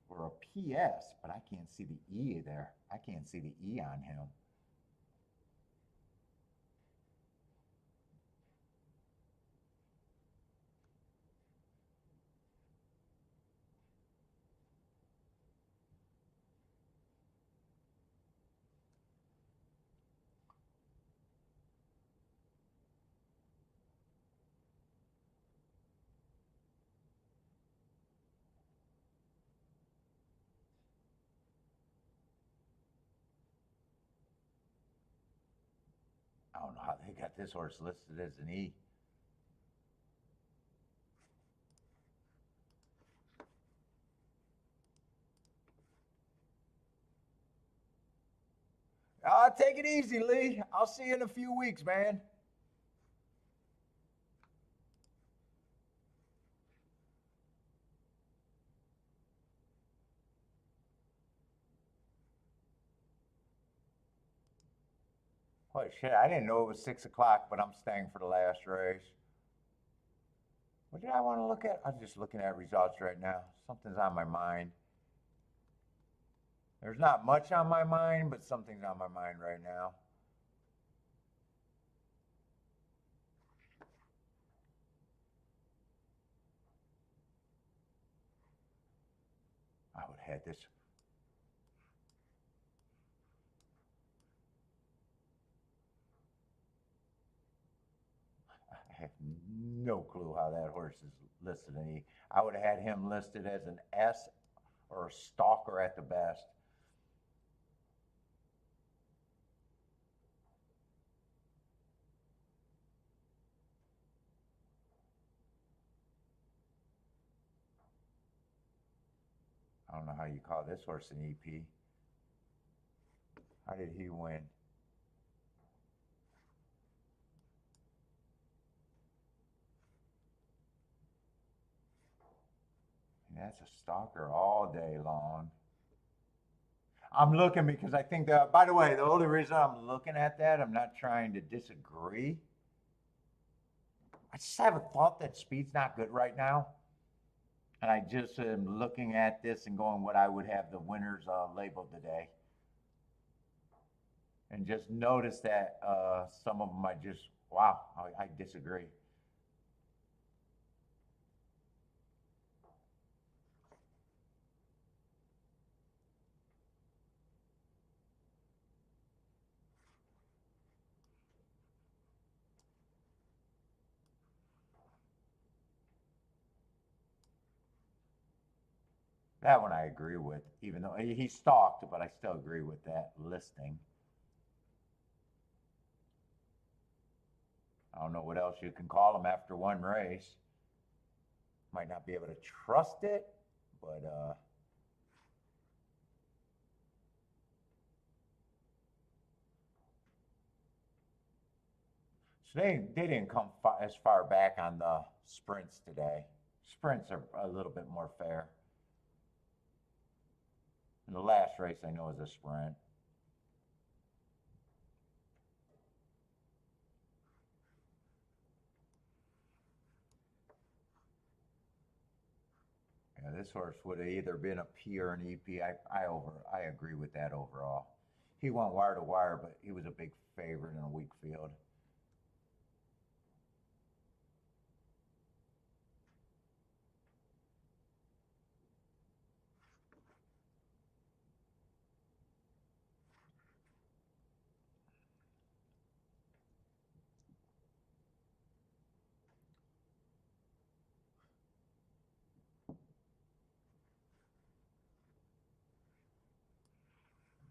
or a PS, but I can't see the E there. I can't see the E on him. I don't know how they got this horse listed as an E. Take it easy, Lee. I'll see you in a few weeks, man. Holy shit, I didn't know it was 6 o'clock, but I'm staying for the last race. What did I want to look at? I'm just looking at results right now. Something's on my mind. There's not much on my mind, but something's on my mind right now. I would have had this. I have no clue how that horse is listed. I would have had him listed as an S or a stalker at the best. I don't know how you call this horse an EP. How did he win? And that's a stalker all day long. I'm looking because I think that, by the way, the only reason I'm looking at that, I'm not trying to disagree. I just have a thought that speed's not good right now. And I just am looking at this and going what I would have the winners labeled today. And just notice that some of them I just, wow, I disagree. That one I agree with, even though he stalked, but I still agree with that listing. I don't know what else you can call him after one race. Might not be able to trust it, but so they didn't come as far back on the sprints today. Sprints are a little bit more fair. And the last race I know is a sprint. Yeah, this horse would have either been a P or an EP. I agree with that overall. He went wire to wire, but he was a big favorite in a weak field.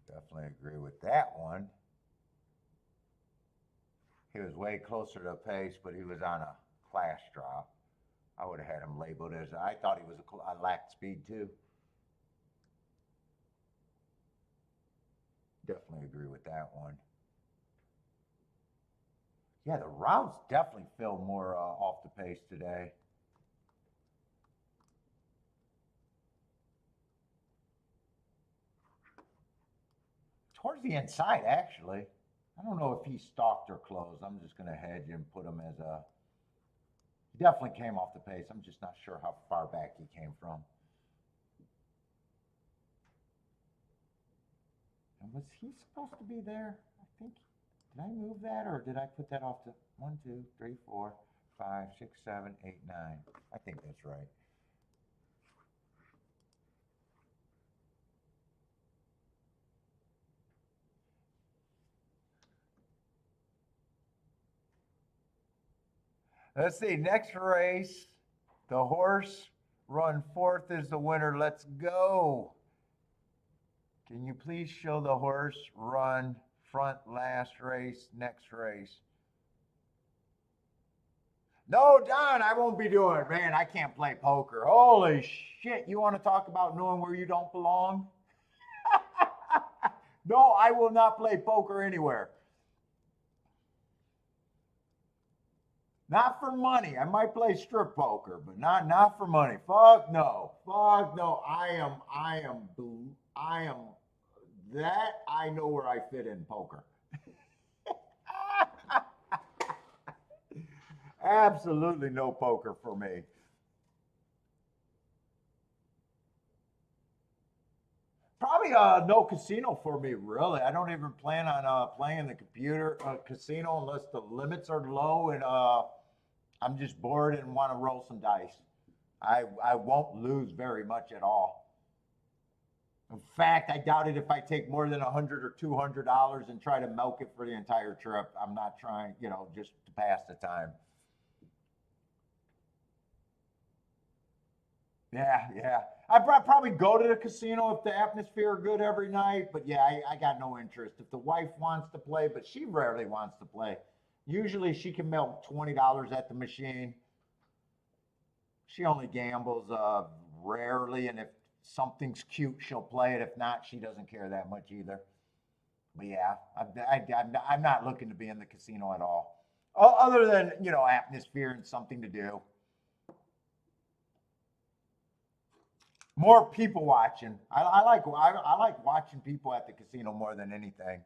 Definitely agree with that one. He was way closer to pace, but he was on a class drop. I would have had him labeled as, I thought he was I lacked speed too. Definitely agree with that one. Yeah, the routes definitely feel more off the pace today. towards the inside, actually. I don't know if he stalked or closed. I'm just going to hedge and put him as a. He definitely came off the pace. I'm just not sure how far back he came from. And was he supposed to be there? I think. Did I move that or did I put that off to 1, 2, 3, 4, 5, 6, 7, 8, 9? I think that's right. Let's see. Next race, the horse run fourth is the winner. Let's go. Can you please show the horse run front last race, next race? No, Don, I won't be doing it. Man, I can't play poker. Holy shit. You want to talk about knowing where you don't belong? No, I will not play poker anywhere. Not for money. I might play strip poker, but not for money. Fuck no. Fuck no. I am that I know where I fit in poker. Absolutely no poker for me. Probably no casino for me, really. I don't even plan on playing the computer casino unless the limits are low and I'm just bored and want to roll some dice. I won't lose very much at all. In fact, I doubt it if I take more than $100 or $200 and try to milk it for the entire trip. I'm not trying, just to pass the time. Yeah. I'd probably go to the casino if the atmosphere good every night, but yeah, I got no interest. If the wife wants to play, but she rarely wants to play. Usually she can milk $20 at the machine. She only gambles rarely, and if something's cute, she'll play it. If not, she doesn't care that much either. But yeah, I'm not looking to be in the casino at all. Other than, atmosphere and something to do. More people watching. I like watching people at the casino more than anything.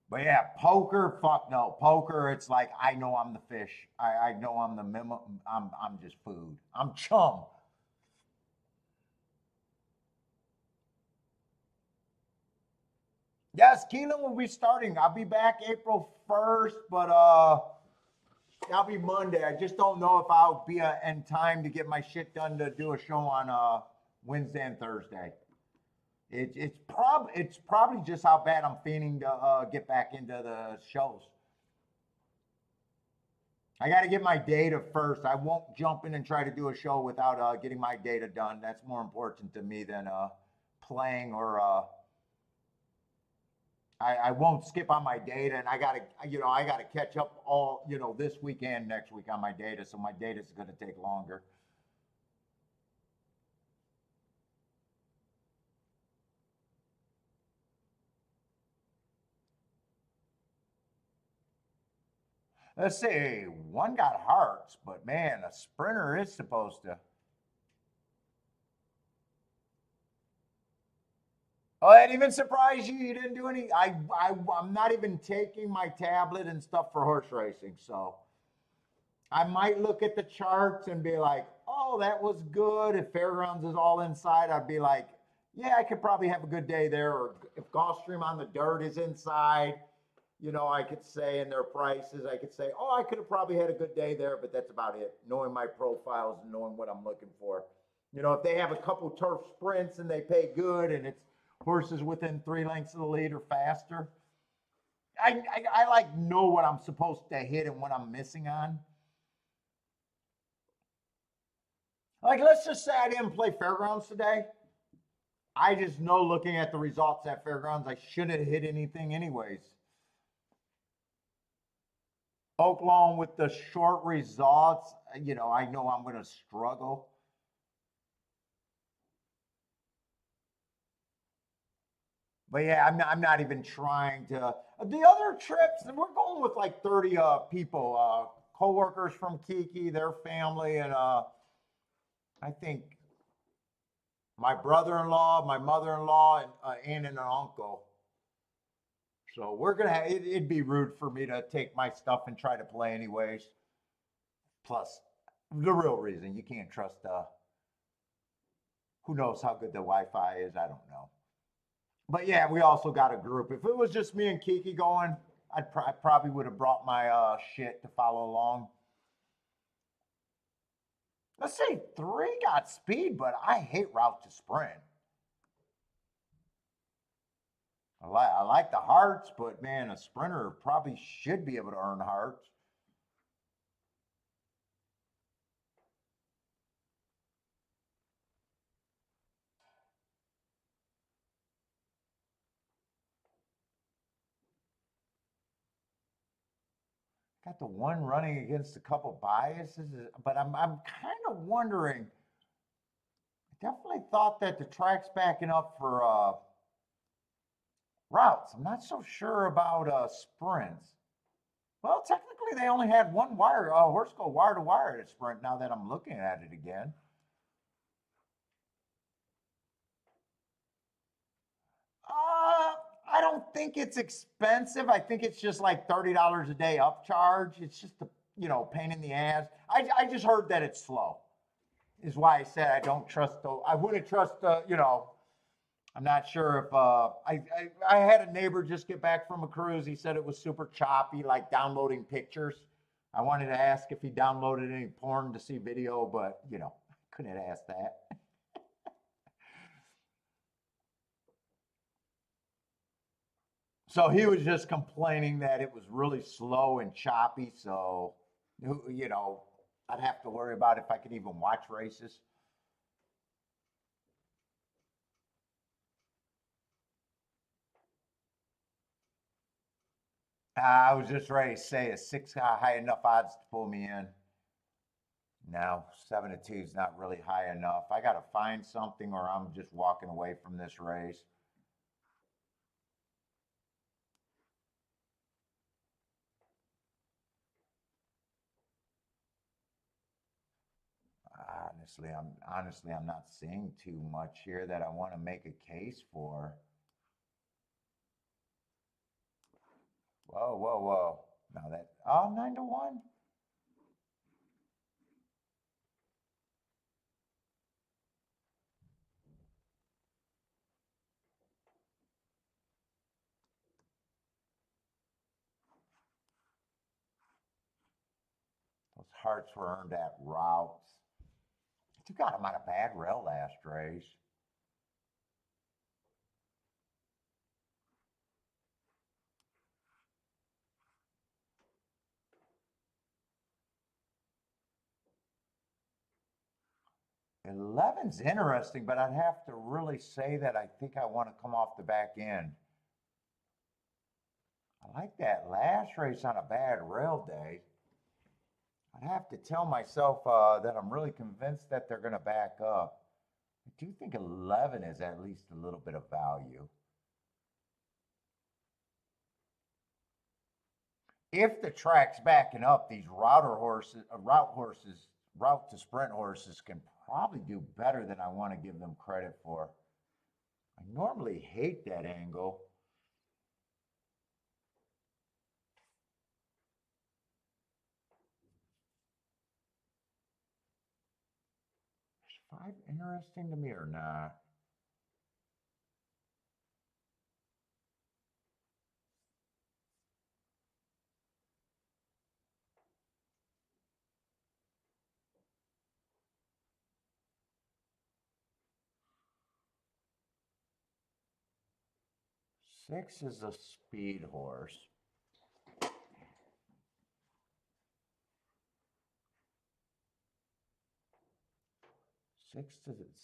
But yeah, poker, fuck no. Poker, it's like I know I'm the fish. I know I'm the memo. I'm just food. I'm chum. Yes, Keelan will be starting. I'll be back April 1st, but that'll be Monday. I just don't know if I'll be in time to get my shit done to do a show on Wednesday and Thursday. It's probably just how bad I'm feeling to get back into the shows. I got to get my data first. I won't jump in and try to do a show without getting my data done. That's more important to me than playing or. I won't skip on my data, and I gotta catch up all this weekend, next week on my data. So my data is going to take longer. Let's see, one got hearts, but man, a sprinter is supposed to. Oh, that even surprised you? You didn't do any. I'm not even taking my tablet and stuff for horse racing, so I might look at the charts and be like, "Oh, that was good." If Fairgrounds is all inside, I'd be like, "Yeah, I could probably have a good day there." Or if Gulfstream on the dirt is inside, I could say in their prices, I could say, "Oh, I could have probably had a good day there," but that's about it. Knowing my profiles and knowing what I'm looking for. If they have a couple turf sprints and they pay good and it's horses within 3 lengths of the lead or faster. I like know what I'm supposed to hit and what I'm missing on. Like, let's just say I didn't play Fairgrounds today. I just know looking at the results at Fairgrounds, I shouldn't have hit anything anyways. Oaklawn with the short results, I know I'm going to struggle. But yeah, I'm not even trying to. The other trips, we're going with like 30 people, co-workers from Kiki, their family, and I think my brother-in-law, my mother-in-law, and aunt and an uncle. So we're gonna. It'd be rude for me to take my stuff and try to play anyways. Plus, the real reason you can't trust. Who knows how good the Wi-Fi is? I don't know. But yeah, we also got a group. If it was just me and Kiki going, I probably would have brought my shit to follow along. Let's say three got speed, but I hate route to sprint. I like the hearts, but man, a sprinter probably should be able to earn hearts. Got the one running against a couple biases, but I'm kind of wondering. I definitely thought that the track's backing up for routes. I'm not so sure about sprints. Well, technically, they only had one wire horse go wire to wire at a sprint. Now that I'm looking at it again, I don't think it's expensive. I think it's just like $30 a day upcharge. It's just a pain in the ass. I just heard that it's slow. Is why I said I don't trust the. I wouldn't trust the. I'm not sure if I had a neighbor just get back from a cruise. He said it was super choppy, like downloading pictures. I wanted to ask if he downloaded any porn to see video, but couldn't ask that. So he was just complaining that it was really slow and choppy. So I'd have to worry about if I could even watch races. I was just ready to say a six high enough odds to pull me in. No, 7-2 is not really high enough. I got to find something or I'm just walking away from this race. Honestly, I'm not seeing too much here that I want to make a case for. Whoa, whoa, whoa. Now that 9-1. Those hearts were earned at routes. You got him on a bad rail last race. 11's interesting, but I'd have to really say that I think I want to come off the back end. I like that last race on a bad rail day. I'd have to tell myself that I'm really convinced that they're going to back up. I do think 11 is at least a little bit of value. If the track's backing up, these route to sprint horses can probably do better than I want to give them credit for. I normally hate that angle. Is 5 interesting to me or not? 6 is a speed horse.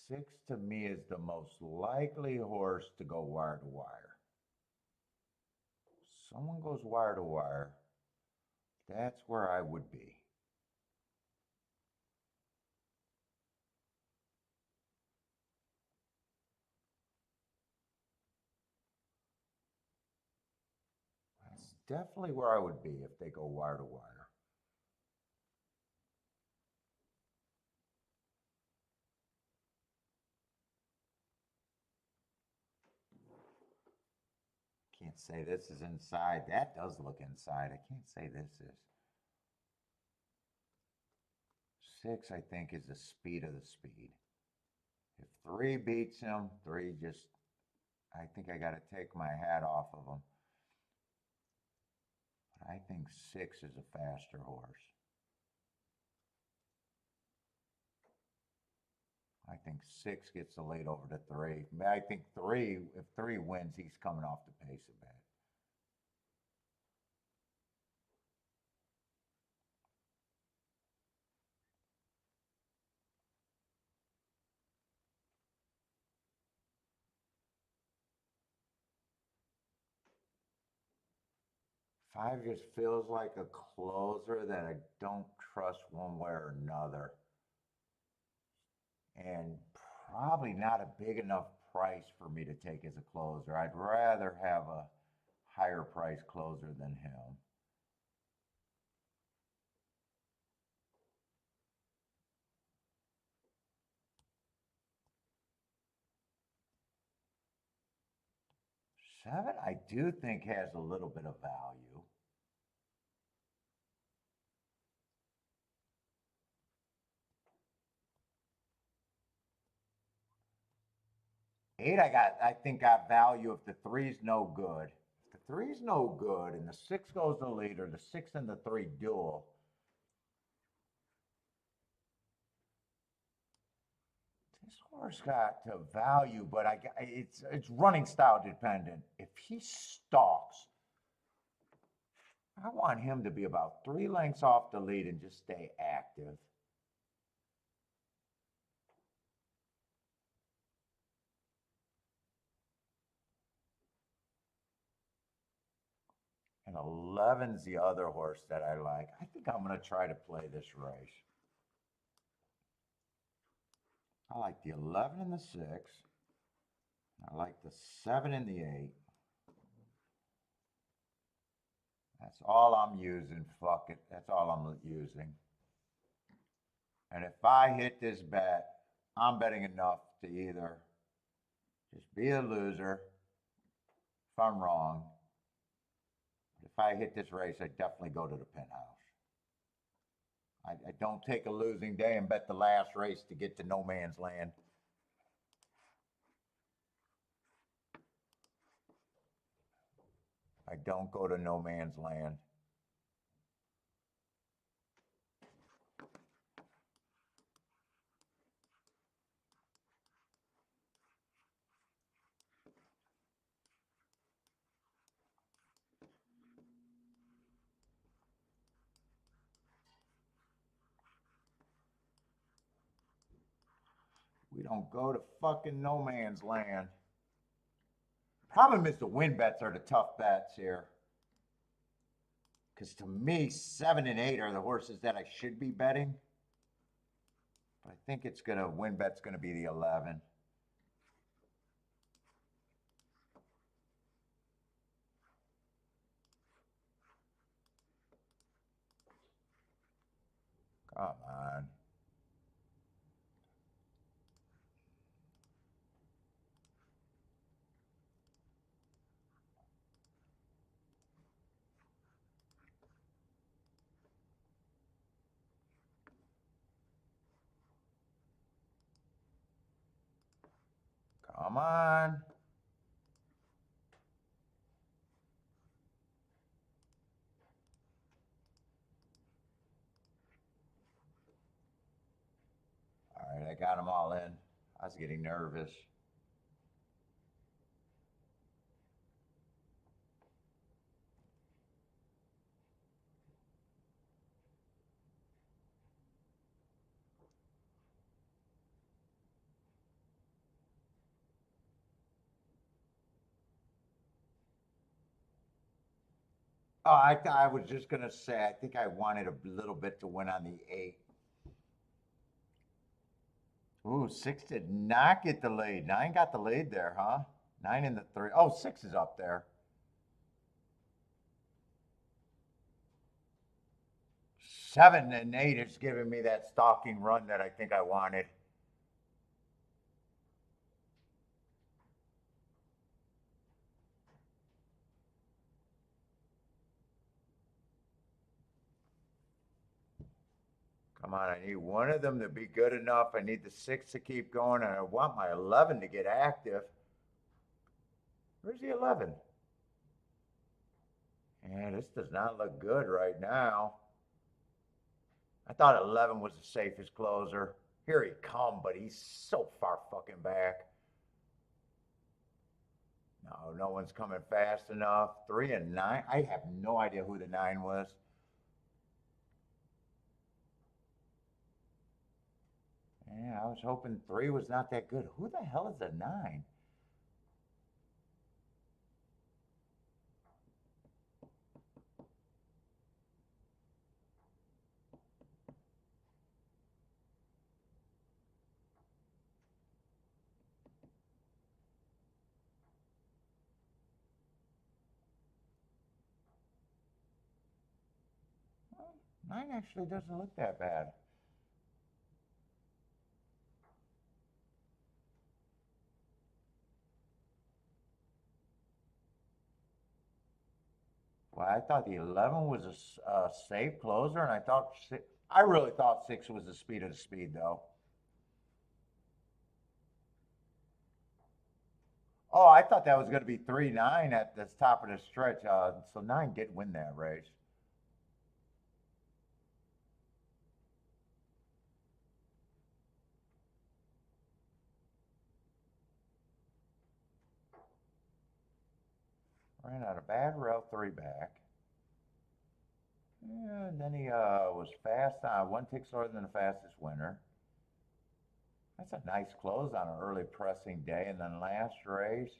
6 to me is the most likely horse to go wire to wire. Someone goes wire to wire, that's where I would be. That's definitely where I would be if they go wire to wire. can't say this is inside. That does look inside. I can't say this is. 6, I think, is the speed of the speed. If 3 beats him, 3 just, I think I got to take my hat off of him. But I think 6 is a faster horse. I think 6 gets the lead over to 3. I think 3, if 3 wins, he's coming off the pace a bit. Five just feels like a closer that I don't trust one way or another. And probably not a big enough price for me to take as a closer. I'd rather have a higher price closer than him. Seven, I do think has a little bit of value. Eight, I think got value if the 3's no good. If the 3's no good and the 6 goes to lead, or the 6 and the 3 duel, this horse got to value, but it's running style dependent. If he stalks, I want him to be about 3 lengths off the lead and just stay active. And 11's the other horse that I like. I think I'm going to try to play this race. I like the 11 and the 6. I like the 7 and the 8. That's all I'm using. Fuck it. That's all I'm using. And if I hit this bet, I'm betting enough to either just be a loser if I'm wrong. But if I hit this race, I definitely go to the penthouse. I don't take a losing day and bet the last race to get to no man's land. I don't go to no man's land. We don't go to fucking no man's land. Problem is the win bets are the tough bets here. Because to me, 7 and 8 are the horses that I should be betting. But I think it's going to, win bet's going to be the 11. Come on. Come on. All right, I got them all in. I was getting nervous. Oh, I was just going to say, I think I wanted a little bit to win on the 8. Ooh, 6 did not get the lead. 9 got the lead there, huh? 9 in the 3. Oh, 6 is up there. 7 and 8 is giving me that stalking run that I think I wanted. Come on, I need one of them to be good enough. I need the 6 to keep going, and I want my 11 to get active. Where's the 11? Yeah, this does not look good right now. I thought 11 was the safest closer. Here he come, but he's so far fucking back. No, no one's coming fast enough. 3 and 9. I have no idea who the 9 was. Yeah, I was hoping 3 was not that good. Who the hell is a 9? Well, 9 actually doesn't look that bad. Well, I thought the 11 was a safe closer, and I really thought 6 was the speed of the speed, though. Oh, I thought that was going to be 3-9 at the top of the stretch. So 9 did win that race. Ran out a bad rail 3 back. Yeah, and then he was fast. 1 tick slower than the fastest winner. That's a nice close on an early pressing day. And then last race,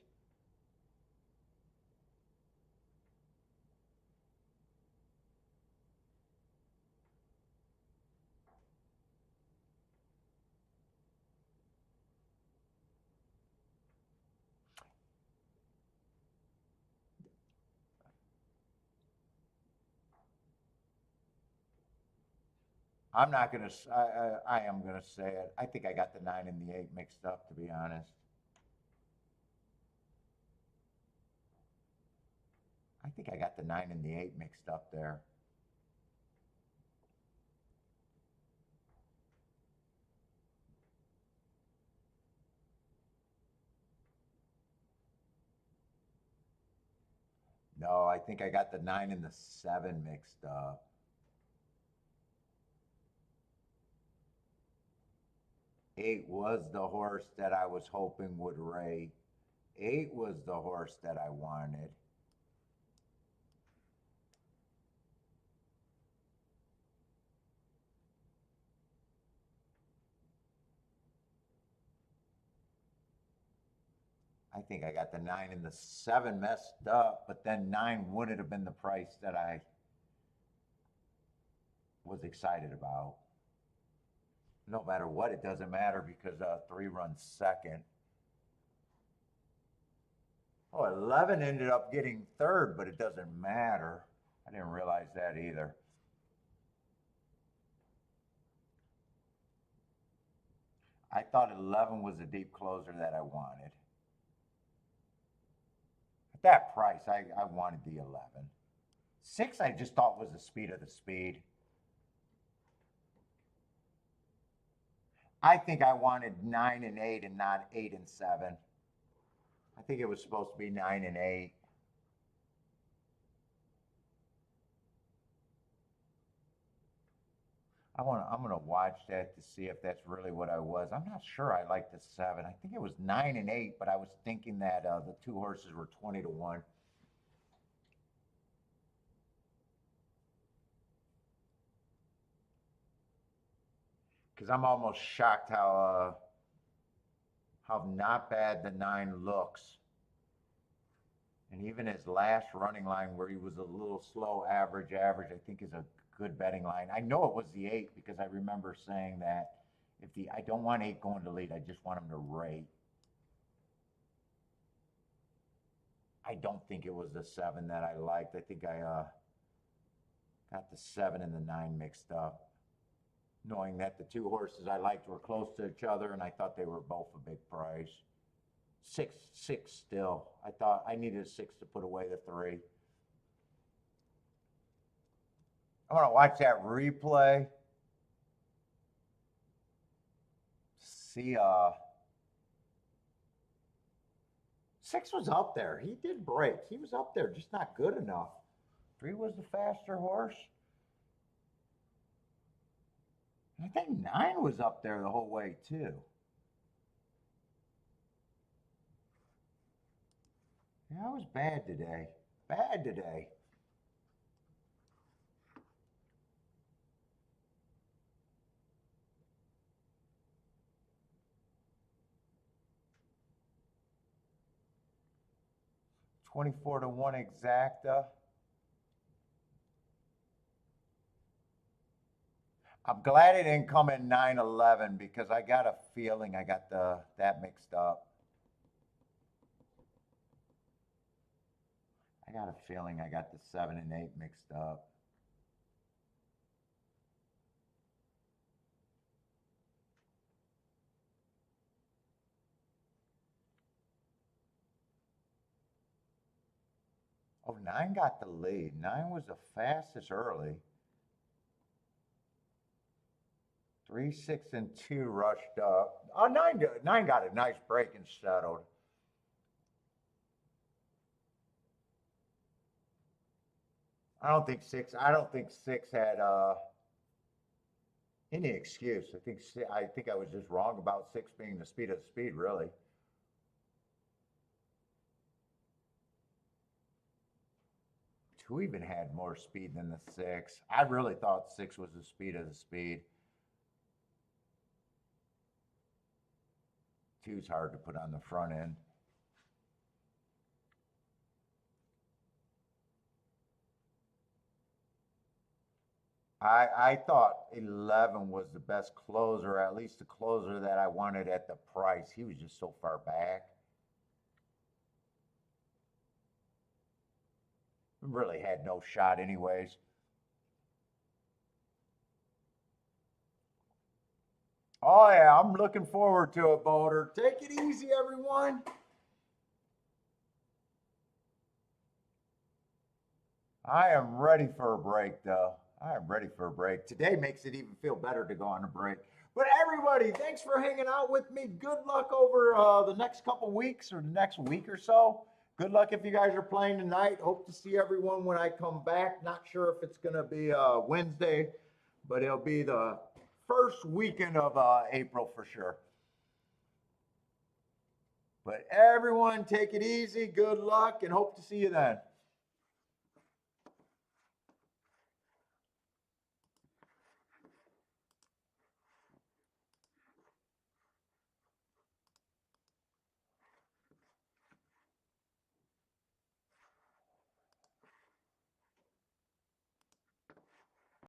I'm not gonna. I am gonna say it. I think I got the 9 and the 8 mixed up. To be honest, I think I got the 9 and the 8 mixed up there. 'No, I think I got the 9 and the 7 mixed up. 8 was the horse that I was hoping would rate. 8 was the horse that I wanted. I think I got the 9 and the 7 messed up, but then 9 wouldn't have been the price that I was excited about. No matter what, it doesn't matter because 3 runs second. Oh, 11 ended up getting third, but it doesn't matter. I didn't realize that either. I thought 11 was the deep closer that I wanted. At that price, I wanted the 11. 6, I just thought was the speed of the speed. I think I wanted 9 and 8 and not 8 and 7. I think it was supposed to be 9 and 8. I'm gonna watch that to see if that's really what I was. I'm not sure I like the 7. I think it was 9 and 8, but I was thinking that the 2 horses were 20-1. Because I'm almost shocked how not bad the 9 looks. And even his last running line where he was a little slow, average, I think is a good betting line. I know it was the 8 because I remember saying that I don't want 8 going to lead, I just want him to rate. I don't think it was the 7 that I liked. I think I got the 7 and the 9 mixed up, knowing that the 2 horses I liked were close to each other, and I thought they were both a big price. 6 still. I thought I needed a 6 to put away the 3. I want to watch that replay see, 6 was up there. He did break. He was up there, just not good enough. 3 was the faster horse. I think 9 was up there the whole way, too. Yeah, I was bad today. Bad today. $24-1 exacta. I'm glad it didn't come in 9-11 because I got a feeling I got that mixed up. I got a feeling I got the 7 and 8 mixed up. Oh, 9 got the lead. 9 was the fastest early. 3, 6, and 2 rushed up. Oh, 9 got a nice break and settled. I don't think six had any excuse. I think I was just wrong about 6 being the speed of the speed, really. Two even had more speed than the 6. I really thought 6 was the speed of the speed. 2's hard to put on the front end. I thought 11 was the best closer, at least the closer that I wanted at the price. He was just so far back. Really had no shot anyways. Oh yeah, I'm looking forward to it, Boulder. Take it easy, everyone. I am ready for a break, though. I am ready for a break. Today makes it even feel better to go on a break. But everybody, thanks for hanging out with me. Good luck over the next couple weeks or the next week or so. Good luck if you guys are playing tonight. Hope to see everyone when I come back. Not sure if it's going to be Wednesday, but it'll be the first weekend of April for sure. But everyone, take it easy. Good luck and hope to see you then.